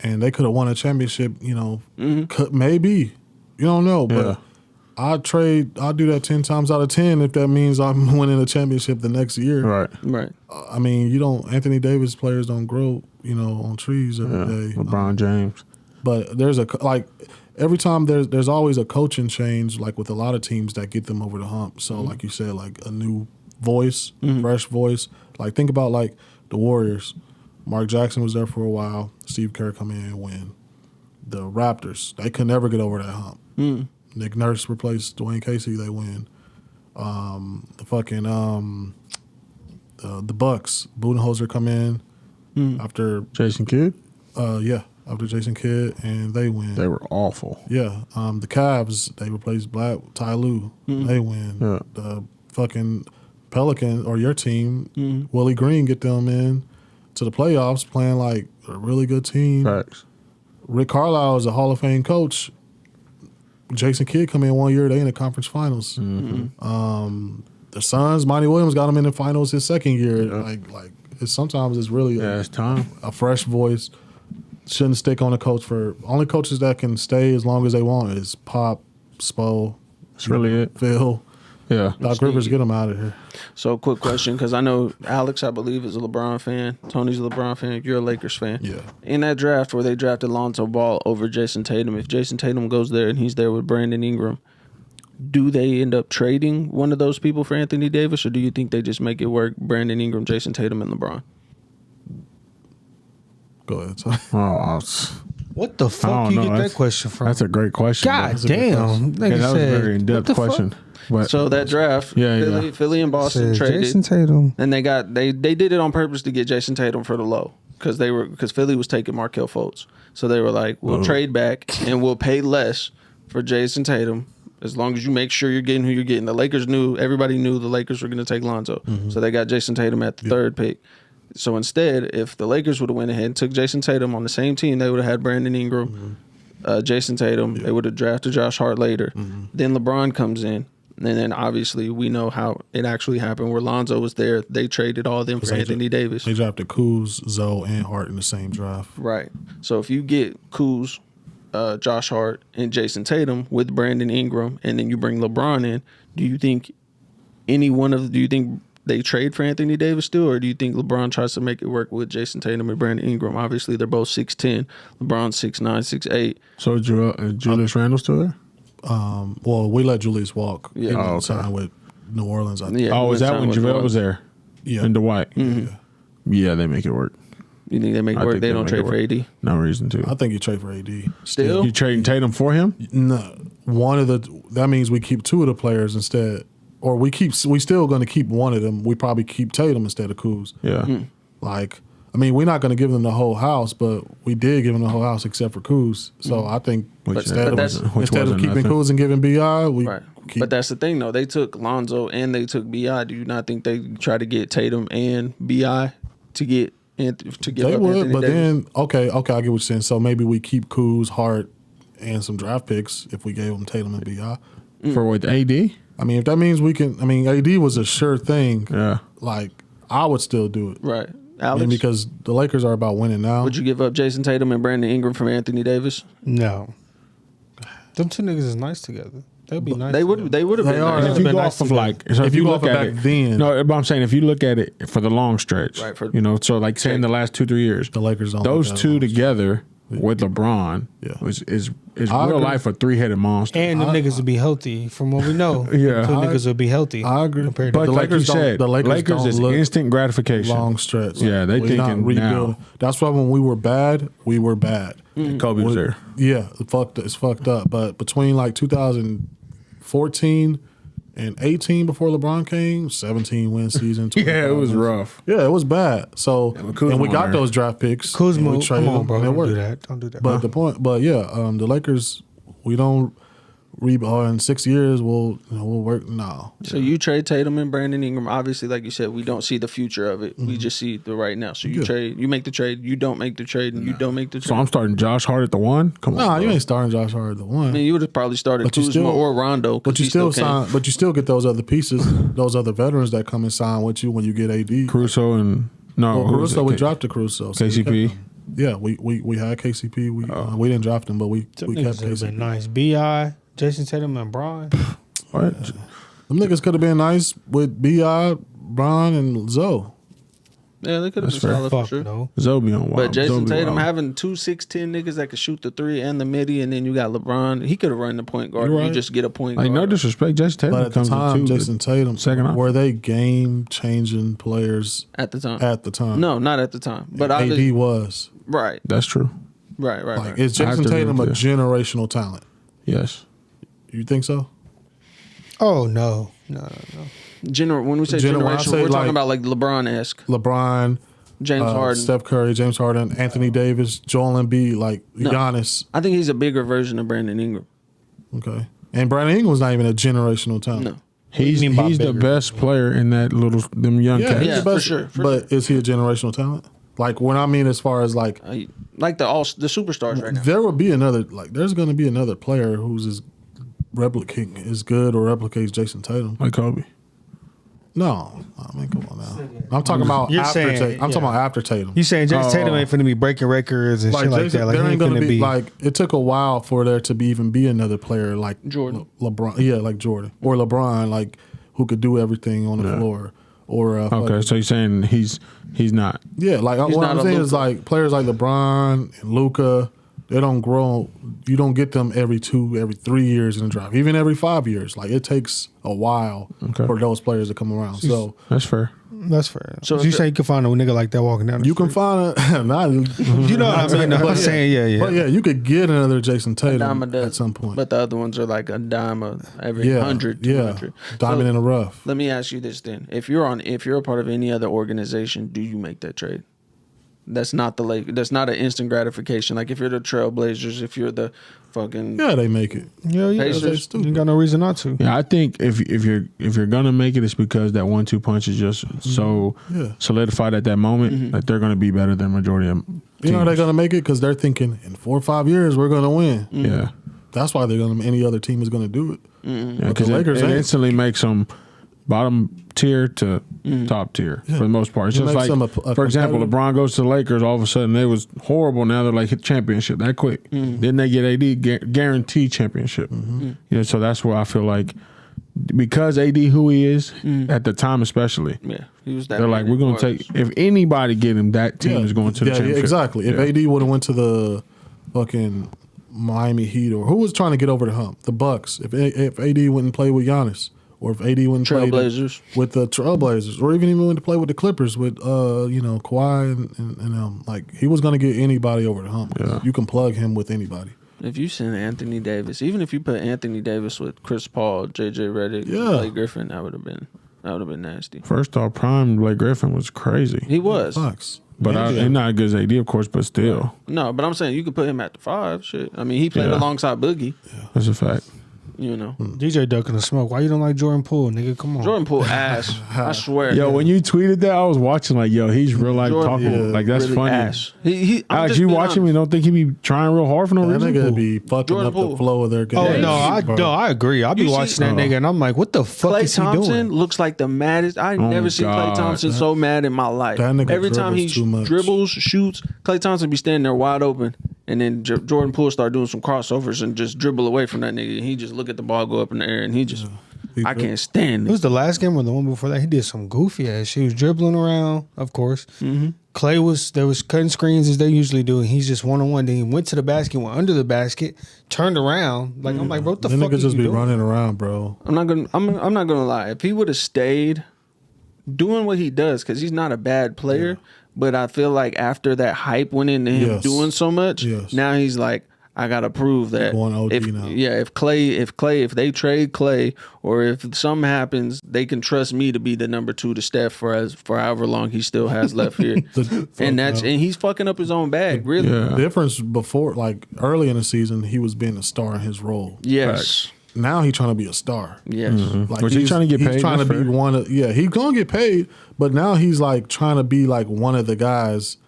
Speaker 5: and they could have won a championship. Maybe, you don't know, but I'll do that 10 times out of 10 if that means I'm winning a championship the next year.
Speaker 3: Right.
Speaker 5: I mean, Anthony Davis players don't grow, on trees every day.
Speaker 2: LeBron James.
Speaker 5: But there's every time there's always a coaching change, with a lot of teams that get them over the hump. So like you said, a new voice, fresh voice. Think about the Warriors. Mark Jackson was there for a while. Steve Kerr come in and win. The Raptors, they could never get over that hump. Nick Nurse replaced Dwayne Casey, they win. The Bucks, Budenholzer come in after
Speaker 2: Jason Kidd?
Speaker 5: After Jason Kidd, and they win.
Speaker 2: They were awful.
Speaker 5: Yeah. The Cavs, they replaced Ty Lue. They win. Yeah. The fucking Pelicans, or your team, Willie Green get them in to the playoffs playing a really good team.
Speaker 2: Facts.
Speaker 5: Rick Carlisle is a Hall of Fame coach. Jason Kidd come in one year, they in the conference finals. The Suns, Monty Williams got him in the finals his second year. Sometimes it's really
Speaker 2: it's time.
Speaker 5: A fresh voice. Shouldn't stick on a coach for only coaches that can stay as long as they want is Pop, Spo.
Speaker 2: That's really it.
Speaker 5: Phil.
Speaker 2: Yeah.
Speaker 5: Doc Rivers, get him out of here.
Speaker 3: So, quick question, because I know Alex, I believe, is a LeBron fan. Tony's a LeBron fan. You're a Lakers fan.
Speaker 5: Yeah.
Speaker 3: In that draft where they drafted Lonzo Ball over Jason Tatum, if Jason Tatum goes there and he's there with Brandon Ingram, do they end up trading one of those people for Anthony Davis, or do you think they just make it work, Brandon Ingram, Jason Tatum, and LeBron?
Speaker 5: Go ahead.
Speaker 4: What the fuck you get that question from?
Speaker 2: That's a great question.
Speaker 4: God damn.
Speaker 2: That was a very in-depth question.
Speaker 3: But, so that draft, Philly and Boston traded
Speaker 4: Jason Tatum,
Speaker 3: and they did it on purpose to get Jason Tatum for the low because Philly was taking Markelle Fultz, so they were like, we'll trade back and we'll pay less for Jason Tatum as long as you make sure you're getting who you're getting. The Lakers everybody knew the Lakers were going to take Lonzo, so they got Jason Tatum at the third pick. So instead, if the Lakers would have went ahead and took Jason Tatum on the same team, they would have had Brandon Ingram, Jason Tatum. They would have drafted Josh Hart later. Then LeBron comes in. And then obviously we know how it actually happened where Lonzo was there. They traded all of them for Anthony Davis.
Speaker 5: They drafted Kuz, Zoe, and Hart in the same draft.
Speaker 3: Right. So if you get Kuz, Josh Hart, and Jason Tatum with Brandon Ingram, and then you bring LeBron in, do you think they trade for Anthony Davis still, or do you think LeBron tries to make it work with Jason Tatum and Brandon Ingram? Obviously, they're both 6'10". LeBron's 6'9", 6'8".
Speaker 2: So Julius Randle still there?
Speaker 5: Well, we let Julius walk. Yeah. Signed with New Orleans, I think.
Speaker 2: Yeah, was that when JaVale was there?
Speaker 5: Yeah.
Speaker 2: And Dwight? Yeah, they make it work.
Speaker 3: You think they make it work? They don't trade for AD?
Speaker 2: No reason to.
Speaker 5: I think you trade for AD.
Speaker 3: Still?
Speaker 2: You trading Tatum for him?
Speaker 5: No. That means we keep two of the players instead. Or we still going to keep one of them. We probably keep Tatum instead of Kuz.
Speaker 2: Yeah.
Speaker 5: I mean, we're not going to give them the whole house, but we did give them the whole house except for Kuz. So I think instead of keeping Kuz and giving Bi, we keep.
Speaker 3: But that's the thing, though. They took Lonzo and they took Bi. Do you not think they try to get Tatum and Bi to get
Speaker 5: They
Speaker 3: up
Speaker 5: would,
Speaker 3: Anthony
Speaker 5: but
Speaker 3: Davis?
Speaker 5: then okay, I get what you're saying. So maybe we keep Kuz, Hart, and some draft picks if we gave them Tatum and Bi.
Speaker 2: For with AD?
Speaker 5: I mean, if that means we can. I mean, AD was a sure thing.
Speaker 2: Yeah.
Speaker 5: Like I would still do it.
Speaker 3: Right.
Speaker 5: I
Speaker 3: Alex,
Speaker 5: mean, because the Lakers are about winning now.
Speaker 3: would you give up Jason Tatum and Brandon Ingram from Anthony Davis?
Speaker 4: No. Them two niggas is nice together. They'd be nice.
Speaker 3: They would have been
Speaker 5: are.
Speaker 3: nice.
Speaker 2: And if you
Speaker 5: been
Speaker 2: go
Speaker 5: nice
Speaker 2: off of
Speaker 5: together.
Speaker 2: like, so
Speaker 5: If
Speaker 2: if
Speaker 5: you
Speaker 2: you
Speaker 5: go
Speaker 2: look
Speaker 5: off of
Speaker 2: at
Speaker 5: back
Speaker 2: it,
Speaker 5: then.
Speaker 2: no, but I'm saying if you look at it for the long stretch,
Speaker 3: Right, for-
Speaker 2: so like saying the last 2-3 years,
Speaker 5: The Lakers don't
Speaker 2: those
Speaker 5: look that
Speaker 2: two
Speaker 5: long.
Speaker 2: together with LeBron
Speaker 5: Yeah.
Speaker 2: is
Speaker 5: I
Speaker 2: real
Speaker 5: agree.
Speaker 2: life a 3-headed monster.
Speaker 4: And them niggas would be healthy, from what we know.
Speaker 2: Yeah.
Speaker 4: Two niggas would be healthy.
Speaker 5: I agree.
Speaker 4: Compared to
Speaker 2: but
Speaker 5: the
Speaker 2: like
Speaker 5: Lakers
Speaker 2: you said,
Speaker 5: don't- the Lakers don't
Speaker 2: is
Speaker 5: look
Speaker 2: instant gratification.
Speaker 5: long stretch.
Speaker 2: Yeah, they
Speaker 5: We're not
Speaker 2: thinking
Speaker 5: rebuilding.
Speaker 2: now.
Speaker 5: That's why when we were bad, we were bad.
Speaker 2: Kobe was there.
Speaker 5: Yeah, it's fucked up. But between like 2014 and 18 before LeBron came, 17 win season.
Speaker 2: Yeah, it
Speaker 5: 25
Speaker 2: was
Speaker 5: wins.
Speaker 2: rough.
Speaker 5: Yeah, it was bad. So
Speaker 2: but Kuzma
Speaker 5: and we got
Speaker 2: there.
Speaker 5: those draft picks. and
Speaker 4: Kuzma,
Speaker 5: we
Speaker 4: come
Speaker 5: traded
Speaker 4: on,
Speaker 5: them,
Speaker 4: bro.
Speaker 5: and it
Speaker 4: Don't
Speaker 5: worked.
Speaker 4: do that. Don't do that.
Speaker 5: But the point, but yeah, the Lakers, we don't rebuild in 6 years. We'll work. No,
Speaker 3: So you trade Tatum and Brandon Ingram. Obviously, like you said, we don't see the future of it. We just see the right now. So you trade, you make the trade, you don't make the trade, and you don't make the trade.
Speaker 2: So I'm starting Josh Hart at the 1. Come on,
Speaker 5: nah,
Speaker 2: bro.
Speaker 5: you ain't starting Josh Hart at the 1.
Speaker 3: I mean, you would have probably started
Speaker 5: But you
Speaker 3: Kuzma
Speaker 5: still-
Speaker 3: or Rondo. 'cause
Speaker 5: But you
Speaker 3: he
Speaker 5: still
Speaker 3: came.
Speaker 5: sign. But you still get those other pieces, those other veterans that come and sign with you when you get AD.
Speaker 2: Crusoe and no,
Speaker 5: Well,
Speaker 2: who was
Speaker 5: Caruso,
Speaker 2: it?
Speaker 5: we drafted Caruso. So we
Speaker 2: KCP?
Speaker 5: kept him. Yeah, we had KCP. We didn't draft him, but we
Speaker 4: Them
Speaker 5: kept
Speaker 4: niggas would have been
Speaker 5: KCP.
Speaker 4: nice. B.I., Jason Tatum, and Bron.
Speaker 2: What?
Speaker 5: Them niggas could have been nice with Bi, Bron, and Zoe.
Speaker 3: Yeah, they could have been
Speaker 2: That's fair.
Speaker 3: solid for
Speaker 4: Fuck
Speaker 3: sure.
Speaker 4: no.
Speaker 2: Zoe on wild.
Speaker 3: But Jason
Speaker 2: Zoe
Speaker 3: Tatum
Speaker 2: wild.
Speaker 3: having 2 6'10" niggas that could shoot the 3 and the midi, and then you got LeBron. He could have run the point guard.
Speaker 5: You're
Speaker 3: You
Speaker 5: right.
Speaker 3: just get a point
Speaker 2: Like
Speaker 3: guard.
Speaker 2: no disrespect, Jason Tatum
Speaker 5: But at the
Speaker 2: comes
Speaker 5: time,
Speaker 2: with 2.
Speaker 5: Jason Tatum,
Speaker 2: second option.
Speaker 5: were they game changing players
Speaker 3: at the time.
Speaker 5: at the time?
Speaker 3: No, not at the time. But
Speaker 5: AD
Speaker 3: obviously,
Speaker 5: was.
Speaker 3: right,
Speaker 2: That's true.
Speaker 3: right.
Speaker 5: Like, is
Speaker 2: I have
Speaker 5: Jason
Speaker 2: to agree
Speaker 5: Tatum a
Speaker 2: with you.
Speaker 5: generational talent?
Speaker 2: Yes.
Speaker 5: You think so?
Speaker 4: Oh, no. No.
Speaker 3: When we say
Speaker 5: When I
Speaker 3: generational,
Speaker 5: say
Speaker 3: we're talking
Speaker 5: like-
Speaker 3: about like LeBron-esque,
Speaker 5: LeBron,
Speaker 3: James Harden.
Speaker 5: Steph Curry, James Harden, Anthony Davis, Joel Embiid, like Giannis.
Speaker 3: I think he's a bigger version of Brandon Ingram.
Speaker 5: Okay. And Brandon Ingram's not even a generational talent.
Speaker 3: No.
Speaker 2: He's
Speaker 4: mean by
Speaker 2: the
Speaker 4: bigger?
Speaker 2: best player in that them young
Speaker 5: Yeah,
Speaker 2: cats.
Speaker 5: he's
Speaker 3: Yeah,
Speaker 5: the best.
Speaker 3: for sure, for
Speaker 5: but is he a generational talent? Like when I mean as far as like
Speaker 3: Like the superstars right now.
Speaker 5: there will be another there's going to be another player who's as good or replicates Jason Tatum.
Speaker 2: Like Kobe.
Speaker 5: No, I mean come on now. I'm talking about
Speaker 4: You're
Speaker 5: after
Speaker 4: saying-
Speaker 5: Tatum. I'm talking
Speaker 4: yeah.
Speaker 5: about after Tatum.
Speaker 4: You saying Jason Tatum ain't finna be breaking records and shit like
Speaker 5: Jason,
Speaker 4: that? Like
Speaker 5: there
Speaker 4: he
Speaker 5: ain't
Speaker 4: ain't
Speaker 5: gonna
Speaker 4: finna
Speaker 5: be
Speaker 4: be.
Speaker 5: like it took a while for there to be another player like
Speaker 3: Jordan.
Speaker 5: LeBron. Yeah, like Jordan or LeBron, like who could do everything on the floor. Or
Speaker 2: Okay, so you're saying he's not.
Speaker 5: yeah, like
Speaker 3: He's
Speaker 5: what
Speaker 3: not
Speaker 5: I'm
Speaker 3: a
Speaker 5: saying is
Speaker 3: Luka.
Speaker 5: like players like LeBron and Luka, they don't grow. You don't get them every 3 years in the draft, even every 5 years. Like it takes a while
Speaker 2: Okay.
Speaker 5: for those players to come around. So
Speaker 2: That's fair.
Speaker 4: That's fair.
Speaker 3: So
Speaker 4: So you
Speaker 3: if
Speaker 4: say you can find a nigga like that walking down the
Speaker 5: you can
Speaker 4: street?
Speaker 5: find a not.
Speaker 4: You know what I mean? I'm saying, yeah.
Speaker 5: But yeah, you could get another Jason
Speaker 3: Dime a
Speaker 5: Tatum
Speaker 3: dozen.
Speaker 5: at some point.
Speaker 3: But the other ones are like a dime every
Speaker 5: yeah,
Speaker 3: 100,
Speaker 5: yeah,
Speaker 3: 200.
Speaker 5: diamond
Speaker 3: So
Speaker 5: in the rough.
Speaker 3: let me ask you this then: if you're a part of any other organization, do you make that trade? That's not the That's not an instant gratification. Like if you're the Trailblazers, if you're the fucking
Speaker 5: Yeah, they make it.
Speaker 4: Yeah.
Speaker 3: Pacers.
Speaker 4: You got no reason not to.
Speaker 2: Yeah, I think if you're gonna make it, it's because that 1-2 punch is just so
Speaker 5: Yeah.
Speaker 2: solidified at that moment that they're gonna be better than majority of teams.
Speaker 5: You know they're gonna make it because they're thinking in 4 or 5 years we're gonna win.
Speaker 2: Yeah,
Speaker 5: That's why they're gonna. Any other team is gonna do it.
Speaker 2: yeah,
Speaker 5: But the
Speaker 2: because
Speaker 5: Lakers
Speaker 2: it
Speaker 5: ain't.
Speaker 2: instantly makes them bottom tier to top tier for the most part. It's
Speaker 5: It
Speaker 2: just
Speaker 5: makes
Speaker 2: like,
Speaker 5: them a
Speaker 2: for example,
Speaker 5: competitive-
Speaker 2: LeBron goes to the Lakers. All of a sudden, they was horrible. Now they're like hit championship that quick. Then they get AD guaranteed championship. You know, so that's where I feel like because AD who he is at the time, especially.
Speaker 3: yeah, he was that.
Speaker 2: They're like, we're going to take, if anybody get him, that team is going to the championship.
Speaker 5: exactly. If
Speaker 2: Yeah.
Speaker 5: AD would have went to the fucking Miami Heat or who was trying to get over the hump, the Bucks. If AD wouldn't play with Giannis, or if AD wouldn't play
Speaker 3: Trailblazers.
Speaker 5: with the Trailblazers, or even went to play with the Clippers with Kawhi and like he was going to get anybody over the hump.
Speaker 2: Yeah.
Speaker 5: You can plug him with anybody.
Speaker 3: If you send Anthony Davis, even if you put Anthony Davis with Chris Paul, JJ Redick,
Speaker 5: Yeah.
Speaker 3: Blake Griffin, that would have been nasty.
Speaker 2: First off, prime Blake Griffin was crazy.
Speaker 3: He was.
Speaker 5: Fox.
Speaker 2: But
Speaker 5: Yeah.
Speaker 2: he's not as good as AD, of course, but still.
Speaker 3: No, but I'm saying you could put him at the 5. Shit. I mean, he played alongside Boogie.
Speaker 2: That's a fact.
Speaker 3: You know,
Speaker 4: DJ ducking the smoke. Why you don't like Jordan Poole, nigga? Come on.
Speaker 3: Jordan Poole ass. I swear.
Speaker 2: Yo, when you tweeted that, I was watching like, yo, he's real life
Speaker 3: Jordan
Speaker 2: talking.
Speaker 3: Poole
Speaker 2: Like, that's
Speaker 3: really
Speaker 2: funny.
Speaker 3: ass.
Speaker 2: Alex, you watching me, don't think he be trying real hard for no
Speaker 5: That
Speaker 2: reason?
Speaker 5: nigga be fucking
Speaker 3: Jordan
Speaker 5: up
Speaker 3: Poole.
Speaker 5: the flow of their game.
Speaker 4: Oh no, I agree. I be
Speaker 3: You see-
Speaker 4: watching that nigga and I'm like, what the fuck
Speaker 3: Klay
Speaker 4: is he
Speaker 3: Thompson
Speaker 4: doing?
Speaker 3: looks like the maddest. I never seen
Speaker 2: God.
Speaker 3: Klay Thompson so mad in my life.
Speaker 5: That nigga
Speaker 3: Every time he
Speaker 5: dribbles too much.
Speaker 3: dribbles, shoots, Klay Thompson be standing there wide open, and then Jordan Poole start doing some crossovers and just dribble away from that nigga. And he just look at the ball go up in the air, and he just, I can't stand
Speaker 4: It
Speaker 3: it.
Speaker 4: was the last game or the one before that. He did some goofy ass shit. He was dribbling around, of course.
Speaker 3: Mm-hmm.
Speaker 4: Clay was cutting screens as they usually do, and he's just 1-on-1. Then he went to the basket, went under the basket, turned around. Like I'm like, bro, what the
Speaker 5: That
Speaker 4: fuck
Speaker 5: nigga
Speaker 4: is
Speaker 5: just
Speaker 4: you
Speaker 5: be
Speaker 4: doing?
Speaker 5: running around, bro.
Speaker 3: I'm not gonna lie. If he would have stayed doing what he does, because he's not a bad player, but I feel like after that hype went into him
Speaker 5: Yes.
Speaker 3: doing so much,
Speaker 5: Yes.
Speaker 3: now he's like, I gotta prove that
Speaker 5: Going OD
Speaker 3: if
Speaker 5: now.
Speaker 3: if they trade Clay, or if something happens, they can trust me to be the number 2 to Steph for however long he still has left here. and he's fucking up his own bag, really.
Speaker 2: Yeah.
Speaker 5: The difference before, like early in the season, he was being a star in his role.
Speaker 3: Yes.
Speaker 5: Now he's trying to be a star.
Speaker 3: Yes.
Speaker 5: Like
Speaker 2: Which he's trying to get paid,
Speaker 5: He's trying to
Speaker 2: that's
Speaker 5: be
Speaker 2: fair.
Speaker 5: one of he's gonna get paid, but now he's like trying to be like one of the guys,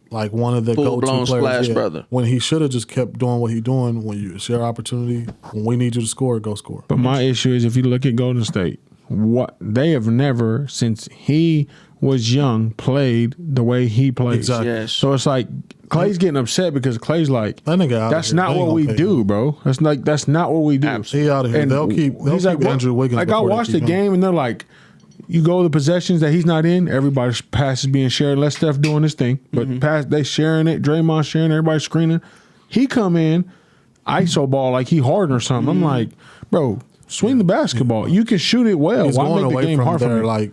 Speaker 5: like one of the
Speaker 3: Full-blown
Speaker 5: go-to players.
Speaker 3: splash brother.
Speaker 5: When he should have just kept doing what he's doing. When you share opportunity, when we need you to score, go score.
Speaker 2: But my issue is if you look at Golden State, what they have never, since he was young, played the way he plays.
Speaker 5: Exactly.
Speaker 3: Yes.
Speaker 2: So it's like Clay's getting upset because Clay's like,
Speaker 5: That nigga out
Speaker 2: that's
Speaker 5: of here.
Speaker 2: not
Speaker 5: They ain't
Speaker 2: what
Speaker 5: gonna
Speaker 2: we
Speaker 5: pay
Speaker 2: do,
Speaker 5: him.
Speaker 2: bro. That's not what we do.
Speaker 5: He out of here.
Speaker 2: And
Speaker 5: They'll keep
Speaker 2: he's like, what?
Speaker 5: Andrew Wiggins.
Speaker 2: Like I
Speaker 5: before they
Speaker 2: watched the
Speaker 5: keep him.
Speaker 2: game and they're like, you go to the possessions that he's not in, everybody's pass is being shared. Let Steph doing his thing, but pass they sharing it. Draymond sharing, everybody screening. He come in, ISO ball like he Harden or something. I'm like, bro, swing the basketball. You can shoot it well.
Speaker 5: He's
Speaker 2: Why
Speaker 5: going
Speaker 2: make the
Speaker 5: away
Speaker 2: game
Speaker 5: from
Speaker 2: hard for
Speaker 5: their
Speaker 2: me?
Speaker 5: like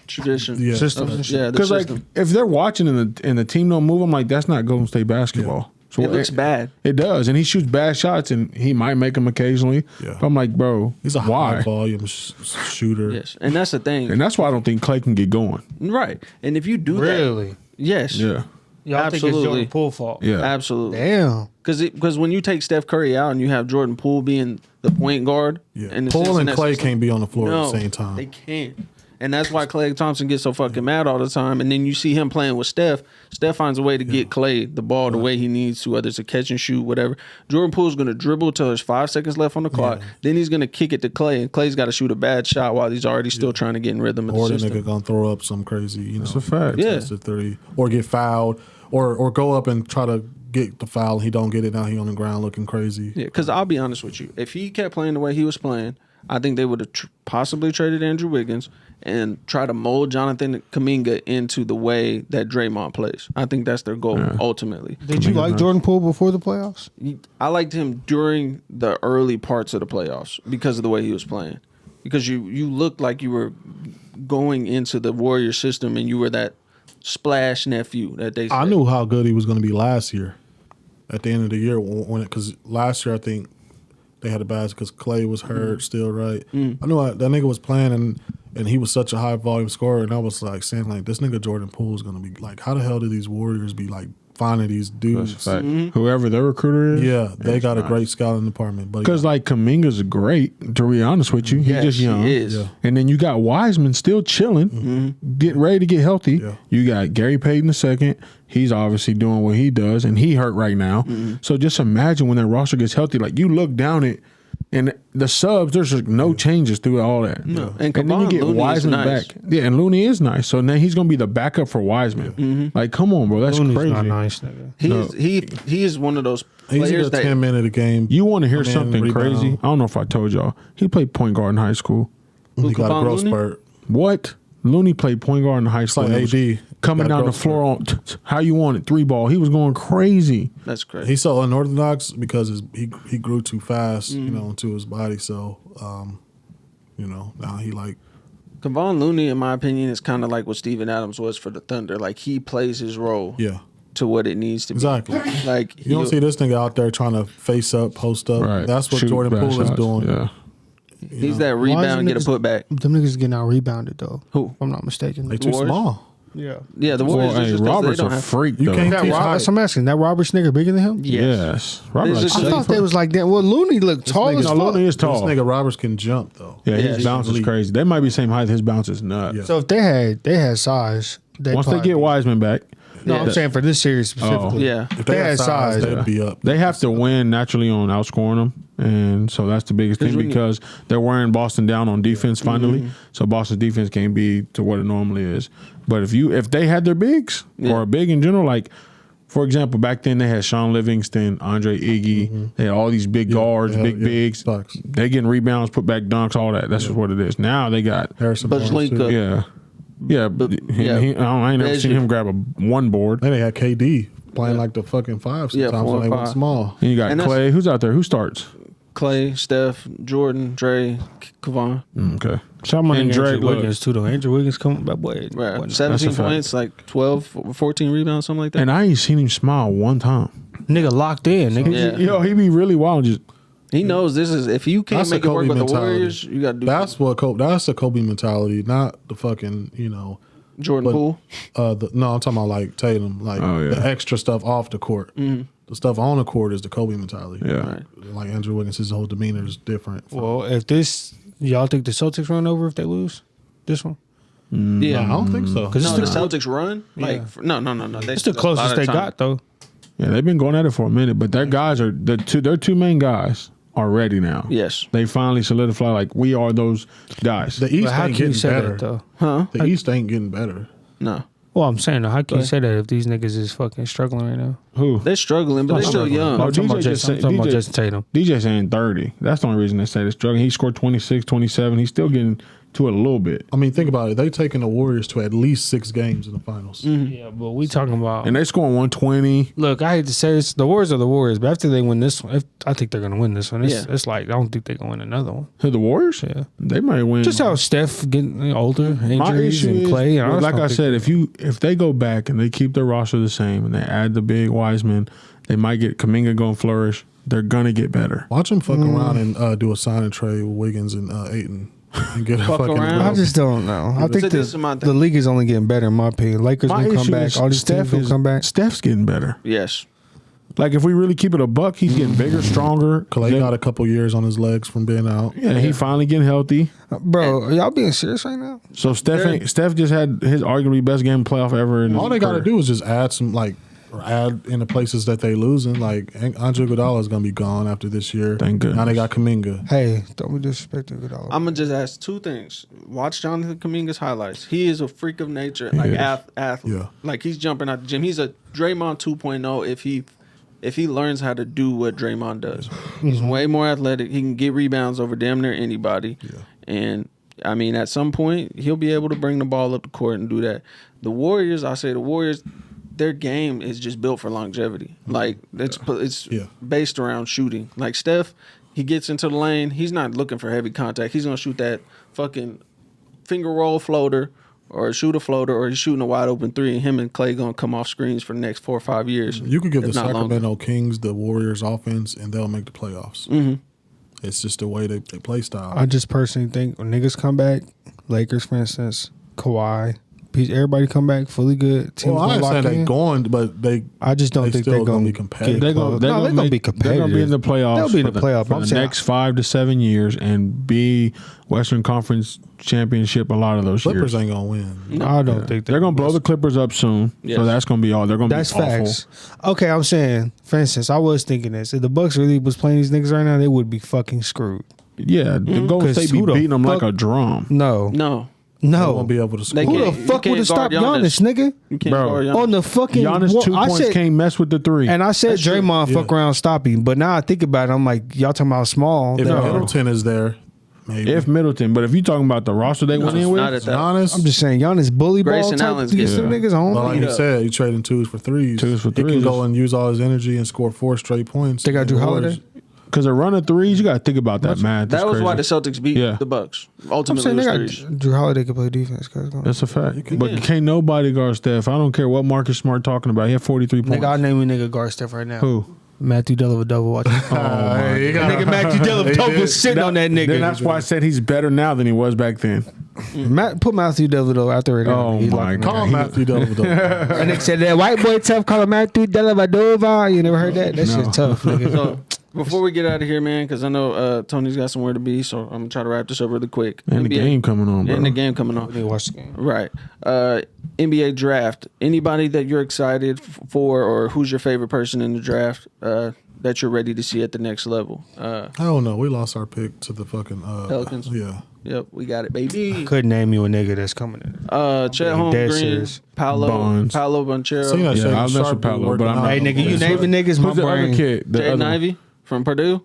Speaker 3: Tradition.
Speaker 5: Yeah.
Speaker 4: System.
Speaker 3: Yeah, the
Speaker 2: Because like
Speaker 3: system.
Speaker 2: if they're watching and the team don't move, I'm like, that's not Golden State basketball. So
Speaker 3: It looks bad.
Speaker 2: It does, and he shoots bad shots, and he might make them occasionally.
Speaker 5: Yeah.
Speaker 2: But I'm like, bro,
Speaker 5: he's a
Speaker 2: why?
Speaker 5: high volume shooter.
Speaker 3: Yes. And that's the thing.
Speaker 2: And that's why I don't think Clay can get going.
Speaker 3: Right. And if you do that.
Speaker 4: Really?
Speaker 3: Yes.
Speaker 2: Yeah,
Speaker 4: Y'all think it's
Speaker 3: Absolutely.
Speaker 4: Jordan Poole fault?
Speaker 2: yeah.
Speaker 3: Absolutely.
Speaker 4: Damn.
Speaker 3: Because when you take Steph Curry out and you have Jordan Poole being the point guard,
Speaker 5: Yeah.
Speaker 3: in the
Speaker 5: Poole and
Speaker 3: Cincinnati
Speaker 5: Clay
Speaker 3: system,
Speaker 5: can't be on the floor
Speaker 3: no,
Speaker 5: at the same time.
Speaker 3: They can't. And that's why Klay Thompson gets so fucking mad all the time. And then you see him playing with Steph. Steph finds a way to get Klay the ball the way he needs to, whether it's a catch and shoot, whatever. Jordan Poole's going to dribble till there's 5 seconds left on the clock. Then he's going to kick it to Klay, and Klay's got to shoot a bad shot while he's already still trying to get in rhythm of
Speaker 5: Or
Speaker 3: the
Speaker 5: the
Speaker 3: system.
Speaker 5: nigga gonna throw up some crazy,
Speaker 2: That's a fact.
Speaker 3: Yeah.
Speaker 5: contested 30, or get fouled, or go up and try to get the foul. He don't get it. Now he on the ground looking crazy.
Speaker 3: Yeah, because I'll be honest with you. If he kept playing the way he was playing, I think they would have possibly traded Andrew Wiggins and try to mold Jonathan Kuminga into the way that Draymond plays. I think that's their goal ultimately.
Speaker 4: Did you like Jordan Poole before the playoffs?
Speaker 3: I liked him during the early parts of the playoffs because of the way he was playing. Because you looked like you were going into the Warrior system and you were that splash nephew that they said.
Speaker 5: I knew how good he was going to be last year. At the end of the year, because last year I think they had a bad because Clay was hurt still, right? I knew that nigga was playing and he was such a high volume scorer, and I was like saying like this nigga Jordan Poole is going to be like, how the hell do these Warriors be like finding these dudes?
Speaker 2: That's a fact. Whoever their recruiter is.
Speaker 5: Yeah, they got a great scouting department, but
Speaker 2: Because like Kuminga's great, to be honest with you, he's
Speaker 3: Yes,
Speaker 2: just
Speaker 3: he
Speaker 2: young.
Speaker 3: is.
Speaker 5: Yeah.
Speaker 2: And then you got Wiseman still chilling, getting ready to get healthy.
Speaker 5: Yeah.
Speaker 2: You got Gary Payton II. He's obviously doing what he does, and he hurt right now. So just imagine when that roster gets healthy. Like you look down it, and the subs, there's just no changes through all that.
Speaker 3: No.
Speaker 2: And
Speaker 3: And
Speaker 2: then you
Speaker 3: Kevon
Speaker 2: get
Speaker 3: Looney is
Speaker 2: Wiseman
Speaker 3: nice.
Speaker 2: back. Yeah, and Looney is nice. So now he's gonna be the backup for Wiseman. Like, come on, bro, that's
Speaker 4: Looney's
Speaker 2: crazy.
Speaker 4: not nice, nigga.
Speaker 3: He is one of those
Speaker 5: he's
Speaker 3: players
Speaker 5: a
Speaker 3: that
Speaker 5: 10-minute a game.
Speaker 2: You want to hear
Speaker 5: Come in,
Speaker 2: something
Speaker 5: rebound.
Speaker 2: crazy? I don't know if I told y'all. He played point guard in high school.
Speaker 5: He got a
Speaker 3: Kevon
Speaker 5: growth
Speaker 3: Looney?
Speaker 5: spurt.
Speaker 2: What? Looney played point guard in high
Speaker 5: It's
Speaker 2: school.
Speaker 5: like
Speaker 2: and it was
Speaker 5: AD.
Speaker 2: coming
Speaker 5: Got a
Speaker 2: down the
Speaker 5: growth
Speaker 2: floor on how you want it, 3-ball. He was going crazy.
Speaker 3: that's crazy.
Speaker 5: He's so unorthodox because he grew too fast, into his body. So, now he like
Speaker 3: Kevon Looney, in my opinion, is kind of like what Steven Adams was for the Thunder. Like he plays his role to what it needs to be.
Speaker 5: exactly.
Speaker 3: Like
Speaker 5: You don't see this nigga out there trying to face up, post up.
Speaker 2: Right.
Speaker 5: That's what
Speaker 2: Shoot
Speaker 5: Jordan
Speaker 2: bad
Speaker 5: Poole is
Speaker 2: shots.
Speaker 5: doing.
Speaker 2: Yeah.
Speaker 3: he's that rebound, get a putback.
Speaker 4: Them niggas getting out rebounded though.
Speaker 3: Who?
Speaker 4: If I'm not mistaken.
Speaker 5: They too
Speaker 3: Warriors?
Speaker 5: small.
Speaker 4: Yeah.
Speaker 3: Yeah, the
Speaker 2: Well,
Speaker 3: Warriors.
Speaker 2: hey,
Speaker 3: just 'cause
Speaker 2: Robert's
Speaker 3: they don't
Speaker 2: a
Speaker 3: have,
Speaker 2: freak
Speaker 5: You
Speaker 2: though.
Speaker 5: can't
Speaker 4: That
Speaker 5: teach
Speaker 4: Rob,
Speaker 5: height.
Speaker 4: that's what I'm asking. That Robert's nigga bigger than him?
Speaker 2: Yes, Robert
Speaker 3: It's
Speaker 2: like
Speaker 3: just-
Speaker 4: I
Speaker 2: 7
Speaker 4: thought
Speaker 2: foot.
Speaker 4: they was like that. Well, Looney looked tall
Speaker 5: nigga-
Speaker 4: as
Speaker 2: No,
Speaker 4: fuck.
Speaker 2: Looney is
Speaker 5: This
Speaker 2: tall.
Speaker 5: nigga Roberts can jump though.
Speaker 2: Yeah,
Speaker 3: Yeah,
Speaker 2: his
Speaker 3: he's
Speaker 2: bounce is
Speaker 5: elite.
Speaker 2: crazy. They might be same height. His bounce is nuts.
Speaker 5: Yeah.
Speaker 4: So if they had size,
Speaker 2: Once they
Speaker 4: probably-
Speaker 2: get Wiseman back,
Speaker 4: No, I'm saying for this series specifically.
Speaker 3: yeah.
Speaker 5: If they had size,
Speaker 2: yeah.
Speaker 5: they'd be up.
Speaker 2: they have to win naturally on outscoring them, and so that's the biggest thing
Speaker 3: when you-
Speaker 2: because they're wearing Boston down on defense finally. So Boston's defense can't be to what it normally is. But if they had their bigs or a big in general, like for example, back then they had Sean Livingston, Andre Iggy, they had all these big guards, big bigs.
Speaker 5: Facts.
Speaker 2: They getting rebounds, put back dunks, all that. That's just what it is. Now they got
Speaker 5: Harrison
Speaker 3: But
Speaker 5: Barnes,
Speaker 3: Link
Speaker 5: too.
Speaker 3: up.
Speaker 2: yeah. Yeah, but
Speaker 3: yeah.
Speaker 2: I ain't never
Speaker 3: There's
Speaker 2: seen
Speaker 3: your-
Speaker 2: him grab one board.
Speaker 5: Then they had KD playing like the fucking five
Speaker 3: Yeah,
Speaker 5: sometimes
Speaker 3: 4
Speaker 5: when
Speaker 3: and
Speaker 5: they went
Speaker 3: 5.
Speaker 5: small.
Speaker 2: And you got
Speaker 3: And that's-
Speaker 2: Clay. Who's out there? Who starts?
Speaker 3: Clay, Steph, Jordan, Dre, Kevon.
Speaker 2: Okay.
Speaker 4: So I'm on
Speaker 2: And
Speaker 4: Andrew
Speaker 2: Drake, look.
Speaker 4: Wiggins too, though. Andrew Wiggins coming back, boy.
Speaker 3: Right.
Speaker 4: boy,
Speaker 3: 17
Speaker 2: That's a fact.
Speaker 3: points, like 12, 14 rebounds, something like that.
Speaker 2: And I ain't seen him smile one time.
Speaker 4: nigga locked in, nigga.
Speaker 3: Yeah.
Speaker 2: Yo, he be really wild. Just
Speaker 3: He knows this is, if you can't
Speaker 5: That's
Speaker 3: make
Speaker 5: a
Speaker 3: it work
Speaker 5: Kobe
Speaker 3: with the
Speaker 5: mentality.
Speaker 3: Warriors, you got to do
Speaker 5: That's what that's the Kobe mentality, not the fucking
Speaker 3: Jordan
Speaker 5: but-
Speaker 3: Poole.
Speaker 5: No, I'm talking about like Tatum, like
Speaker 2: Oh, yeah.
Speaker 5: the extra stuff off the court. The stuff on the court is the Kobe mentality.
Speaker 2: yeah.
Speaker 3: Right.
Speaker 5: Like Andrew Wiggins, his whole demeanor is different.
Speaker 4: Well, if this, y'all think the Celtics run over if they lose this one?
Speaker 3: Yeah.
Speaker 5: I don't think so.
Speaker 4: Because
Speaker 3: No, the
Speaker 4: it's, the,
Speaker 3: Celtics run? Like, no. They
Speaker 4: it's the closest they got, though.
Speaker 2: Yeah, they've been going at it for a minute, but their guys are their two main guys are ready now.
Speaker 3: Yes.
Speaker 2: They finally solidify like we are those guys.
Speaker 5: The East
Speaker 4: But how
Speaker 5: ain't
Speaker 4: can you
Speaker 5: getting
Speaker 4: say
Speaker 5: better.
Speaker 4: that, though?
Speaker 3: Huh?
Speaker 5: The East ain't getting better.
Speaker 3: No.
Speaker 4: Well, I'm saying, though, how can you
Speaker 3: ahead.
Speaker 4: say that if these niggas is fucking struggling right now?
Speaker 2: Who?
Speaker 3: They're struggling, but they're still young.
Speaker 2: No,
Speaker 4: I'm talking
Speaker 2: DJ
Speaker 4: about
Speaker 2: just
Speaker 4: Jason, I'm
Speaker 2: said-
Speaker 4: talking about
Speaker 2: DJ
Speaker 4: Jason Tatum.
Speaker 2: DJ saying 30. That's the only reason they say they're struggling. He scored 26, 27. He's still getting to it a little bit.
Speaker 5: I mean, think about it. They taking the Warriors to at least 6 games in the finals.
Speaker 4: Yeah, but we talking about.
Speaker 2: And they scoring 120.
Speaker 4: Look, I hate to say this, the Warriors are the Warriors, but after they win this one, I think they're gonna win this one.
Speaker 3: Yeah.
Speaker 4: It's like I don't think they're gonna win another one.
Speaker 2: To the Warriors?
Speaker 4: Yeah.
Speaker 2: They might win.
Speaker 4: Just how Steph getting older,
Speaker 2: My
Speaker 4: injuries,
Speaker 2: issue
Speaker 4: and
Speaker 2: is,
Speaker 4: Clay.
Speaker 2: well,
Speaker 4: just
Speaker 2: like
Speaker 4: don't
Speaker 2: I
Speaker 4: think-
Speaker 2: said, if they go back and they keep their roster the same and they add the big Wiseman, they might get Kuminga going to flourish. They're gonna get better.
Speaker 5: Watch them fuck around and do a sign and trade with Wiggins and Ayton and get a
Speaker 3: Fuck
Speaker 5: fucking.
Speaker 3: around?
Speaker 4: I just don't know. I think
Speaker 3: So this is my
Speaker 4: the
Speaker 3: thing.
Speaker 4: league is only getting better in my opinion. Lakers
Speaker 2: My
Speaker 4: gonna come
Speaker 2: issue
Speaker 4: back.
Speaker 2: is
Speaker 4: All these teams gonna come back.
Speaker 2: Steph's getting better.
Speaker 3: Yes.
Speaker 2: Like if we really keep it a buck, he's getting bigger, stronger.
Speaker 5: Clay got a couple years on his legs from being out.
Speaker 2: Yeah, he finally getting healthy.
Speaker 4: Bro, are y'all being serious right now?
Speaker 2: So Steph just had his arguably best game playoff ever. In
Speaker 5: All
Speaker 2: his
Speaker 5: they got to
Speaker 2: career.
Speaker 5: do is just add some or add in the places that they losing. Like Andre Iguodala is gonna be gone after this year.
Speaker 2: Thank goodness.
Speaker 5: Now they got Kuminga.
Speaker 4: Hey, don't be disrespectful at all.
Speaker 3: I'm gonna just ask two things. Watch Jonathan Kuminga's highlights. He is a freak of nature, like
Speaker 2: is.
Speaker 3: athlete.
Speaker 5: Yeah.
Speaker 3: Like he's jumping out the gym. He's a Draymond 2.0 if he learns how to do what Draymond does. He's way more athletic. He can get rebounds over damn near anybody.
Speaker 5: Yeah.
Speaker 3: And I mean, at some point, he'll be able to bring the ball up the court and do that. The Warriors, their game is just built for longevity. Like it's
Speaker 5: Yeah.
Speaker 3: based around shooting. Like Steph, he gets into the lane. He's not looking for heavy contact. He's gonna shoot that fucking finger roll floater or shoot a floater, or he's shooting a wide open three. And him and Clay gonna come off screens for the next 4 or 5 years.
Speaker 5: You could give the
Speaker 3: if not longer.
Speaker 5: Sacramento Kings the Warriors offense, and they'll make the playoffs.
Speaker 3: Mm-hmm.
Speaker 5: It's just the way they play style.
Speaker 4: I just personally think when niggas come back, Lakers for instance, Kawhi, everybody come back fully good. Teams
Speaker 5: well, I
Speaker 4: gonna lock
Speaker 5: understand they
Speaker 4: in.
Speaker 5: going, but
Speaker 4: I just don't
Speaker 5: they
Speaker 4: think
Speaker 5: still
Speaker 4: they're
Speaker 5: gonna
Speaker 4: gonna
Speaker 5: be competitive.
Speaker 4: get
Speaker 2: They're
Speaker 4: close.
Speaker 2: gonna
Speaker 4: No, they're gonna be
Speaker 2: They're
Speaker 4: competitive.
Speaker 2: gonna be in the playoffs.
Speaker 4: They'll be in the playoff.
Speaker 2: for
Speaker 4: I'm
Speaker 2: the
Speaker 4: saying-
Speaker 2: next 5 to 7 years and be Western Conference championship a lot of those
Speaker 5: Clippers
Speaker 2: years.
Speaker 5: ain't gonna win.
Speaker 4: I don't think
Speaker 2: They're gonna blow the Clippers up soon,
Speaker 3: Yes.
Speaker 2: so that's gonna be all. They're gonna
Speaker 4: That's
Speaker 2: be awful.
Speaker 4: facts. Okay, I'm saying, for instance, I was thinking this. If the Bucks really was playing these niggas right now, they would be fucking screwed.
Speaker 2: Yeah, the Golden
Speaker 4: 'Cause
Speaker 2: State be
Speaker 4: who the
Speaker 2: beating them like
Speaker 4: fuck-
Speaker 2: a drum.
Speaker 4: No.
Speaker 3: No,
Speaker 5: They
Speaker 4: No.
Speaker 5: won't be able to score.
Speaker 3: They
Speaker 4: Who the
Speaker 3: can't- you
Speaker 4: fuck
Speaker 3: can't
Speaker 4: would have stopped
Speaker 3: guard
Speaker 4: Giannis, nigga?
Speaker 3: you can't
Speaker 2: Bro.
Speaker 3: guard Giannis.
Speaker 4: On the fucking
Speaker 2: Giannis 2
Speaker 4: I
Speaker 2: points
Speaker 4: said,
Speaker 2: can't mess with the 3.
Speaker 4: and I said
Speaker 3: That's true.
Speaker 4: Draymond fuck
Speaker 5: Yeah.
Speaker 4: around stop him, but now I think about it, I'm like, y'all talking about small.
Speaker 5: If
Speaker 4: No.
Speaker 5: Middleton is there, maybe.
Speaker 2: if Middleton, but if you talking about the roster they went in with,
Speaker 3: not at that.
Speaker 5: Giannis,
Speaker 4: I'm just saying, Giannis bully ball
Speaker 3: Grayson
Speaker 4: type
Speaker 3: Allen's
Speaker 4: to get
Speaker 3: getting-
Speaker 4: some niggas home.
Speaker 5: well, like you said, he trading 2s for 3s.
Speaker 2: 2s for
Speaker 5: He
Speaker 2: 3s.
Speaker 5: can go and use all his energy and score 4 straight points.
Speaker 4: They got Drew Holiday.
Speaker 2: because a run of 3s, you got to think about that, man.
Speaker 3: That was why the Celtics beat
Speaker 2: Yeah.
Speaker 3: the Bucks.
Speaker 4: I'm
Speaker 3: Ultimately,
Speaker 4: saying they
Speaker 3: it
Speaker 4: got
Speaker 3: was threes.
Speaker 4: Drew Holiday can play defense. Cause
Speaker 2: That's a fact.
Speaker 5: can-
Speaker 2: But
Speaker 3: Yeah.
Speaker 2: can't nobody guard Steph. I don't care what Marcus Smart talking about. He had 43 points.
Speaker 4: nigga, I'll name a nigga guard Steph right now.
Speaker 2: Who?
Speaker 4: Matthew Dellavedova watching.
Speaker 5: That
Speaker 4: Nigga Matthew Dellavedova was sitting on that nigga.
Speaker 2: Then that's why I said he's better now than he was back then.
Speaker 4: Put Matthew Dellavedova out there right now.
Speaker 2: Oh
Speaker 4: He's
Speaker 2: my
Speaker 4: like,
Speaker 2: God.
Speaker 5: Call him Matthew Dellavedova.
Speaker 4: And nigga said that white boy tough, call him Matthew Dellavedova. You never heard that? That shit tough, nigga.
Speaker 3: So before we get out of here, man, because I know Tony's got somewhere to be, so I'm gonna try to wrap this up really quick.
Speaker 2: And the game coming on, bro.
Speaker 3: And the game coming on.
Speaker 4: Nigga, watch the game.
Speaker 3: Right. NBA draft. Anybody that you're excited for, or who's your favorite person in the draft that you're ready to see at the next level?
Speaker 5: I don't know. We lost our pick to the fucking
Speaker 3: Pelicans?
Speaker 5: Yeah.
Speaker 3: Yep, we got it, baby.
Speaker 4: Couldn't name you a nigga that's coming in.
Speaker 3: Chet
Speaker 4: dead
Speaker 3: Holmgren,
Speaker 4: serious.
Speaker 3: Paolo
Speaker 2: Bonds.
Speaker 3: Banchero,
Speaker 5: Seen that
Speaker 2: Yeah,
Speaker 5: shit.
Speaker 2: I'll mess
Speaker 5: Sharp
Speaker 2: with Paolo,
Speaker 5: working
Speaker 2: but I'm
Speaker 5: out.
Speaker 2: not-
Speaker 4: Hey, nigga, you
Speaker 2: Who's
Speaker 4: naming niggas, my
Speaker 2: Who's the other
Speaker 4: brain.
Speaker 2: kid? The
Speaker 3: Jaden
Speaker 2: other-
Speaker 3: Ivey from Purdue.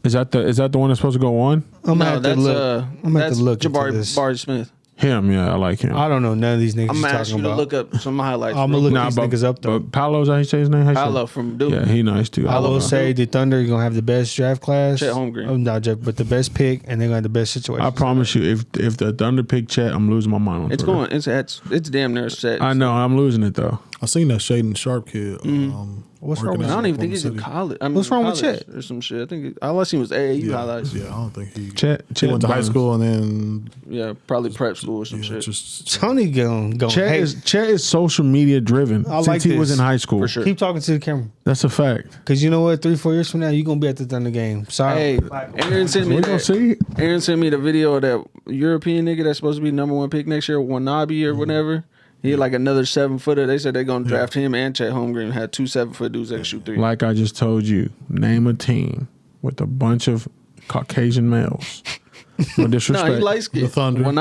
Speaker 2: Is that the one that's supposed to go on?
Speaker 4: I'm
Speaker 3: No,
Speaker 4: gonna have to
Speaker 3: that's
Speaker 4: look. I'm gonna have
Speaker 3: that's
Speaker 4: to look into
Speaker 3: Jabari
Speaker 4: this.
Speaker 3: Barry Smith.
Speaker 2: Him, yeah, I like him.
Speaker 4: I don't know none of these niggas
Speaker 3: I'm
Speaker 4: you're
Speaker 3: gonna ask you
Speaker 4: talking
Speaker 3: to
Speaker 4: about.
Speaker 3: look up some highlights.
Speaker 4: I'm
Speaker 3: real
Speaker 4: gonna look
Speaker 3: quick.
Speaker 4: these niggas up though.
Speaker 2: But Paolo's how you say his name? How you say it?
Speaker 3: Paolo from Duke.
Speaker 2: Yeah, he nice too.
Speaker 4: I will
Speaker 3: Paolo.
Speaker 4: say the Thunder are gonna have the best draft class.
Speaker 3: Chet Holmgren.
Speaker 4: Oh, not Jeff, but the best pick, and they're gonna have the best situation.
Speaker 2: I promise you, if the Thunder pick Chet, I'm losing my mind on
Speaker 3: It's
Speaker 2: Twitter.
Speaker 3: going. It's damn near set.
Speaker 2: I know, I'm losing it though.
Speaker 5: I seen that Shaden Sharp kid.
Speaker 4: What's wrong
Speaker 5: working
Speaker 4: with
Speaker 3: I
Speaker 5: out
Speaker 3: don't even
Speaker 5: in
Speaker 3: think he's in
Speaker 5: Oklahoma
Speaker 3: college. I mean,
Speaker 4: What's wrong with
Speaker 3: college
Speaker 4: Chet?
Speaker 3: or some shit? I think all I seen was AAU
Speaker 5: City.
Speaker 3: highlights.
Speaker 5: Yeah, I don't think he.
Speaker 2: Chet
Speaker 5: He went to high
Speaker 2: Barnes.
Speaker 5: school and then
Speaker 3: Yeah, probably prep school or some shit.
Speaker 5: just
Speaker 4: Tony going
Speaker 2: Chet is social media driven
Speaker 4: I
Speaker 2: since
Speaker 4: like
Speaker 2: he was
Speaker 4: this.
Speaker 2: in high school.
Speaker 3: For sure.
Speaker 4: keep talking to the camera,
Speaker 2: That's a fact.
Speaker 4: cause you know what? 3-4 years from now, you gonna be at the Thunder game. Sorry.
Speaker 3: Hey, Aaron sent me
Speaker 2: We gonna
Speaker 3: that.
Speaker 2: see.
Speaker 3: Aaron sent me the video of that European nigga that's supposed to be #1 pick next year, Wanabe or whatever. He had like another 7-footer. They said they're gonna draft him and Chet Holmgren. Had 2 7-foot dudes that can shoot three.
Speaker 2: Like I just told you, name a team with a bunch of Caucasian males. No disrespect.
Speaker 3: No, he light skinned.
Speaker 5: The Thunder.
Speaker 3: When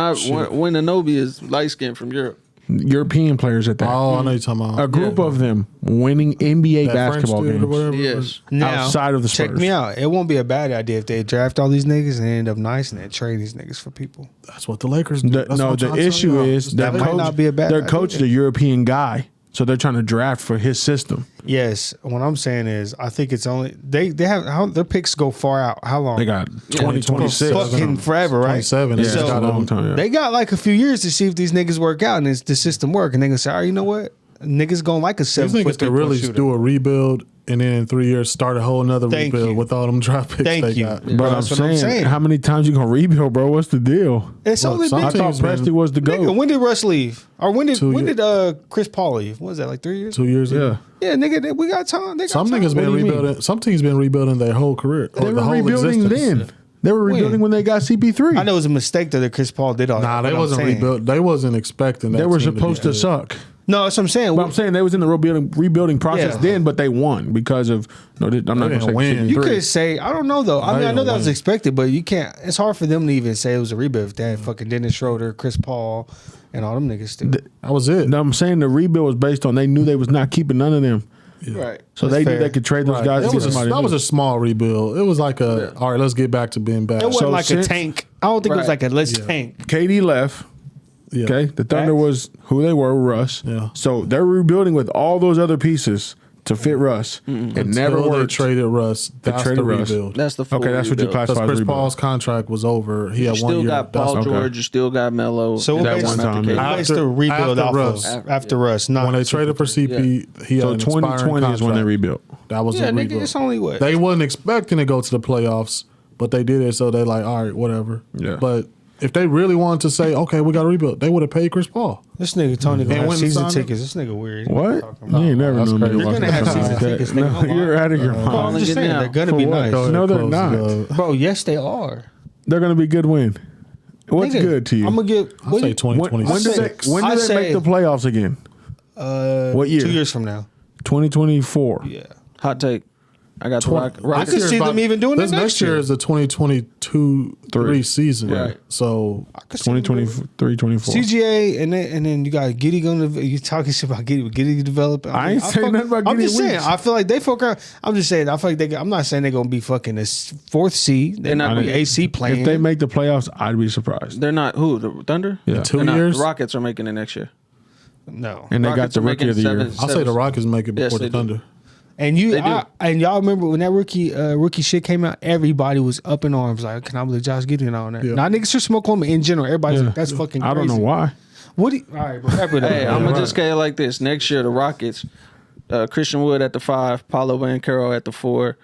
Speaker 3: Anobi is light skinned from Europe.
Speaker 2: European players at that.
Speaker 5: Oh, I know you're talking about
Speaker 2: A group of them winning NBA
Speaker 5: that French
Speaker 2: basketball
Speaker 5: dude or
Speaker 2: games.
Speaker 5: whatever.
Speaker 3: Yes.
Speaker 4: Now,
Speaker 2: outside of the
Speaker 4: check
Speaker 2: Spurs.
Speaker 4: me out. It won't be a bad idea if they draft all these niggas and end up nice and then trade these niggas for people.
Speaker 5: That's what the Lakers do. That's what I'm
Speaker 2: The
Speaker 5: trying to tell
Speaker 2: issue
Speaker 5: y'all.
Speaker 2: is
Speaker 4: That might not be a bad
Speaker 2: their
Speaker 4: idea.
Speaker 2: coach is a European guy, so they're trying to draft for his system.
Speaker 4: Yes, what I'm saying is, I think it's only they have how their picks go far out. How long?
Speaker 2: They got 2026.
Speaker 4: fucking forever, right?
Speaker 5: 27.
Speaker 2: Yeah,
Speaker 5: They
Speaker 2: it's
Speaker 5: just
Speaker 2: a
Speaker 5: got
Speaker 2: long time. Yeah.
Speaker 4: They got like a few years to see if these niggas work out and it's the system work, and they gonna say, all right, you know what, niggas gonna like a
Speaker 5: These
Speaker 4: 7
Speaker 5: niggas
Speaker 4: foot
Speaker 5: could really do a rebuild and then in 3 years start a whole nother
Speaker 4: Thank
Speaker 5: rebuild
Speaker 4: you.
Speaker 5: with all them draft picks
Speaker 4: Thank
Speaker 5: they
Speaker 4: you.
Speaker 5: got.
Speaker 2: But
Speaker 4: That's what I'm saying.
Speaker 2: how many times you gonna rebuild, bro? What's the deal?
Speaker 4: It's
Speaker 5: Look,
Speaker 4: only
Speaker 5: some
Speaker 4: been
Speaker 2: I thought
Speaker 5: teams been-
Speaker 2: Presti was the
Speaker 4: nigga.
Speaker 2: GOAT.
Speaker 4: When did Russ leave? Or when did
Speaker 5: 2
Speaker 4: Chris Paul leave? What was that, like 3 years?
Speaker 5: 2 years ago.
Speaker 2: Yeah.
Speaker 4: Yeah, nigga, we got time. They got
Speaker 5: Some
Speaker 4: time.
Speaker 5: niggas been
Speaker 2: What do you mean?
Speaker 5: rebuilding. Some teams been rebuilding their whole career.
Speaker 2: They
Speaker 5: the
Speaker 2: were
Speaker 5: whole
Speaker 2: rebuilding
Speaker 5: existence.
Speaker 2: then. They were rebuilding when they got CP3.
Speaker 4: I know it was a mistake that Chris Paul did all that.
Speaker 5: Nah, they
Speaker 4: but I'm
Speaker 5: wasn't
Speaker 4: saying-
Speaker 5: rebuilt. They wasn't expecting that.
Speaker 2: They were
Speaker 5: team be
Speaker 2: supposed to
Speaker 5: good.
Speaker 2: suck.
Speaker 4: No, that's what I'm saying.
Speaker 2: But I'm saying they was in the rebuilding process
Speaker 4: Yeah.
Speaker 2: then, but they won because of I'm not
Speaker 5: They
Speaker 2: going to
Speaker 5: didn't
Speaker 2: say
Speaker 5: win.
Speaker 4: You
Speaker 2: CP3.
Speaker 4: could say, I don't know though. I mean, I know
Speaker 5: didn't
Speaker 4: that was
Speaker 5: win.
Speaker 4: expected, but you can't. It's hard for them to even say it was a rebuild if they had fucking Dennis Schroeder, Chris Paul, and all them niggas still.
Speaker 5: That was it.
Speaker 2: No, I'm saying the rebuild was based on they knew they was not keeping none of them,
Speaker 3: Right.
Speaker 2: so
Speaker 4: That's
Speaker 2: they
Speaker 4: fair.
Speaker 2: knew they could trade those
Speaker 5: Right.
Speaker 2: guys.
Speaker 5: That
Speaker 2: to
Speaker 5: was
Speaker 2: get
Speaker 5: a,
Speaker 2: somebody
Speaker 5: that
Speaker 2: new.
Speaker 5: was a small rebuild. It was like all right, let's get back to being bad.
Speaker 4: It wasn't
Speaker 2: So
Speaker 4: like
Speaker 2: since-
Speaker 4: a tank. I don't think it was
Speaker 3: Right.
Speaker 4: like a let's tank.
Speaker 2: KD left.
Speaker 5: Yeah.
Speaker 2: Okay, the Thunder
Speaker 4: Facts.
Speaker 2: was who they were, Russ.
Speaker 5: Yeah.
Speaker 2: So they're rebuilding with all those other pieces to fit Russ. It never
Speaker 5: Until they
Speaker 2: worked.
Speaker 5: traded Russ. That's
Speaker 2: traded
Speaker 5: the
Speaker 2: Russ.
Speaker 5: rebuild.
Speaker 3: That's the full
Speaker 2: Okay, that's what you
Speaker 3: rebuild.
Speaker 2: classify
Speaker 5: Because
Speaker 2: as
Speaker 5: Chris
Speaker 2: rebuild.
Speaker 5: Paul's contract was over. He
Speaker 3: You
Speaker 5: had 1
Speaker 3: still
Speaker 5: year.
Speaker 3: got Paul
Speaker 2: okay.
Speaker 3: George. You still got Melo.
Speaker 4: So what
Speaker 2: That
Speaker 4: based
Speaker 2: one
Speaker 4: on
Speaker 2: time,
Speaker 4: the
Speaker 2: yeah.
Speaker 4: based the rebuild
Speaker 5: After
Speaker 4: off
Speaker 5: Russ.
Speaker 4: of after Russ? Not
Speaker 5: When they traded for CP, he had
Speaker 2: So
Speaker 5: an expiring
Speaker 2: 2020 is when they
Speaker 5: contract.
Speaker 2: rebuilt.
Speaker 5: That was
Speaker 4: Yeah,
Speaker 5: the
Speaker 4: nigga,
Speaker 5: rebuild.
Speaker 4: it's only what?
Speaker 5: They wasn't expecting to go to the playoffs, but they did it. So they like, all right, whatever.
Speaker 2: Yeah.
Speaker 5: But if they really wanted to say, okay, we got to rebuild, they would have paid Chris Paul.
Speaker 4: This nigga Tony gonna
Speaker 5: And
Speaker 4: have
Speaker 5: when
Speaker 4: season
Speaker 5: signed him?
Speaker 4: tickets. This nigga weird.
Speaker 2: What? You ain't never
Speaker 5: that's
Speaker 2: known
Speaker 5: crazy.
Speaker 2: me
Speaker 5: You're
Speaker 2: walking
Speaker 4: gonna have
Speaker 2: around
Speaker 4: season
Speaker 2: like that.
Speaker 4: tickets,
Speaker 2: No,
Speaker 4: nigga.
Speaker 2: you're out of your
Speaker 3: Well,
Speaker 2: mind.
Speaker 4: I'm just
Speaker 3: Get
Speaker 4: saying
Speaker 3: down.
Speaker 4: they're gonna
Speaker 2: For
Speaker 4: be
Speaker 2: what?
Speaker 4: nice,
Speaker 2: No, they're not.
Speaker 4: bro. Yes, they are.
Speaker 2: They're going to be good win. What's
Speaker 4: Nigga,
Speaker 2: good to you?
Speaker 4: I'm gonna get.
Speaker 5: I'll say
Speaker 2: when
Speaker 5: 2026.
Speaker 2: when
Speaker 4: I
Speaker 2: do they
Speaker 4: say-
Speaker 2: make the playoffs again? What year?
Speaker 4: 2 years from now.
Speaker 2: 2024.
Speaker 4: Yeah.
Speaker 3: Hot take. I got the Rock.
Speaker 4: I
Speaker 3: Rockets.
Speaker 4: could see them even doing
Speaker 5: this
Speaker 4: it next year.
Speaker 5: is the 2022-3 season.
Speaker 3: Right.
Speaker 5: So
Speaker 4: I could see them doing it.
Speaker 2: 2023, 24.
Speaker 4: CGA and then you got Giddy going to you talking shit about Giddy develop.
Speaker 2: I ain't saying nothing about
Speaker 4: I'm
Speaker 2: Giddey
Speaker 4: just saying.
Speaker 2: Weeks.
Speaker 4: I feel like they fuck around. I'm just saying. I feel like I'm not saying they're gonna be fucking this 4th seed. They're not
Speaker 3: not
Speaker 4: gonna be
Speaker 3: gonna-
Speaker 4: AC playing.
Speaker 2: If they make the playoffs, I'd be surprised.
Speaker 3: They're not who the Thunder.
Speaker 2: Yeah.
Speaker 5: 2
Speaker 3: They're not.
Speaker 5: years.
Speaker 3: The Rockets are making it next year.
Speaker 4: no.
Speaker 2: And they got
Speaker 3: Rockets
Speaker 2: the
Speaker 3: are
Speaker 2: rookie
Speaker 3: making
Speaker 2: of the year.
Speaker 3: seven-
Speaker 5: I'll say the Rockets make it
Speaker 3: Yes,
Speaker 5: before
Speaker 3: they
Speaker 5: the
Speaker 3: do.
Speaker 5: Thunder.
Speaker 4: And
Speaker 3: They do.
Speaker 4: and y'all remember when that rookie shit came out? Everybody was up in arms like, "Can I believe Josh Giddey and all that?"
Speaker 5: Yeah.
Speaker 4: Now niggas should smoke on me in general. Everybody's
Speaker 2: Yeah.
Speaker 4: like, "That's fucking crazy."
Speaker 2: I don't know why.
Speaker 4: What? All right, bro. Wrap it up.
Speaker 3: Hey, I'm gonna just say it like this: next year, the Rockets, Christian Wood at the 5, Paulo Banchero at the 4,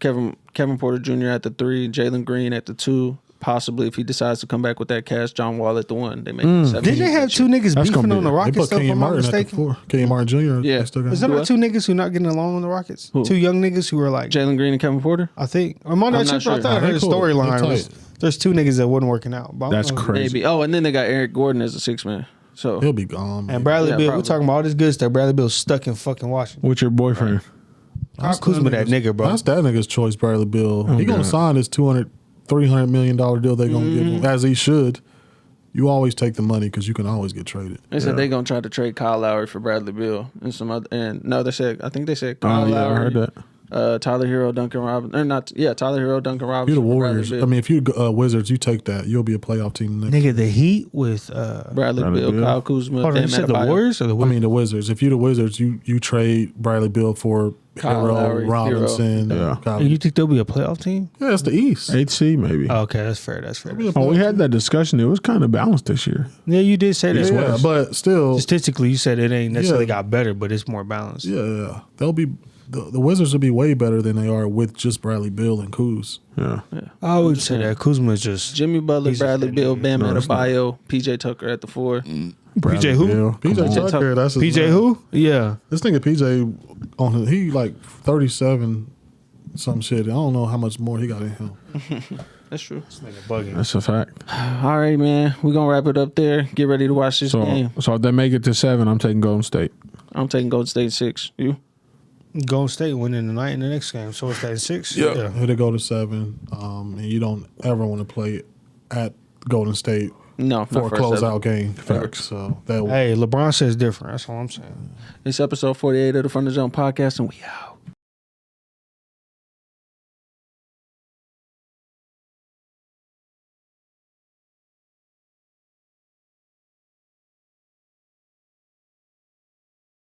Speaker 3: Kevin Porter Jr. at the 3, Jalen Green at the 2. Possibly, if he decides to come back with that cash, John Wall at the 1. They make 7.
Speaker 4: Didn't they have 2 niggas
Speaker 2: That's gonna
Speaker 4: beefing
Speaker 2: be-
Speaker 4: on the
Speaker 2: they
Speaker 4: Rockets?
Speaker 5: They put
Speaker 4: Stuff, if
Speaker 5: Kenyon
Speaker 4: I'm not
Speaker 5: Martin at the
Speaker 4: mistaken.
Speaker 5: 4. Kenyon Martin Jr.
Speaker 3: Yeah.
Speaker 5: they still got
Speaker 4: Is there
Speaker 3: Who?
Speaker 4: not 2 niggas who not getting along on the Rockets?
Speaker 3: Who?
Speaker 4: 2 young niggas who were like,
Speaker 3: Jalen Green and Kevin Porter?
Speaker 4: I think. Or am I
Speaker 3: I'm
Speaker 4: not
Speaker 3: not
Speaker 4: tripping?
Speaker 3: sure.
Speaker 4: I thought I
Speaker 5: Nah,
Speaker 4: heard
Speaker 5: they
Speaker 4: a
Speaker 5: cool.
Speaker 4: storyline.
Speaker 5: They
Speaker 4: was
Speaker 5: tight.
Speaker 4: There's 2 niggas that wasn't working out. But I don't
Speaker 2: That's
Speaker 4: know.
Speaker 2: crazy.
Speaker 3: Maybe. Oh, and then they got Eric Gordon as a 6-man. So
Speaker 5: He'll be gone.
Speaker 4: And
Speaker 5: man.
Speaker 4: Bradley
Speaker 3: Yeah,
Speaker 4: Beal,
Speaker 3: probably.
Speaker 4: we're talking about all this good stuff. Bradley Bill's stuck in fucking Washington.
Speaker 2: With your boyfriend.
Speaker 4: Kyle Kuzma, that nigga, bro.
Speaker 5: That's that nigga's choice, Bradley Bill. He gonna
Speaker 2: God.
Speaker 5: sign this $300 million deal they gonna give him, as he should. You always take the money because you can always get traded.
Speaker 3: they said they gonna try to trade Kyle Lowry for Bradley Beal and some other. And no, they said Kyle
Speaker 2: Oh, yeah, I
Speaker 3: Lowry.
Speaker 2: heard that.
Speaker 3: Tyler Hero, Duncan Robinson, or not? Yeah, Tyler Hero, Duncan
Speaker 5: If
Speaker 3: Robinson.
Speaker 5: you the
Speaker 3: for Bradley
Speaker 5: Warriors,
Speaker 3: Beal.
Speaker 5: I mean, if you Wizards, you take that. You'll be a playoff team next.
Speaker 4: Nigga, the Heat with
Speaker 3: Bradley Beal,
Speaker 2: Beal.
Speaker 3: Kyle Kuzma,
Speaker 4: hold on, you
Speaker 3: Bam
Speaker 4: said the
Speaker 3: Adebayo.
Speaker 4: Warriors or the
Speaker 5: I
Speaker 4: Wizards?
Speaker 5: mean, the Wizards. If you the Wizards, you trade Bradley Bill for
Speaker 3: Kyle
Speaker 5: Hero,
Speaker 3: Lowry,
Speaker 5: Robinson.
Speaker 2: Hero.
Speaker 5: Kyle-
Speaker 4: You think they'll be a playoff team?
Speaker 5: Yeah, it's the East.
Speaker 2: 8C maybe.
Speaker 4: Okay, that's fair. That's fair.
Speaker 2: Oh, we had that discussion. It was kind of balanced this year.
Speaker 4: Yeah, you did say that.
Speaker 5: Yeah, but still,
Speaker 4: Statistically, you said it ain't necessarily
Speaker 5: Yeah.
Speaker 4: got better, but it's more balanced.
Speaker 5: yeah, they'll be the Wizards will be way better than they are with just Bradley Bill and Kuz.
Speaker 2: Yeah.
Speaker 4: I would say that Kuzma is just
Speaker 3: Jimmy Butler,
Speaker 4: He's a
Speaker 3: Bradley
Speaker 4: fan.
Speaker 3: Beal, Bam
Speaker 2: No, it's
Speaker 3: Adebayo, PJ Tucker at the 4.
Speaker 5: Bradley
Speaker 4: who?
Speaker 5: Beal. PJ
Speaker 2: Come on.
Speaker 5: Tucker. That's his
Speaker 4: PJ
Speaker 5: name.
Speaker 4: who? Yeah.
Speaker 5: This nigga PJ on his, he like 37 some shit. I don't know how much more he got in him.
Speaker 3: That's true.
Speaker 4: Bugging.
Speaker 2: That's a fact.
Speaker 3: All right, man. We're gonna wrap it up there. Get ready to watch this
Speaker 2: So,
Speaker 3: game.
Speaker 2: so if they make it to 7, I'm taking Golden State.
Speaker 3: I'm taking Golden State 6. You?
Speaker 4: Golden State winning tonight in the next game. So it's that 6?
Speaker 2: Yeah.
Speaker 5: It'll go to 7. And you don't ever want to play at Golden State
Speaker 3: No,
Speaker 5: for a
Speaker 3: not first
Speaker 5: closeout
Speaker 3: ever.
Speaker 5: game.
Speaker 2: Facts.
Speaker 5: So that
Speaker 4: Hey, LeBron says different. That's all I'm saying.
Speaker 3: It's episode 48 of the From the Jump podcast, and we out.